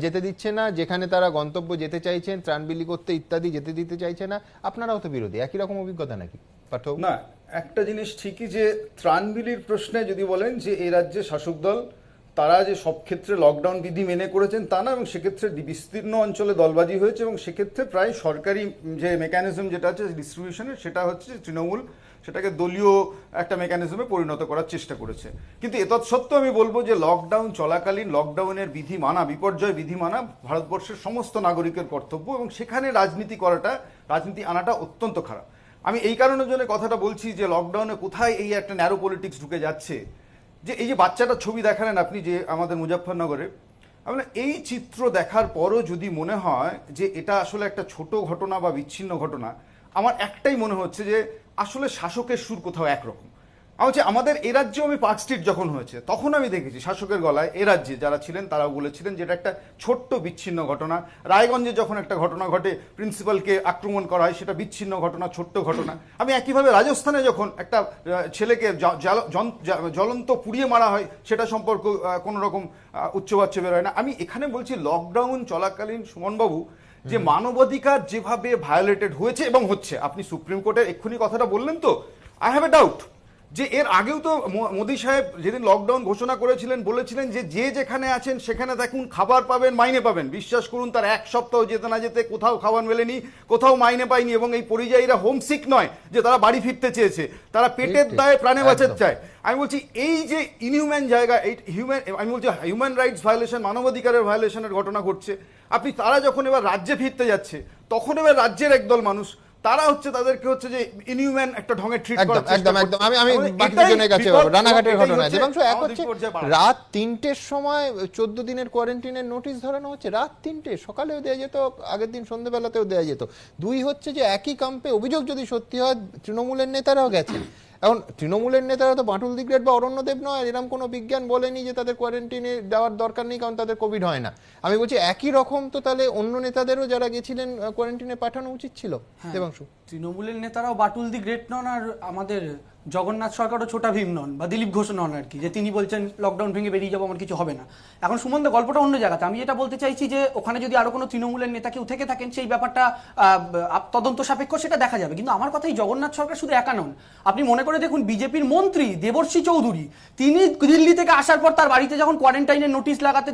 যেতে দিচ্ছে না, যেখানে তারা গন্তব্য যেতে চাইছেন, ত্রাণ বিলি করতে ইত্যাদি যেতে দিতে চাইছে না। আপনারাও তো বিরোধী, একই রকম অভিজ্ঞতা নাকি পার্থবাবু? না, একটা জিনিস ঠিকই যে ত্রাণ বিলির প্রশ্নে যদি বলেন যে এই রাজ্যে শাসক দল তারা যে সব ক্ষেত্রে লকডাউন বিধি মেনে করেছেন তা না, এবং সেক্ষেত্রে বিস্তীর্ণ অঞ্চলে দলবাজি হয়েছে, এবং সেক্ষেত্রে প্রায় সরকারি যে মেকানিজম যেটা আছে ডিস্ট্রিবিউশনের, সেটা হচ্ছে তৃণমূল সেটাকে দলীয় একটা মেকানিজমে পরিণত করার চেষ্টা করেছে। কিন্তু এতৎসত্ত্বেও আমি বলবো যে লকডাউন চলাকালীন লকডাউনের বিধি মানা, বিপর্যয় বিধি মানা ভারতবর্ষের সমস্ত নাগরিকের কর্তব্য, এবং সেখানে রাজনীতি আনাটা অত্যন্ত খারাপ। আমি এই কারণের জন্য কথাটা বলছি যে লকডাউনে কোথায় এই একটা ন্যারো পলিটিক্স ঢুকে যাচ্ছে। যে এই যে বাচ্চাটার ছবি দেখালেন আপনি, যে আমাদের মুজাফফরনগরে, আমরা এই চিত্র দেখার পরও যদি মনে হয় যে এটা আসলে একটা ছোট ঘটনা বা বিচ্ছিন্ন ঘটনা, আমার একটাই মনে হচ্ছে যে আসলে শাসকের সুর কোথাও একরকম। আমাদের এ রাজ্যেও আমি পার্ক স্ট্রিট যখন হয়েছে তখন আমি দেখেছি শাসকের গলায় এ রাজ্যে যারা ছিলেন তারাও বলেছিলেন যে এটা একটা ছোট্ট বিচ্ছিন্ন ঘটনা। রায়গঞ্জে যখন একটা ঘটনা ঘটে, প্রিন্সিপালকে আক্রমণ করা হয়, সেটা বিচ্ছিন্ন ঘটনা, ছোট্ট ঘটনা। আমি একইভাবে রাজস্থানে যখন একটা ছেলেকে জ্বলন্ত পুড়িয়ে মারা হয়, সেটা সম্পর্ক কোনো রকম উচ্চবাচ্য বেরোয় না। আমি এখানে বলছি লকডাউন চলাকালীন সুমনবাবু যে মানবাধিকার যেভাবে ভায়োলেটেড হয়েছে এবং হচ্ছে, আপনি সুপ্রিম কোর্টের এক্ষুনি কথাটা বললেন, তো আই হ্যাভ এ ডাউট যে এর আগেও তো মোদি সাহেব যেদিন লকডাউন ঘোষণা করেছিলেন বলেছিলেন যে যেখানে আছেন সেখানে দেখুন, খাবার পাবেন, মাইনে পাবেন। বিশ্বাস করুন, তার এক সপ্তাহ যেতে না যেতে কোথাও খাবার মেলেনি, কোথাও মাইনে পায়নি, এবং এই পরিযায়ীরা হোমসিক নয় যে তারা বাড়ি ফিরতে চেয়েছে, তারা পেটের দায়ে প্রাণে বাঁচাতে চায়। আমি বলছি এই যে ইনহিউম্যান জায়গা, এই আমি বলছি হিউম্যান রাইটস ভায়োলেশন, মানবাধিকারের ভায়োলেশনের ঘটনা ঘটছে। তারা যখন এবার রাজ্যে ফিরতে যাচ্ছে, তখন এবার রাজ্যের একদল মানুষ তারা তাদেরকে যে ইনহিউম্যান একটা ঢঙে ট্রিট করা। একদম আমি বাকিজনের কাছে রানাঘাটের ঘটনা দেবাংশু, এক হচ্ছে রাত ৩টের সময় 14 দিনের কোয়ারেন্টাইনের নোটিশ ধরানো হচ্ছে। রাত ৩টে, সকালেও দেওয়া যেত, আগের দিন সন্ধ্যেবেলাতেও দেওয়া যেত। দুই হচ্ছে যে একই ক্যাম্পে অভিযোগ যদি সত্যি হয় তৃণমূলের নেতারাও গেছেন। এখন তৃণমূলের নেতারা তো বাঁটুল দিগ্রেড বা অরণ্যদেব নয়, এরকম কোনো বিজ্ঞান বলেনি যে তাদের কোয়ারেন্টাইনে দেওয়ার দরকার নেই কারণ তাদের কোভিড হয় না। আমি বলছি একই রকম তো তাহলে অন্য নেতাদেরও যারা গেছিলেন কোয়ারেন্টাইনে পাঠানো উচিত ছিল দেবাংশু। তৃণমূলের নেতারাও বাটুল দি গ্রেট নন, আর আমাদের জগন্নাথ সরকারও ছোটা ভীম নন বা দিলীপ ঘোষ নন আর কি, যে তিনি বলছেন লকডাউন ভেঙে বেরিয়ে যাবো, আমার কিছু হবে না। এখন সুমনদা গল্পটা অন্য জায়গাতে। আমি যেটা বলতে চাইছি যে ওখানে যদি আরো কোনো তৃণমূলের নেতা কেউ থেকে থাকেন, সেই ব্যাপারটা তদন্ত সাপেক্ষ, সেটা দেখা যাবে। কিন্তু আমার কথা, এই জগন্নাথ সরকার শুধু একা নন। আপনি মনে করে দেখুন, বিজেপির মন্ত্রী দেবর্ষী চৌধুরী, তিনি দিল্লি থেকে আসার পর তার বাড়িতে যখন কোয়ারেন্টাইনের নোটিশ লাগাতে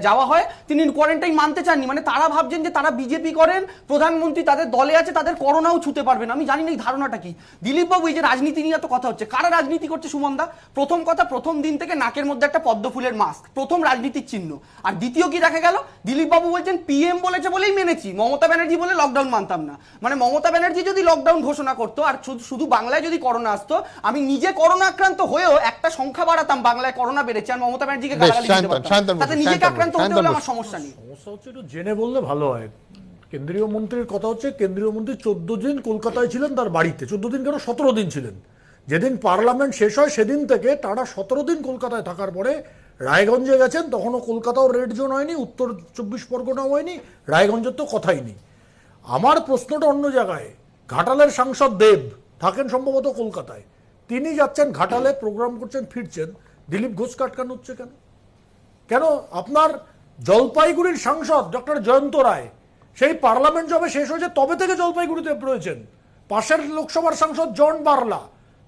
যাওয়া হয়, তিনি কোয়ারেন্টাইন মানতে চাননি। মানে তারা ভাবছেন যে তারা বিজেপি করেন, প্রধানমন্ত্রী তাদের দলে আছে, তাদের করোনাও ছুতে পারবেন। আমি জানি না এই ধারণাটা কি। দিলীপ বাবু, এই যে রাজনীতি নিয়ে এত কথা হচ্ছে, কারা রাজনীতি করছে সুমনদা? প্রথম কথা, প্রথম দিন থেকে নাকের মধ্যে একটা পদ্ম ফুলের মাস্ক, প্রথম রাজনীতির চিহ্ন। আর দ্বিতীয় কি দেখা গেল, দিলীপ বাবু বলছেন পিএম বলেছে বলেই মেনেছি, মমতা ব্যানার্জি বলে লকডাউন মানতাম না। মানে মমতা ব্যানার্জি যদি লকডাউন ঘোষণা করতো আর শুধু বাংলায় যদি করোনা আসতো, আমি নিজে করোনা আক্রান্ত হয়েও একটা সংখ্যা বাড়াতাম, বাংলায় করোনা বেড়েছে, আর মমতা ব্যানার্জিকে গালাগালি দিতে পারতাম, তাতে নিজেকে আক্রান্ত হতে হলে আমার সমস্যা নেই। সমস্যা হচ্ছে একটু জেনে বললে ভালো হয়। কেন্দ্রীয় মন্ত্রীর কথা হচ্ছে, কেন্দ্রীয় মন্ত্রী 14 দিন কলকাতায় ছিলেন তার বাড়িতে। 14 দিন কেন, 17 দিন ছিলেন। যেদিন পার্লামেন্ট শেষ হয় সেদিন থেকে টানা 17 দিন কলকাতায় থাকার পরে রায়গঞ্জে গেছেন, তখনও কলকাতাও রেড জোন হয়নি, উত্তর 24 পরগনাও হয়নি, রায়গঞ্জের তো কথাই নেই। আমার প্রশ্নটা অন্য জায়গায়। ঘাটালের সাংসদ দেব থাকেন সম্ভবত কলকাতায়, তিনি যাচ্ছেন ঘাটালে, প্রোগ্রাম করছেন, ফিরছেন, দিলীপ ঘোষ আটকানো হচ্ছে কেন? কেন আপনার জলপাইগুড়ির সাংসদ ডক্টর জয়ন্ত রায়, সেই পার্লামেন্ট যবে শেষ হয়েছে তবে থেকে জলপাইগুড়িতে রয়েছেন। পাশের লোকসভার সাংসদ জন বার্লা,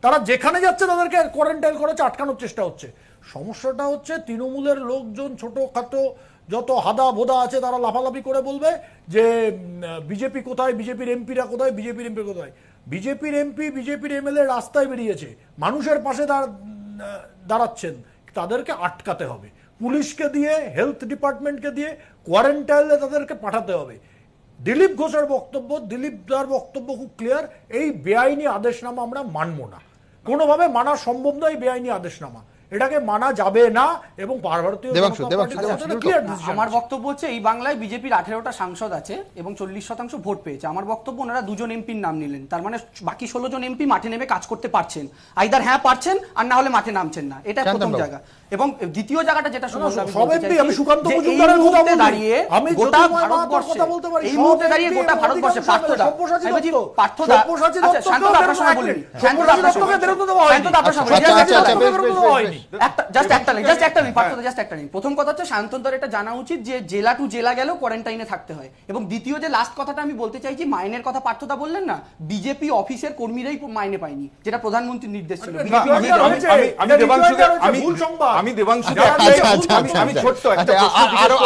তারা যেখানে যাচ্ছে তাদেরকে কোয়ারেন্টাইন করেছে, আটকানোর চেষ্টা হচ্ছে। সমস্যাটা হচ্ছে তৃণমূলের লোকজন, ছোটখাটো যত হাদা ভোদা আছে, তারা লাফালাফি করে বলবে যে বিজেপি কোথায়, বিজেপির এমপিরা কোথায়, বিজেপির এমপি কোথায়। বিজেপির এমপি, বিজেপির এমএলএ রাস্তায় বেরিয়েছে, মানুষের পাশে দাঁড়াচ্ছেন, তাদেরকে আটকাতে হবে। পুলিশকে দিয়ে, হেলথ ডিপার্টমেন্টকে দিয়ে কোয়ারেন্টাইনে তাদেরকে পাঠাতে হবে। দিলীপ ঘোষের বক্তব্য, দিলীপ দার বক্তব্য খুব ক্লিয়ার, এই বেআইনি আদেশনামা আমরা মানব না, কোনোভাবে মানা সম্ভব নয়। বেআইনি আদেশনামা, এটাকে মানা যাবে না। এবং আমার বক্তব্য হচ্ছে, এই বাংলায় বিজেপির 18টা সাংসদ আছে এবং 40% ভোট পেয়েছে। আমার বক্তব্য, ওনারা 2 জন এমপির নাম নিলেন, তার মানে বাকি 16 জন এমপি মাঠে নেমে কাজ করতে পারছেন। আইদার হ্যাঁ পারছেন, আর না হলে মাঠে নামছেন না। এটা প্রথম জায়গা। এবং দ্বিতীয় জায়গাটা যেটা গোটা ভারতবর্ষে প্রথম কথা হচ্ছে, সায়ন্তনদার এটা জানা উচিত যে জেলা টু জেলা গেলেও কোয়ারেন্টাইনে থাকতে হয়। এবং দ্বিতীয় যে লাস্ট কথাটা আমি বলতে চাইছি, মাইনের কথা পার্থদা বললেন না, বিজেপি অফিসের কর্মীরাই মাইনে পায়নি, যেটা প্রধানমন্ত্রীর নির্দেশ ছিল।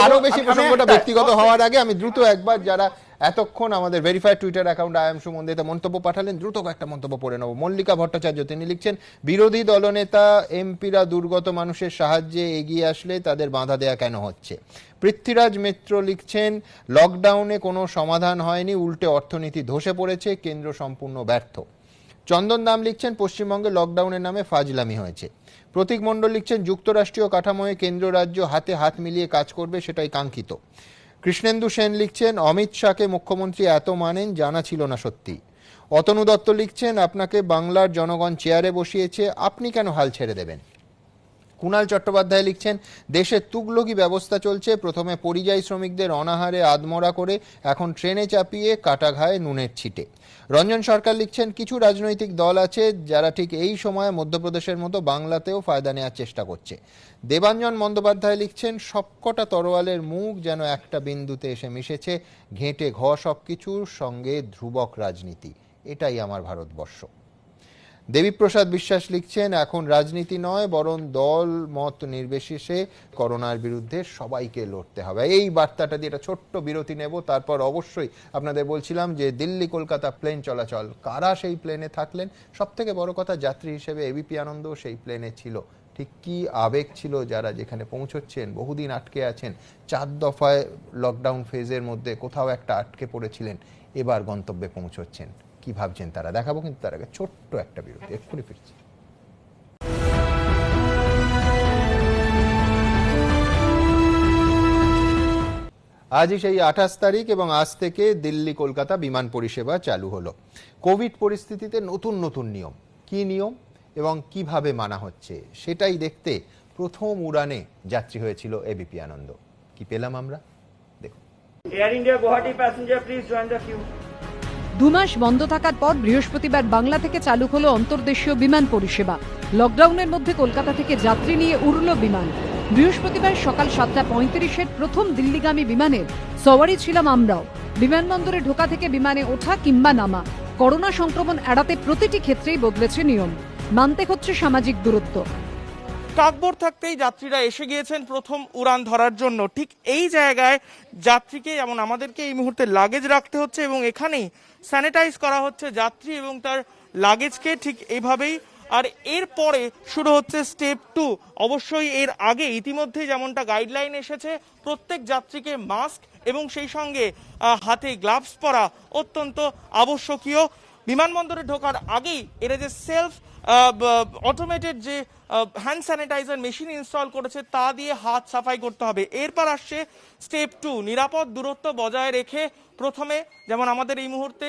আরো বেশি প্রসঙ্গটা ব্যক্তিগত হওয়ার আগে আমি দ্রুত একবার, যারা এতক্ষণ আমাদের ভেরিফাইড টুইটার অ্যাকাউন্ট আইএম সুমনদেতে মন্তব্য পাঠালেন, দ্রুত একটা মন্তব্য পড়ে নেব। মল্লিকা ভট্টাচার্য, তিনি লিখছেন, বিরোধী দলনেতা এমপিরা দুর্গত মানুষের সাহায্যে এগিয়ে আসলে তাদের বাধা দেয়া কেন হচ্ছে? পৃথ্বীরাজ মিত্র লিখছেন, লকডাউনে কোনো সমাধান হয়নি, উল্টে অর্থনীতি ধসে পড়েছে, কেন্দ্র সম্পূর্ণ ব্যর্থ। চন্দন দাম লিখছেন, পশ্চিমবঙ্গে লকডাউনের নামে ফাজলামি হয়েছে। প্রতীক মণ্ডল লিখছেন, যুক্তরাষ্ট্রীয় কাঠামোয় কেন্দ্র রাজ্য হাতে হাত মিলিয়ে কাজ করবে, সেটাই কাঙ্ক্ষিত। কৃষ্ণেন্দু সেন লিখছেন, অমিত শাহকে মুখ্যমন্ত্রী এত মানেন, জানা ছিল না সত্যি। অতনু দত্ত লিখছেন, আপনাকে বাংলার জনগণ চেয়ারে বসিয়েছে, আপনি কেন হাল ছেড়ে দেবেন? কুণাল চট্টোপাধ্যায় লিখছেন, দেশে তুগলকি ব্যবস্থা চলছে, প্রথমে পরিযায়ী শ্রমিকদের অনাহারে আদমরা করে, এখন ট্রেনে চাপিয়ে কাটা ঘায়ে নুনের ছিটে। রঞ্জন সরকার লিখছেন, কিছু রাজনৈতিক দল আছে যারা ঠিক এই সময়ে মধ্যপ্রদেশের মতো বাংলাতেও ফায়দা নেওয়ার চেষ্টা করছে। দেবাঞ্জন বন্দ্যোপাধ্যায় লিখছেন, সবকটা তরোয়ালের মুখ যেন একটা বিন্দুতে এসে মিশেছে, ঘেঁটে ঘ সবকিছুর সঙ্গে ধ্রুবক রাজনীতি, এটাই আমার ভারতবর্ষ। দেবীপ্রসাদ বিশ্বাস লিখছেন, এখন রাজনীতি নয়, বরং দল মত নির্বিশেষে করোনার বিরুদ্ধে সবাইকে লড়তে হবে। এই বার্তাটা দিয়ে একটা ছোট্ট বিরতি নেব, তারপর অবশ্যই আপনাদের বলছিলাম যে দিল্লি কলকাতা প্লেন চলাচল, কারা সেই প্লেনে থাকলেন, সব থেকে বড় কথা যাত্রী হিসেবে এবিপি আনন্দ সেই প্লেনে ছিল, ঠিক কি আবেগ ছিল যারা যেখানে পৌঁছচ্ছেন, বহুদিন আটকে আছেন, 4 দফায় লকডাউন ফেজের মধ্যে কোথাও একটা আটকে পড়েছিলেন, এবার গন্তব্যে পৌঁছচ্ছেন, কি ভাবছেন তারা, দেখাবো। কিন্তু তার আগে ছোট্ট একটা বিরতি, এক্ষুনি ফিরছি। আজই সেই 28 তারিখ এবং আজ থেকে দিল্লি কলকাতা বিমান পরিষেবা চালু হলো। কোভিড পরিস্থিতিতে নতুন নতুন নিয়ম, কি নিয়ম এবং কিভাবে মানা হচ্ছে সেটাই দেখতে প্রথম উড়ানে যাত্রী হয়েছিল এবিপি আনন্দ। কি পেলাম আমরা, দেখুন। Air India Guwahati passenger please join the queue. 2 মাস বন্ধ থাকার পর বৃহস্পতিবার বাংলা থেকে চালু হলো অন্তর্দেশীয় বিমান পরিষেবা। লকডাউনের মধ্যে কলকাতা থেকে যাত্রী নিয়ে উড়ল বিমান। বৃহস্পতিবার সকাল 7:35 প্রথম দিল্লিগামী বিমানের সওয়ারি ছিলাম আমরাও। বিমানবন্দরে ঢোকা থেকে বিমানে ওঠা কিংবা নামা, করোনা সংক্রমণ এড়াতে প্রতিটি ক্ষেত্রেই বদলেছে নিয়ম, মানতে হচ্ছে সামাজিক দূরত্ব। কাকভোর থাকতেই যাত্রীরা এসে গিয়েছেন প্রথম উড়ান ধরার জন্য। ঠিক এই জায়গায় যাত্রীকে, যেমন আমাদেরকে এই মুহূর্তে লাগেজ রাখতে হচ্ছে এবং এখানেই স্যানিটাইজ করা হচ্ছে যাত্রী এবং তার লাগেজকে, ঠিক এইভাবেই। আর এরপরে শুরু হচ্ছে স্টেপ 2। অবশ্যই এর আগে ইতিমধ্যে যেমনটা গাইডলাইন এসেছে, প্রত্যেক যাত্রীকে মাস্ক এবং সেই সঙ্গে হাতে গ্লাভস পরা অত্যন্ত আবশ্যকীয়। বিমানবন্দরে ঢোকার আগেই এরা যে সেলফ অটোমেটেড যে হ্যান্ড স্যানিটাইজার মেশিন ইনস্টল করেছে তা দিয়ে হাত সাফাই করতে হবে। এরপর আসছে স্টেপ 2, নিরাপদ দূরত্ব বজায় রেখে প্রথমে, যেমন আমাদের এই মুহূর্তে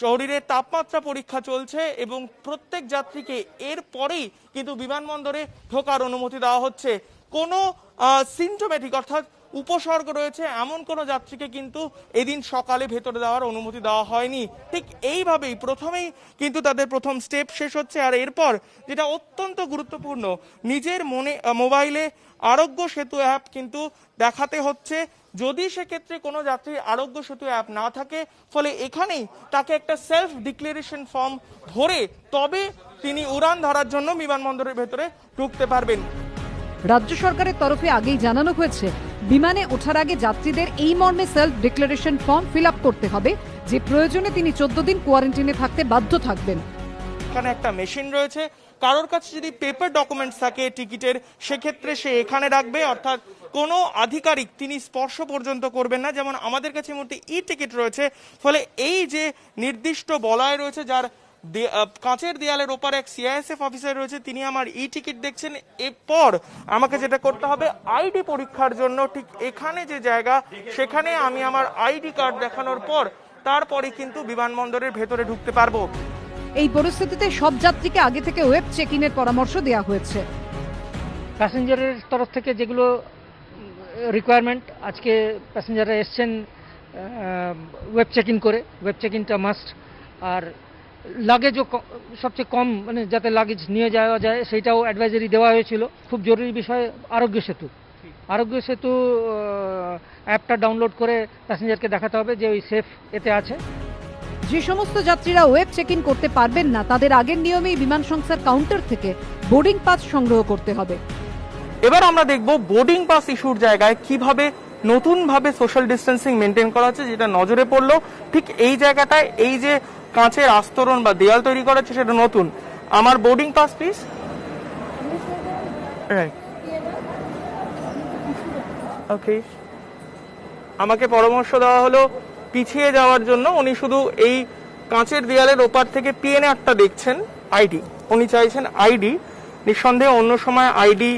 শরীরের তাপমাত্রা পরীক্ষা চলছে এবং প্রত্যেক যাত্রীকে এরপরেই কিন্তু বিমানবন্দরে ঢোকার অনুমতি দেওয়া হচ্ছে। কোনো সিমটোমেটিক অর্থাৎ উপসর্গ রয়েছে এমন কোনো যাত্রীকে কিন্তু এদিন সকালে ভেতরে দেওয়ার অনুমতি দেওয়া হয়নি। ঠিক এইভাবেই প্রথমেই কিন্তু তাদের প্রথম স্টেপ শেষ হচ্ছে। আর এরপর যেটা অত্যন্ত গুরুত্বপূর্ণ, নিজের মোবাইলে আরোগ্য সেতু অ্যাপ কিন্তু দেখাতে হচ্ছে। যদি সেক্ষেত্রে কোনো যাত্রীর আরোগ্য সেতু অ্যাপ না থাকে, ফলে এখানেই তাকে একটা সেলফ ডিক্লারেশন ফর্ম ভরে তবে তিনি উড়ান ধরার জন্য বিমানবন্দরের ভেতরে ঢুকতে পারবেন। রাজ্য সরকারের তরফে আগেই জানানো হয়েছে, বিমানে ওঠার আগে যাত্রীদের এই মর্মে self declaration form fill up করতে হবে যে প্রয়োজনে তিনি 14 দিন কোয়ারেন্টিনে থাকতে বাধ্য থাকবেন। এখানে একটা মেশিন রয়েছে, কারোর কাছে যদি পেপার ডকুমেন্টস থাকে টিকিটের, সেক্ষেত্রে সে এখানে রাখবে, অর্থাৎ কোনো আধিকারিক তিনি স্পর্শ পর্যন্ত করবেন না। যেমন আমাদের কাছে এই মুহূর্তে ই টিকিট রয়েছে, ফলে এই যে নির্দিষ্ট বলয় রয়েছে, যার কাঁচের দেয়ালের ওপারে এক সিআইএসএফ অফিসার রয়েছে, তিনি আমার ই টিকিট দেখছেন। এরপর আমাকে যেটা করতে হবে আইডি পরীক্ষার জন্য, ঠিক এখানে যে জায়গা সেখানে আমি আমার আইডি কার্ড দেখানোর পর তারপরে কিন্তু বিমানবন্দরের ভেতরে ঢুকতে পারবো। এই পরিস্থিতিতে সব যাত্রীকে আগে থেকে ওয়েব চেক ইনের পরামর্শ দেওয়া হয়েছে। প্যাসেঞ্জারের তরফ থেকে যেগুলো রিকোয়ারমেন্ট, আজকে প্যাসেঞ্জাররা এসছেন ওয়েব চেক ইন করে, ওয়েব চেক ইনটা মাস্ট। আর লাগেজও সবচেয়ে কম, মানে যাতে লাগেজ নিয়ে যাওয়া যায় সেইটাও অ্যাডভাইজারি দেওয়া হয়েছিল। খুব জরুরি বিষয় আরোগ্য সেতু। আরোগ্য সেতু অ্যাপটা ডাউনলোড করে প্যাসেঞ্জারকে দেখাতে হবে যে ওই সেফ এতে আছে। যে সমস্ত যাত্রীরা ওয়েব চেক ইন করতে পারবেন না, তাদের আগের নিয়মেই বিমান সংস্থার কাউন্টার থেকে বোর্ডিং পাস সংগ্রহ করতে হবে। এবার আমরা দেখব বোর্ডিং পাস ইস্যুর জায়গায় কিভাবে নতুনভাবে সোশ্যাল ডিস্টেন্সিং মেনটেন করা হচ্ছে, যেটা নজরে পড়লো। ঠিক এই জায়গাটায় এই যে কাঁচের আস্তরণ বা দেয়াল তৈরি করা হচ্ছে সেটা নতুন। আমার বোর্ডিং পাস প্লিজ। ওকে, আমাকে পরামর্শ দেওয়া হলো পিছিয়ে যাওয়ার জন্য। উনি শুধু এই কাঁচের দেয়ালের ওপার থেকে পিএনআরটা দেখছেন, আইডি উনি চাইছেন আইডি। নিঃসন্দেহে অন্য সময় আইডি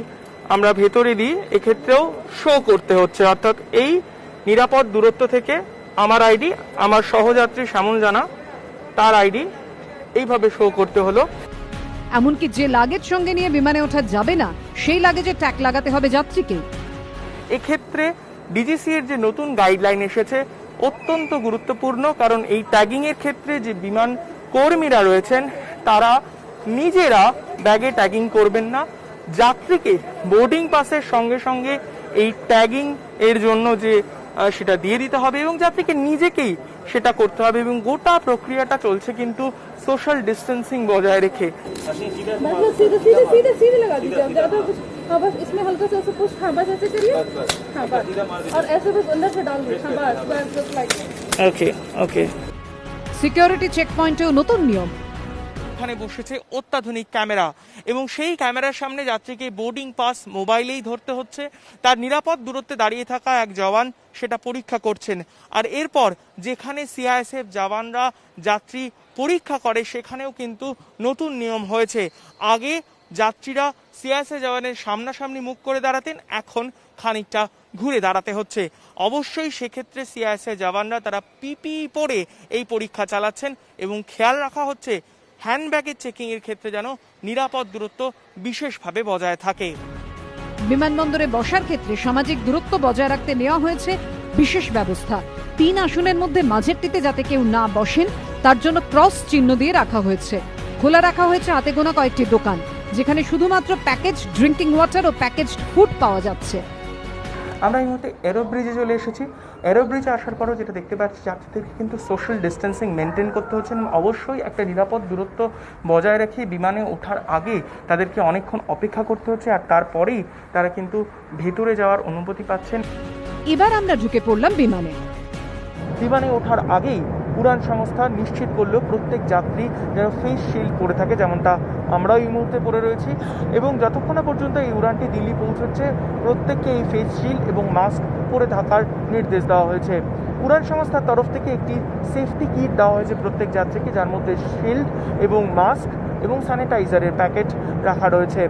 আমরা ভেতরে দিই, এক্ষেত্রেও শো করতে হচ্ছে, অর্থাৎ এই নিরাপদ দূরত্ব থেকে আমার আইডি, আমার সহযাত্রী শ্যামল জানা তার আইডি এইভাবে শো করতে হলো। এমনকি যে লাগেজ সঙ্গে নিয়ে বিমানে ওঠা যাবে না, সেই লাগেজে ট্যাগ লাগাতে হবে যাত্রীকে। এক্ষেত্রে ডিজিসি এর যে নতুন গাইডলাইন এসেছে অত্যন্ত গুরুত্বপূর্ণ, কারণ এই ট্যাগিং এর ক্ষেত্রে যে বিমান কর্মীরা রয়েছেন তারা নিজেরা ব্যাগে ট্যাগিং করবেন না। যাত্রীকে বোর্ডিং পাসের সঙ্গে সঙ্গে এই ট্যাগিং এর জন্য যে সেটা দিয়ে দিতে হবে এবং যাত্রীকে নিজেকেই সেটা করতে হবে, এবং গোটা প্রক্রিয়াটা চলছে কিন্তু সোশ্যাল ডিস্টেন্সিং বজায় রেখে। সিকিউরিটি চেক পয়েন্টেও নতুন নিয়ম। এখানে বসেছে অত্যাধুনিক ক্যামেরা এবং সেই ক্যামেরার সামনে যাত্রীকে বোর্ডিং পাস মোবাইলেই ধরতে হচ্ছে। তার নিরাপদ দূরত্বে দাঁড়িয়ে থাকা এক জওয়ান সেটা পরীক্ষা করছেন। আর এরপর যেখানে সিআইএসএফ জওয়ানরা যাত্রী পরীক্ষা করে সেখানেও কিন্তু নতুন নিয়ম হয়েছে। আগে যাত্রীরা সিআইএসএফ জওয়ানের সামনাসামনি মুখ করে দাঁড়াতেন, এখন খানিকটা ঘুরে দাঁড়াতে হচ্ছে। অবশ্যই সেক্ষেত্রে সিআইএসএফ জওয়ানরা তারা পিপিই পরে এই পরীক্ষা চালাচ্ছেন এবং খেয়াল রাখা হচ্ছে হ্যান্ডব্যাগের চেকিং এর ক্ষেত্রে যেন নিরাপদ দূরত্ব বিশেষভাবে বজায় থাকে। বিমানবন্দরে বসার ক্ষেত্রে সামাজিক দূরত্ব বজায় রাখতে নেওয়া হয়েছে বিশেষ ব্যবস্থা। 3 আসনের মধ্যে মাঝেরটিতে যাতে কেউ না বসেন তার জন্য ক্রস চিহ্ন দিয়ে রাখা হয়েছে। খোলা রাখা হয়েছে হাতে গোনা কয়েকটি দোকান, যেখানে শুধুমাত্র প্যাকেজ ড্রিঙ্কিং ওয়াটার ও প্যাকেজড ফুড পাওয়া যাচ্ছে। আমরা এই মুহূর্তে এরো ব্রিজে চলে এসেছি। এরো ব্রিজে আসার পরও যেটা দেখতে পাচ্ছি, যাত্রীদেরকে কিন্তু সোশ্যাল ডিস্টেন্সিং মেনটেন করতে হচ্ছে এবং অবশ্যই একটা নিরাপদ দূরত্ব বজায় রেখে বিমানে ওঠার আগে তাদেরকে অনেকক্ষণ অপেক্ষা করতে হচ্ছে, আর তারপরেই তারা কিন্তু ভেতরে যাওয়ার অনুমতি পাচ্ছেন। এবার আমরা ঢুকে পড়লাম বিমানে। বিমানে ওঠার আগেই উড়ান সংস্থা নিশ্চিত করলো প্রত্যেক যাত্রী যেন ফেস শিল্ড পরে থাকে, যেমনটা আমরাও এই মুহূর্তে পরে রয়েছি, এবং যতক্ষণ না পর্যন্ত এই উড়ানটি দিল্লি পৌঁছচ্ছে প্রত্যেককে এই ফেস শিল্ড এবং মাস্ক পরে থাকার নির্দেশ দেওয়া হয়েছে। উড়ান সংস্থার তরফ থেকে একটি সেফটি কিট দেওয়া হয়েছে প্রত্যেক যাত্রীকে, যার মধ্যে শিল্ড এবং মাস্ক এবং স্যানিটাইজারের প্যাকেট রাখা রয়েছে।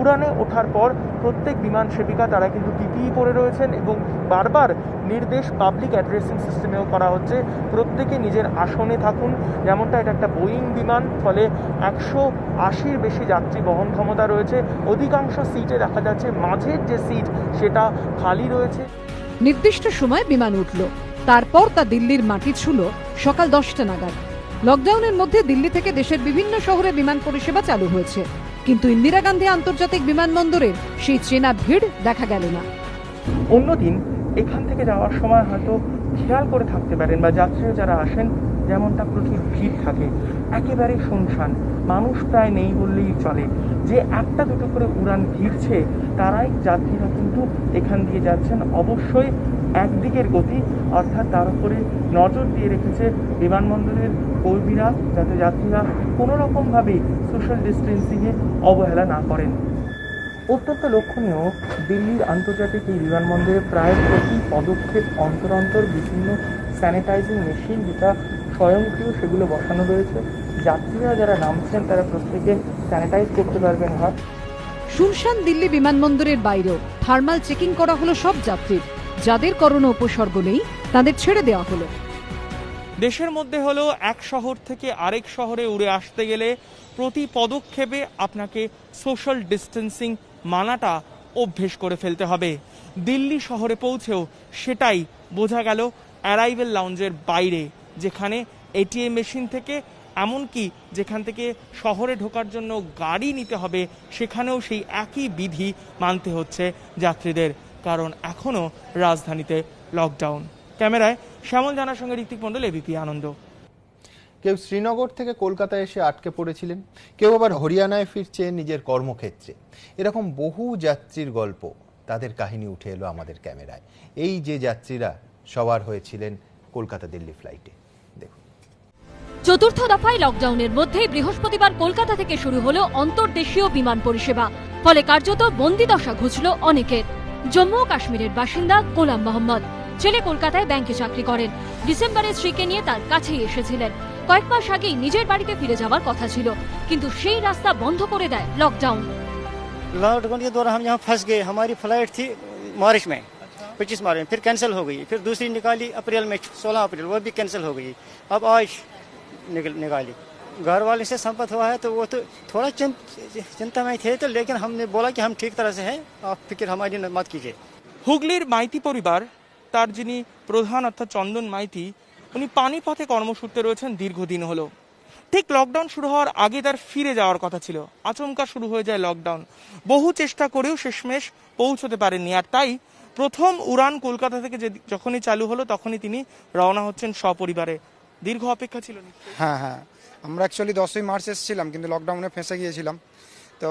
উড়ানে ওঠার পর প্রত্যেক বিমান সেবিকা তারা কিন্তু পিপিই পরে রয়েছেন এবং বারবার নির্দেশ পাবলিক অ্যাড্রেসিং সিস্টেমেও করা হচ্ছে, প্রত্যেকে নিজের আসনে থাকুন। যেমনটা এটা একটা বোয়িং বিমান, ফলে 180-র বেশি যাত্রী বহন ক্ষমতা রয়েছে। অধিকাংশ সিটে দেখা যাচ্ছে মাঝের যে সিট সেটা খালি রয়েছে। নির্দিষ্ট সময় বিমান উঠল, তারপর তা দিল্লির মাটি ছুঁল সকাল 10টা নাগাদ। লকডাউনের মধ্যে দিল্লি থেকে দেশের বিভিন্ন শহরে বিমান পরিষেবা চালু হয়েছে, কিন্তু ইন্দিরা গান্ধী আন্তর্জাতিক বিমানবন্দরের সেই চেনা ভিড় দেখা গেল না। অন্যদিন এখান থেকে যাওয়ার সময় হয়তো খেয়াল করে থাকতে পারেন বা যাত্রীরা যারা আসেন, যেমনটা প্রচুর ভিড় থাকে, একেবারে শুনশান, মানুষ প্রায় নেই বললেই চলে। যে একটা দুটো করে উড়ান ভিড়ছে তারাই যাত্রীরা কিন্তু এখান দিয়ে যাচ্ছেন। অবশ্যই একদিকের গতি, অর্থাৎ তার উপরে নজর দিয়ে রেখেছে বিমানবন্দরের কর্মীরা, যাতে যাত্রীরা কোনো রকমভাবে সোশ্যাল ডিস্টেন্সিংয়ে অবহেলা না করেন। অত্যন্ত লক্ষণীয়, দিল্লির আন্তর্জাতিক এই বিমানবন্দরে প্রায় প্রতি পদক্ষেপ অন্তর অন্তর বিভিন্ন স্যানিটাইজিং মেশিন, যেটা স্বয়ংক্রিয়, সেগুলো বসানো রয়েছে। যাত্রীরা যারা নামছেন তারা প্রত্যেকে স্যানিটাইজ করতে পারবেন হাত। শুনশান দিল্লি বিমানবন্দরের বাইরেও থার্মাল চেকিং করা হলো সব যাত্রীর। যাদের করোনা উপসর্গ নেই তাদের ছেড়ে দেওয়া হলো। দেশের মধ্যে হলো এক শহর থেকে আরেক শহরে উড়ে আসতে গেলে প্রতি পদক্ষেপে আপনাকে সোশ্যাল ডিস্টেন্সিং মানাটা অভ্যেস করে ফেলতে হবে। দিল্লি শহরে পৌঁছেও সেটাই বোঝা গেল অ্যারাইভেল লাউঞ্জের বাইরে, যেখানে এটিএম মেশিন থেকে এমনকি যেখান থেকে শহরে ঢোকার জন্য গাড়ি নিতে হবে সেখানেও সেই একই বিধি মানতে হচ্ছে যাত্রীদের, কারণ এখনও রাজধানীতে লকডাউন। ক্যামেরায় শ্যামল জানার সঙ্গে ঋত্বিক মণ্ডল, এবিপি আনন্দ। কেউ শ্রীনগর থেকে কলকাতায় এসে আটকে পড়েছিলেন, কেউ আবার হরিয়ানায় ফিরছে নিজের কর্মক্ষেত্রে। এরকম বহু যাত্রীর গল্প, তাদের কাহিনী উঠে এলো আমাদের ক্যামেরায়। এই যে যাত্রীরা সবার হয়েছিলেন কলকাতা দিল্লি ফ্লাইটে, দেখুন। চতুর্থ দফায় লকডাউনের মধ্যেই বৃহস্পতিবার কলকাতা থেকে শুরু হলো অন্তর্দেশীয় বিমান পরিষেবা, ফলে কার্যত বন্দিদশা ঘুচল অনেকের। জম্মু ও কাশ্মীরের বাসিন্দা গোলাম মোহাম্মদ, ছেলে কলকাতায় ব্যাংকে চাকরি করেন। ডিসেম্বরে স্ত্রীকে নিয়ে তার কাছেই এসেছিলেন। কয়েক মাস আগেই নিজের বাড়িতে ফিরে যাওয়ার কথা ছিল, কিন্তু সেই রাস্তা বন্ধ করে দেয় লকডাউন। लॉकडाउन के दौरान हम यहाँ फंस गए। हमारी फ्लाइट थी मार्च में, 25 मार्च में, फिर कैंसिल हो गई। फिर दूसरी निकाली अप्रैल में, 16 अप्रैल, वो भी कैंसिल हो गई। अब आज निकाली। घर वाले से संपर्क हुआ है तो वो तो थोड़ा चिंता में थे, तो लेकिन हमने बोला कि हम ठीक तरह से हैं, आप फिक्र हमारी मत कीजिए। হুগলির মাইতি পরিবার, তার যিনি প্রধান অর্থাৎ চন্দন মাইতি, উনি পানিপথে কর্মসূত্রে রয়েছেন দীর্ঘদিন হলো। ঠিক লকডাউন শুরু হওয়ার আগে তার ফিরে যাওয়ার কথা ছিল, আচমকা শুরু হয়ে যায় লকডাউন। বহু চেষ্টা করেও শেষমেশ পৌঁছতে পারেননি, আর তাই প্রথম উড়ান কলকাতা থেকে যখনই চালু হলো তখনই তিনি রওনা হচ্ছেন সপরিবারে। দীর্ঘ অপেক্ষা ছিল। হ্যাঁ, আমরা অ্যাকচুয়ালি 10ই মার্চ এসেছিলাম, কিন্তু লকডাউনে ফেঁসে গিয়েছিলাম। তো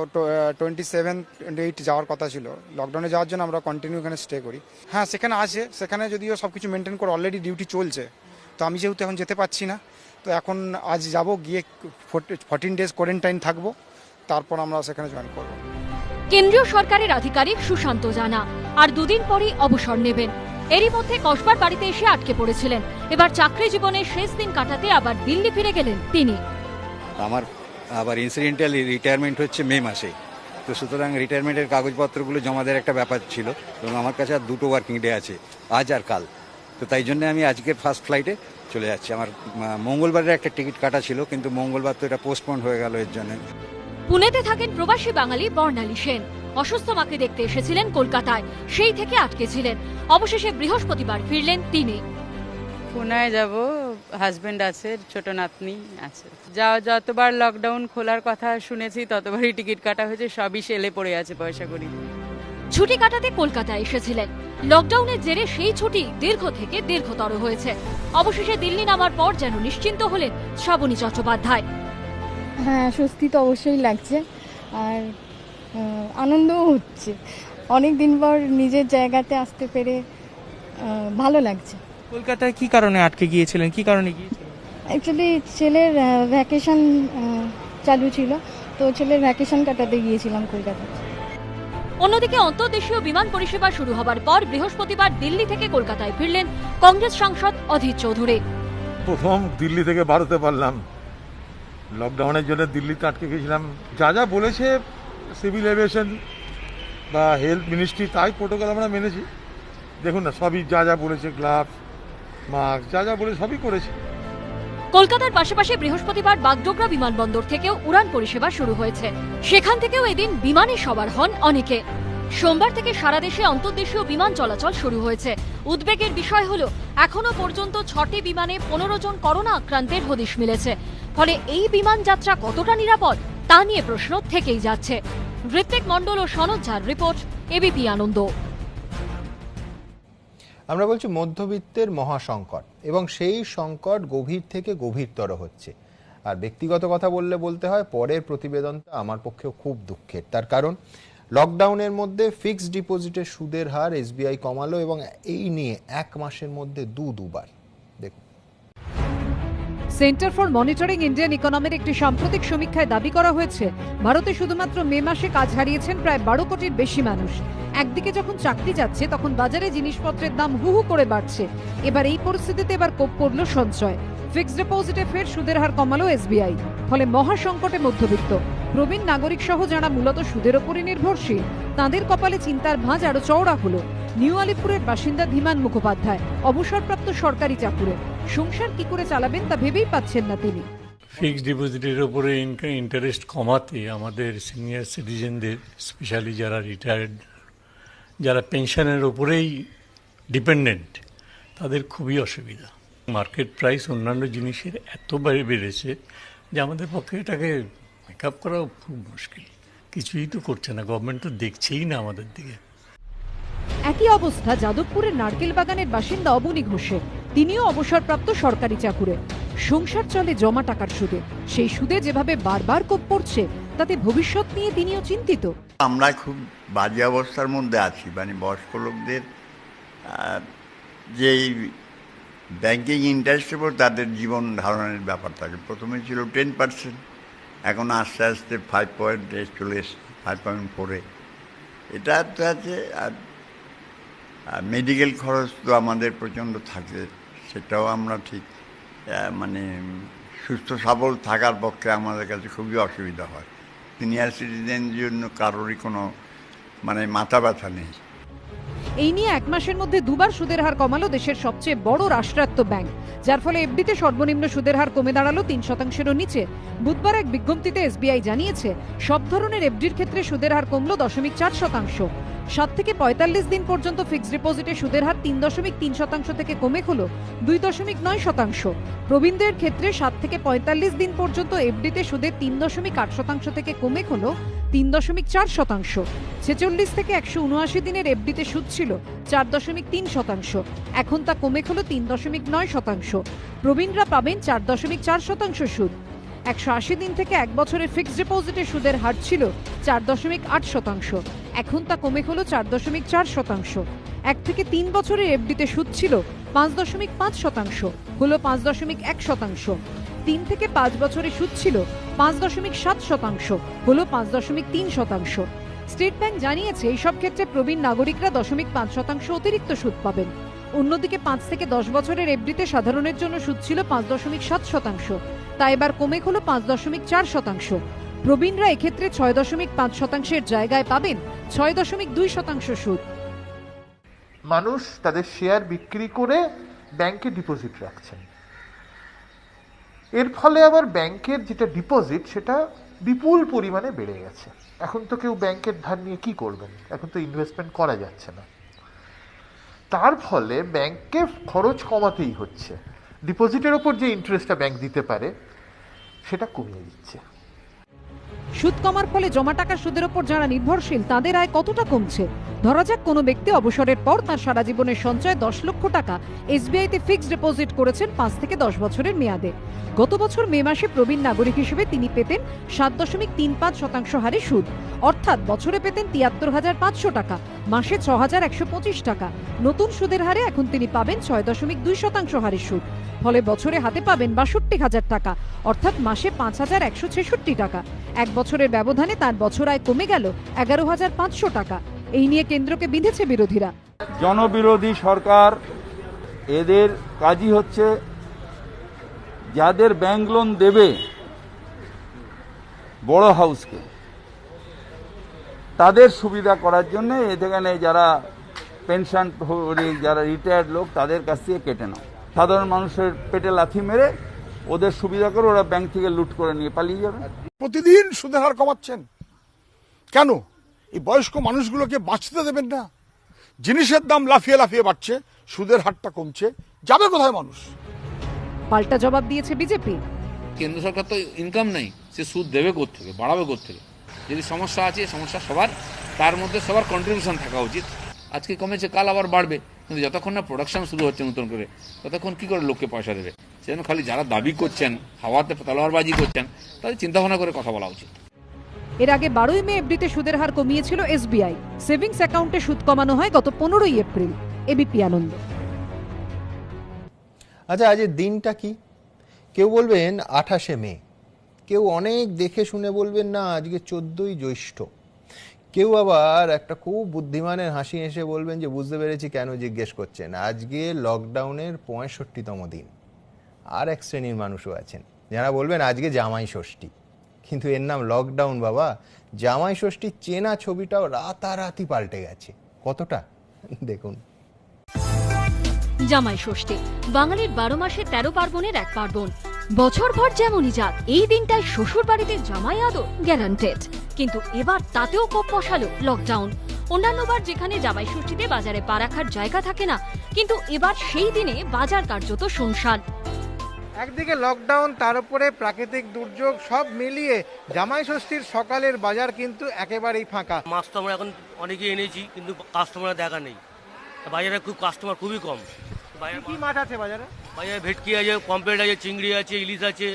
27-28 যাওয়ার কথা ছিল। লকডাউনে যাওয়ার জন্য আমরা কন্টিনিউ এখানে স্টে করি। হ্যাঁ, সেখানে আছে, সেখানে যদিও সব কিছু মেনটেন করে অলরেডি ডিউটি চলছে। তো আমি যেহেতু এখন যেতে পারছি না, তো এখন আজ যাব, গিয়ে 14 ডেজ কোয়ারেন্টাইন থাকবো, তারপর আমরা সেখানে জয়েন করব। কেন্দ্রীয় সরকারের আধিকারিক সুশান্ত জানা আর দুদিন পরই অবসর নেবেন। এরই মধ্যে কসবার বাড়িতে এসে আটকে পড়েছিলেন। এবার চাকরি জীবনের শেষ দিন কাটাতে আবার দিল্লি ফিরে গেলেন তিনি। আমার আবার ইনসিডেন্টাল রিটায়ারমেন্ট হচ্ছে মে মাসে, তো সুতরাং রিটায়ারমেন্টের কাগজপত্রগুলো জমা দেওয়ার একটা ব্যাপার ছিল, এবং আমার কাছে আর 2টো ওয়ার্কিং ডে আছে, আজ আর কাল। তো তাই জন্য আমি আজকের ফার্স্ট ফ্লাইটে চলে যাচ্ছি। আমার মঙ্গলবারের একটা টিকিট কাটা ছিল, কিন্তু মঙ্গলবার তো এটা পোস্টপোন হয়ে গেল, এর জন্য। পুনেতে থাকেন প্রবাসী বাঙালি বর্ণালী সেন। অসুস্থ মাকে দেখতে এসেছিলেন কলকাতায়, সেই থেকে আটকে ছিলেন। অবশেষে বৃহস্পতিবার ফিরলেন তিনি। পুনায় যাব, হাজবেন্ড আছে, ছোট নাতনি আছে। যতবার লকডাউন খোলার কথা শুনেছি ততবারই টিকিট কাটা হয়েছে, সবই সেলে পড়ে আছে পয়সা করি। ছুটি কাটাতে কলকাতায় এসেছিলেন, লকডাউনের জেরে সেই ছুটি দীর্ঘ থেকে দীর্ঘতর হয়েছে। অবশেষে দিল্লি নামার পর যেন নিশ্চিন্ত হলেন শ্রাবণী চট্টোপাধ্যায়। হ্যাঁ, স্বস্তি তো অবশ্যই লাগছে, আর আনন্দও হচ্ছে। অনেক দিন পর নিজের জায়গাতে আসতে পেরে ভালো লাগছে। কলকাতায় কি কারণে আটকে গিয়েছিলেন, কি কারণে গিয়েছিলেন? অ্যাকচুয়ালি ছেলের ভ্যাকেশন চালু ছিল, তো ছেলের ভ্যাকেশন কাটাতে গিয়েছিলাম কলকাতায়। অন্যদিকে অন্তর্দেশীয় বিমান পরিষেবা শুরু হবার পর বৃহস্পতিবার দিল্লি থেকে কলকাতায় ফিরলেন কংগ্রেস সাংসদ অধীর চৌধুরী। প্রথম দিল্লি থেকে বাড়তে পারলাম, লকডাউনের জন্য দিল্লিতে আটকে গেছিলাম। যা যা বলেছে সিভিল এভিয়েশন বা হেলথ মিনিস্ট্রি, তাই প্রোটোকল আমরা মেনেছি। দেখুন না, সবই যা যা বলেছে, গ্লাভস, মাস্ক, যা যা বলে সবই করেছে। কলকাতার পাশাপাশি বৃহস্পতিবার বাগডোগরা বিমানবন্দর থেকেও উড়ান পরিষেবা শুরু হয়েছে। সেখান থেকেও এদিন বিমানে সবার হন অনেকে। সোমবার থেকে সারা দেশে অন্তর্দেশীয় বিমান চলাচল শুরু হয়েছে। উদ্বেগের বিষয় হলো এখনো পর্যন্ত 6টি বিমানে 15 জন করোনা আক্রান্তের হদিশ মিলেছে। ফলে এই বিমান যাত্রা কতটা নিরাপদ তা নিয়ে প্রশ্ন থেকেই যাচ্ছে। ঋত্বিক মণ্ডল ও সনদ ঝার রিপোর্ট, এবিপি আনন্দ। আমরা বলছি মধ্যবিত্তের মহাসংকট, এবং সেই সংকট গভীর থেকে গভীরতর হচ্ছে। আর ব্যক্তিগত কথা বলতে হয়, পরের প্রতিবেদনটা আমার পক্ষেও খুব দুঃখের। তার কারণ লকডাউনের মধ্যে ফিক্সড ডিপোজিটের সুদের হার এসবিআই কমালো, এবং এই নিয়ে 1 মাসের মধ্যে দুবার। দেখুন, সেন্টার ফর মনিটরিং ইন্ডিয়ান ইকোনমির একটি সাম্প্রতিক সমীক্ষায় দাবি করা হয়েছে ভারতে শুধুমাত্র মে মাসে কাজ হারিয়েছেন প্রায় 12 কোটির বেশি মানুষ। একদিকে যখন চাকরি যাচ্ছে, তখন বাজারে জিনিসপত্রের দাম হু হু করে বাড়ছে। এবার এই পরিস্থিতিতে কোপ পড়ল সঞ্চয়। ফিক্সড ডিপোজিটে ফের সুদের হার কমালো এসবিআই। ফলে মহাসংকটে মধ্যবিত্ত, প্রবীণ নাগরিক সহ যারা মূলত সুদের ওপরই নির্ভরশীল, তাদের কপালে চিন্তার ভাঁজ আরো চওড়া হলো। নিউ আলিপুরের বাসিন্দা ধীমান মুখোপাধ্যায় অবসরপ্রাপ্ত সরকারি চাকুরে। সংসার কি করে চালাবেন তা ভেবেই পাচ্ছেন না তিনি। ফিক্সড ডিপোজিটের উপরে ইন্টারেস্ট কমাতে আমাদের সিনিয়র সিটিজেনদের, স্পেশালি যারা রিটায়ার্ড, যারা পেনশনের উপরেই ডিপেন্ডেন্ট, তাদের খুবই অসুবিধা। মার্কেট প্রাইস অন্যান্য জিনিসের এত বেড়েছে যে আমাদের পক্ষে এটাকে মেকআপ করাও খুব মুশকিল। কিছুই তো করছে না, গভর্নমেন্ট তো দেখছেই না আমাদের দিকে। একই অবস্থা যাদবপুরের নারকেল বাগানের বাসিন্দা অবনী ঘোষের। তিনিও অবসরপ্রাপ্ত সরকারি চাকুরে। সংসার চলে জমা টাকার সুদে। সেই সুদে যেভাবে বারবার কোপ পড়ছে, তাতে ভবিষ্যৎ নিয়ে তিনিও চিন্তিত। আমরা খুব বাজে অবস্থার মধ্যে আছি। মানে বয়স্ক লোকদের যে ব্যাংকিং ইন্টারেস্টের উপর তাদের জীবন ধারণের ব্যাপার থাকে। প্রথমে ছিল 10%, এখন আস্তে আস্তে 5.8 চলে এসছে, 5.4-এ। এটা তো আছে। আর মেডিকেল খরচ তো আমাদের প্রচণ্ড থাকে, সেটাও আমরা ঠিক মানে সুস্থ সবল থাকার পক্ষে আমাদের কাছে খুবই অসুবিধা হয়। সিনিয়র সিটিজেনের জন্য কারোরই কোনো মানে মাথা ব্যথা নেই। এই নিয়ে 1 মাসের মধ্যে দুবার সুদের হার কমালো দেশের সবচেয়ে বড় রাষ্ট্রায়ত্ত ব্যাংক, যার ফলে এফডিতে সর্বনিম্ন সুদের হার কমে দাঁড়ালো 3%-এরও নিচে। বুধবার এক বিজ্ঞপ্তিতে এসবিআই জানিয়েছে, সব ধরনের এফডির ক্ষেত্রে সুদের হার কমলো 0.4%। 7 থেকে 45 দিন পর্যন্ত ফিক্সড ডিপোজিটে সুদের হার 3.3% থেকে কমে হলো 2.9%। প্রবীণদের ক্ষেত্রে 7 থেকে 45 দিন পর্যন্ত এফডিতে সুদের 3.8% থেকে কমে হলো 3.4%। 46 থেকে 179 দিনের এফডিতে সুদ ছিল 4.3%, এখন তা কমে হলো 3.9%। প্রবীণরা পাবেন 4.4% সুদ। 180 দিন থেকে 1 বছরের ফিক্সড ডিপোজিটে সুদের হার ছিল 4.8%, এখন তা কমে হলো 4.4%। 1 থেকে 3 বছরের এফডিতে সুদ ছিল 5.5%, হলো 5.1%। 3 থেকে 5 বছরের সুদ ছিল 5.7%, হলো 5.3%। স্টেট ব্যাংক জানিয়েছে, এইসব ক্ষেত্রে প্রবীণ নাগরিকরা 0.5% অতিরিক্ত সুদ পাবেন। অন্যদিকে 5 থেকে 10 বছরের এফডিতে সাধারণের জন্য সুদ ছিল 5.7%, তা এবার কমে হলো 5.4%। প্রবীণরা এক্ষেত্রে 6.5%-এর জায়গায় পাবেন 6.2% সুদ। মানুষ তাদের শেয়ার বিক্রি করে ব্যাংকে ডিপোজিট রাখছেন। এর ফলে আবার ব্যাংকের যেটা ডিপোজিট, সেটা বিপুল পরিমাণে বেড়ে গেছে। এখন তো কেউ ব্যাংকের ধার নিয়ে কি করবেন, এখন তো ইনভেস্টমেন্ট করা যাচ্ছে না। তার ফলে ব্যাংককে খরচ কমাতেই হচ্ছে, ডিপোজিটের ওপর যে ইন্টারেস্টটা ব্যাংক দিতে পারে সেটা কমিয়ে দিচ্ছে। সুদ কমার ফলে জমা টাকার সুদের ওপর যারা নির্ভরশীল তাদের আয় কতটা কমছে? ধরা যাক কোনো ব্যক্তি অবসরের পর তার সারা জীবনের সঞ্চয় 10 লক্ষ টাকা এসবিআইতে ফিক্সড ডিপোজিট করেছেন 5 থেকে 10 বছরের মেয়াদে। গত বছর মে মাসে প্রবীণ নাগরিক হিসেবে তিনি পেতেন 7.35% হারে সুদ, অর্থাৎ বছরে পেতেন 73,500 টাকা, মাসে 6,125 টাকা। নতুন সুদের হারে এখন তিনি পাবেন 6.2% হারে সুদ, ফলে বছরে হাতে পাবেন 62,000 টাকা, অর্থাৎ মাসে 5,166 টাকা। এক বছরের ব্যবধানে তার বছর আয় কমে গেল 11,500 টাকা। এই নিয়ে কেন্দ্রকে বিঁধেছে বিরোধীরা। জনবিরোধী সরকার, এদের কাজই হচ্ছে যাদের ব্যাংক লোন দেবে বড় হাউসকে, তাদের সুবিধা করার জন্য এখানে যারা পেনশন, যারা রিটায়ার্ড লোক তাদের কাছ থেকে কেটে নাও, সাধারণ মানুষের পেটে লাথি মেরে ওদের সুবিধা করে ওরা ব্যাংক থেকে লুট করে নিয়ে পালিয়ে যাবে। প্রতিদিন সুদের হার কমাচ্ছেন কেন? এই বয়স্ক মানুষগুলোকে বাঁচতে দেবেন না? জিনিসের দাম লাফিয়ে লাফিয়ে বাড়ছে, সুদের হারটা কমছে, যাবে কোথায় মানুষ? পাল্টা জবাব দিয়েছে বিজেপি। কেন্দ্র সরকার তো ইনকাম নেই, সে সুদ দেবে কোত্থেকে, বাড়াবে কোত্থেকে? যদি সমস্যা আছে, সমস্যা সবার, তার মধ্যে সবার কন্ট্রিবিউশন থাকা উচিত। আজকে কমেছে, কাল আবার বাড়বে, কিন্তু যতক্ষণ না প্রোডাকশন শুরু হচ্ছে নতুন করে, ততক্ষণ কি করে লোককে পয়সা দেবে? সেজন্য খালি যারা দাবি করছেন, হাওয়াতে তলোয়ারবাজি করছেন, তাদের চিন্তা ভাবনা করে কথা বলা উচিত। এর আগে 12ই মে এফডিতে সুদের হার কমিয়েছিল এসবিআই। সেভিংস অ্যাকাউন্টে সুদ কমানো হয় গত 15ই এপ্রিল। এবিপি আনন্দ। আচ্ছা, আজের দিনটা কি? কেউ বলবেন 28শে মে, কেউ অনেক দেখে শুনে বলবেন না আজকে 14ই জ্যৈষ্ঠ, কেউ আবার একটা খুব বুদ্ধিমানের হাসি হেসে বলবেন যে বুঝতে পেরেছি কেন জিজ্ঞেস করছেন, আজকে লকডাউনের 65তম দিন। আর এক শ্রেণীর মানুষও আছেন যারা বলবেন আজকে জামাই ষষ্ঠী, কিন্তু এর নাম লকডাউন বাবা। জামাই ষষ্ঠীর চেনা ছবিটাও রাতারাতি পাল্টে গেছে। কতটা দেখুন। জামাই ষষ্ঠী বাঙালির 12 মাসে 13 পার্বণের এক পার্বণ। বছরভর যেমনই যাক, এই দিনটায় শ্বশুর বাড়িতে জামাই আদর গ্যারান্টেড। কিন্তু এবার তাতেও কোপ বসালো লকডাউন। অন্যান্যবার যেখানে জামাই ষষ্ঠীতে বাজারে পা রাখার জায়গা থাকে না, কিন্তু এবার সেই দিনে বাজার কার্যত শুনশান। একদিকে লকডাউন, তার উপরে প্রাকৃতিক দুর্যোগ, সব মিলিয়ে জামাই ষষ্ঠীর সকালের বাজার কিন্তু একেবারেই ফাঁকা। মাছ তো আমরা এখন অনেকে এনেছি, কিন্তু কাস্টমার দেখা নেই। বাজারে খুব কাস্টমার খুবই কম। কি মাছ আছে বাজারে? বাজারে ভেটকি আছে, পমফ্রেট আছে, চিংড়ি আছে, ইলিশ আছে,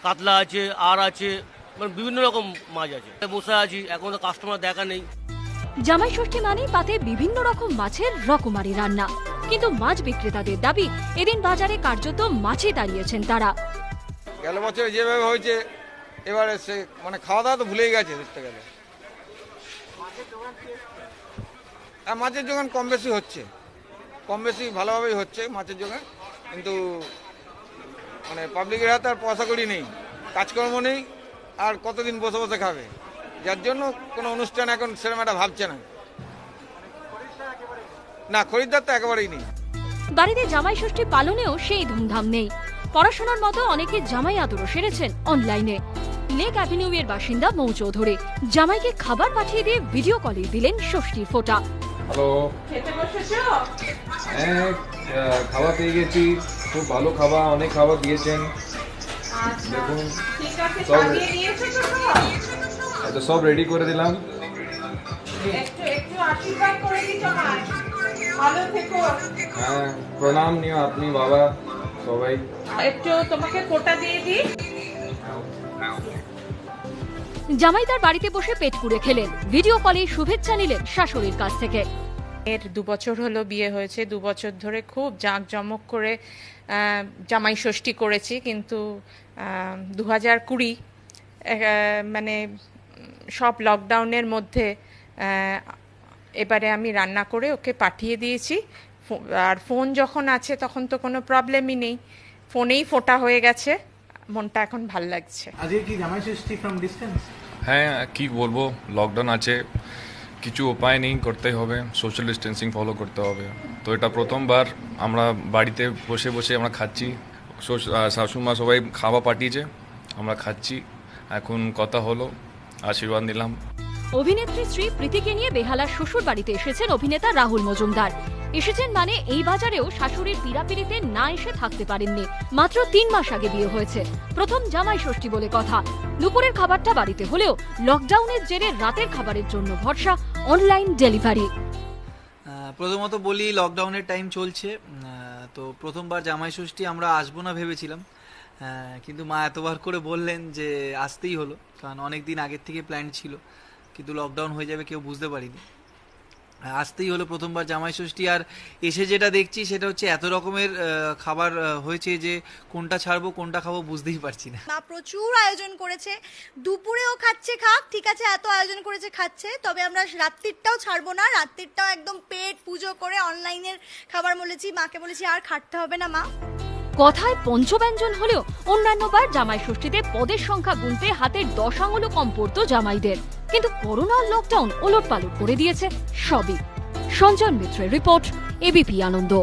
কাতলা আছে, আর আছে, মানে বিভিন্ন রকম মাছ আছে। বসে আছি, এখন তো কাস্টমার দেখা নেই। জামাই ষষ্ঠী মানেই পাতে বিভিন্ন রকম মাছের রকমারি রান্না, কিন্তু মাছ বিক্রেতাদের দাবি এদিন বাজারে কার্যত মাছই দাঁড়িয়েছেন তারা। গেল বছর যেভাবে হয়েছে এবারে সে মানে খাওয়া দাওয়া তো ভুলেই গেছে দেখতে গেলে। মাছের যোগান কম বেশি হচ্ছে, কম বেশি ভালোভাবেই হচ্ছে মাছের যোগান, কিন্তু মানে পাবলিকের হাতে আর পয়সা কড়ি নেই, কাজকর্ম নেই, আর কতদিন বসে বসে খাবে, যার জন্য কোনো অনুষ্ঠান এখন সেরকম একটা ভাবছে না। না, খরিদ্দার তো একেবারেই নেই। বাড়িতে জামাই ষষ্ঠী পালনেও সেই ধুমধাম নেই। পড়াশোনার মতো অনেকে জামাই আদরও সেরেছেন অনলাইনে। লেক অ্যাভিনিউ এর বাসিন্দা মৌ চৌধুরী জামাইকে খাবার পাঠিয়ে দিয়ে ভিডিও কলে দিলেন ষষ্ঠীর ফোঁটা। হ্যালো, খেতে বসেছো? হ্যাঁ, খাবার পেয়ে গেছি, খুব ভালো খাবার, অনেক খাবার দিয়েছেন। দেখুন, সব রেডি করে দিলাম। একটু আশীর্বাদ করে দিও, ভালো থেকো। হ্যাঁ, প্রণাম নিও আপনি বাবা সবাই। একটু তোমাকে কোটা দিয়ে দিই। জামাই তার বাড়িতে বসে পেট পুড়ে খেলেন, ভিডিও কলে শুভেচ্ছা নিলেন শাশুড়ির কাছ থেকে। এর 2 বছর হলো বিয়ে হয়েছে, 2 বছর ধরে খুব জাঁকজমক করে জামাই ষষ্ঠী করেছি, কিন্তু 2020 মানে সব লকডাউনের মধ্যে এবারে আমি রান্না করে ওকে পাঠিয়ে দিয়েছি। আর ফোন যখন আছে তখন তো কোনো প্রবলেমই নেই, ফোনেই ফোটা হয়ে গেছে, মনটা এখন ভাল লাগছে। আজকে কি জামাই ষষ্ঠী ফ্রম ডিস্টেন্স? হ্যাঁ, কি বলবো, লকডাউন আছে, কিছু উপায় নেই, করতে হবে, সোশ্যাল ডিস্টেন্সিং ফলো করতে হবে। তো এটা প্রথমবার আমরা বাড়িতে বসে বসে আমরা খাচ্ছি, শাশুড়িমা সবাই খাওয়া পাঠিয়েছে, আমরা খাচ্ছি, এখন কথা হলো, আশীর্বাদ নিলাম। অভিনেত্রী স্ত্রী প্রীতিকে নিয়ে বেহালার শ্বশুর বাড়িতে এসেছেন অভিনেতা রাহুল মজুমদার। এসেছেন মানে এই বাজারেও শাশুড়ির পীড়াপিড়িতে না এসে থাকতে পারেননি। মাত্র 3 মাস আগে বিয়ে হয়েছে, প্রথম জামাই ষষ্ঠী বলে কথা। দুপুরের খাবারটা বাড়িতে হলেও লকডাউনের জেরে রাতের খাবারের জন্য ভরসা অনলাইন ডেলিভারি। প্রথমত বলি, লকডাউনের টাইম চলছে, তো প্রথমবার জামাই ষষ্ঠী আমরা আসবো না ভেবেছিলাম, কিন্তু মা এতবার করে বললেন যে আসতেই হলো, কারণ অনেক দিন আগের থেকে প্ল্যান ছিল, কিন্তু লকডাউন হয়ে যাবে কেউ বুঝতে পারিনি, আসতেই হলো প্রথমবার জামাই ষষ্ঠী। আর এসে যেটা দেখছি সেটা হচ্ছে এত রকমের খাবার হয়েছে যে কোনটা ছাড়বো কোনটা খাবো বুঝতেই পারছি না। মা প্রচুর আয়োজন করেছে, দুপুরেও খাচ্ছে, খাক, ঠিক আছে, এত আয়োজন করেছে খাচ্ছে, তবে আমরা রাত্রিরটাও ছাড়বো না, রাত্রিরটাও একদম পেট পুজো করে অনলাইনের খাবার বলেছি, মাকে বলেছি আর খাটতে হবে না মা। কথায় পঞ্চব্যঞ্জন হলেও অন্যান্যবার জামাই ষষ্ঠীতে পদের সংখ্যা গুনতে হাতের 10 আঙুলও কম পড়তো জামাইদের, কিন্তু করোনা লকডাউন ওলটপালট করে দিয়েছে সবই। সঞ্জন মিত্রের রিপোর্ট, এবিপি আনন্দ।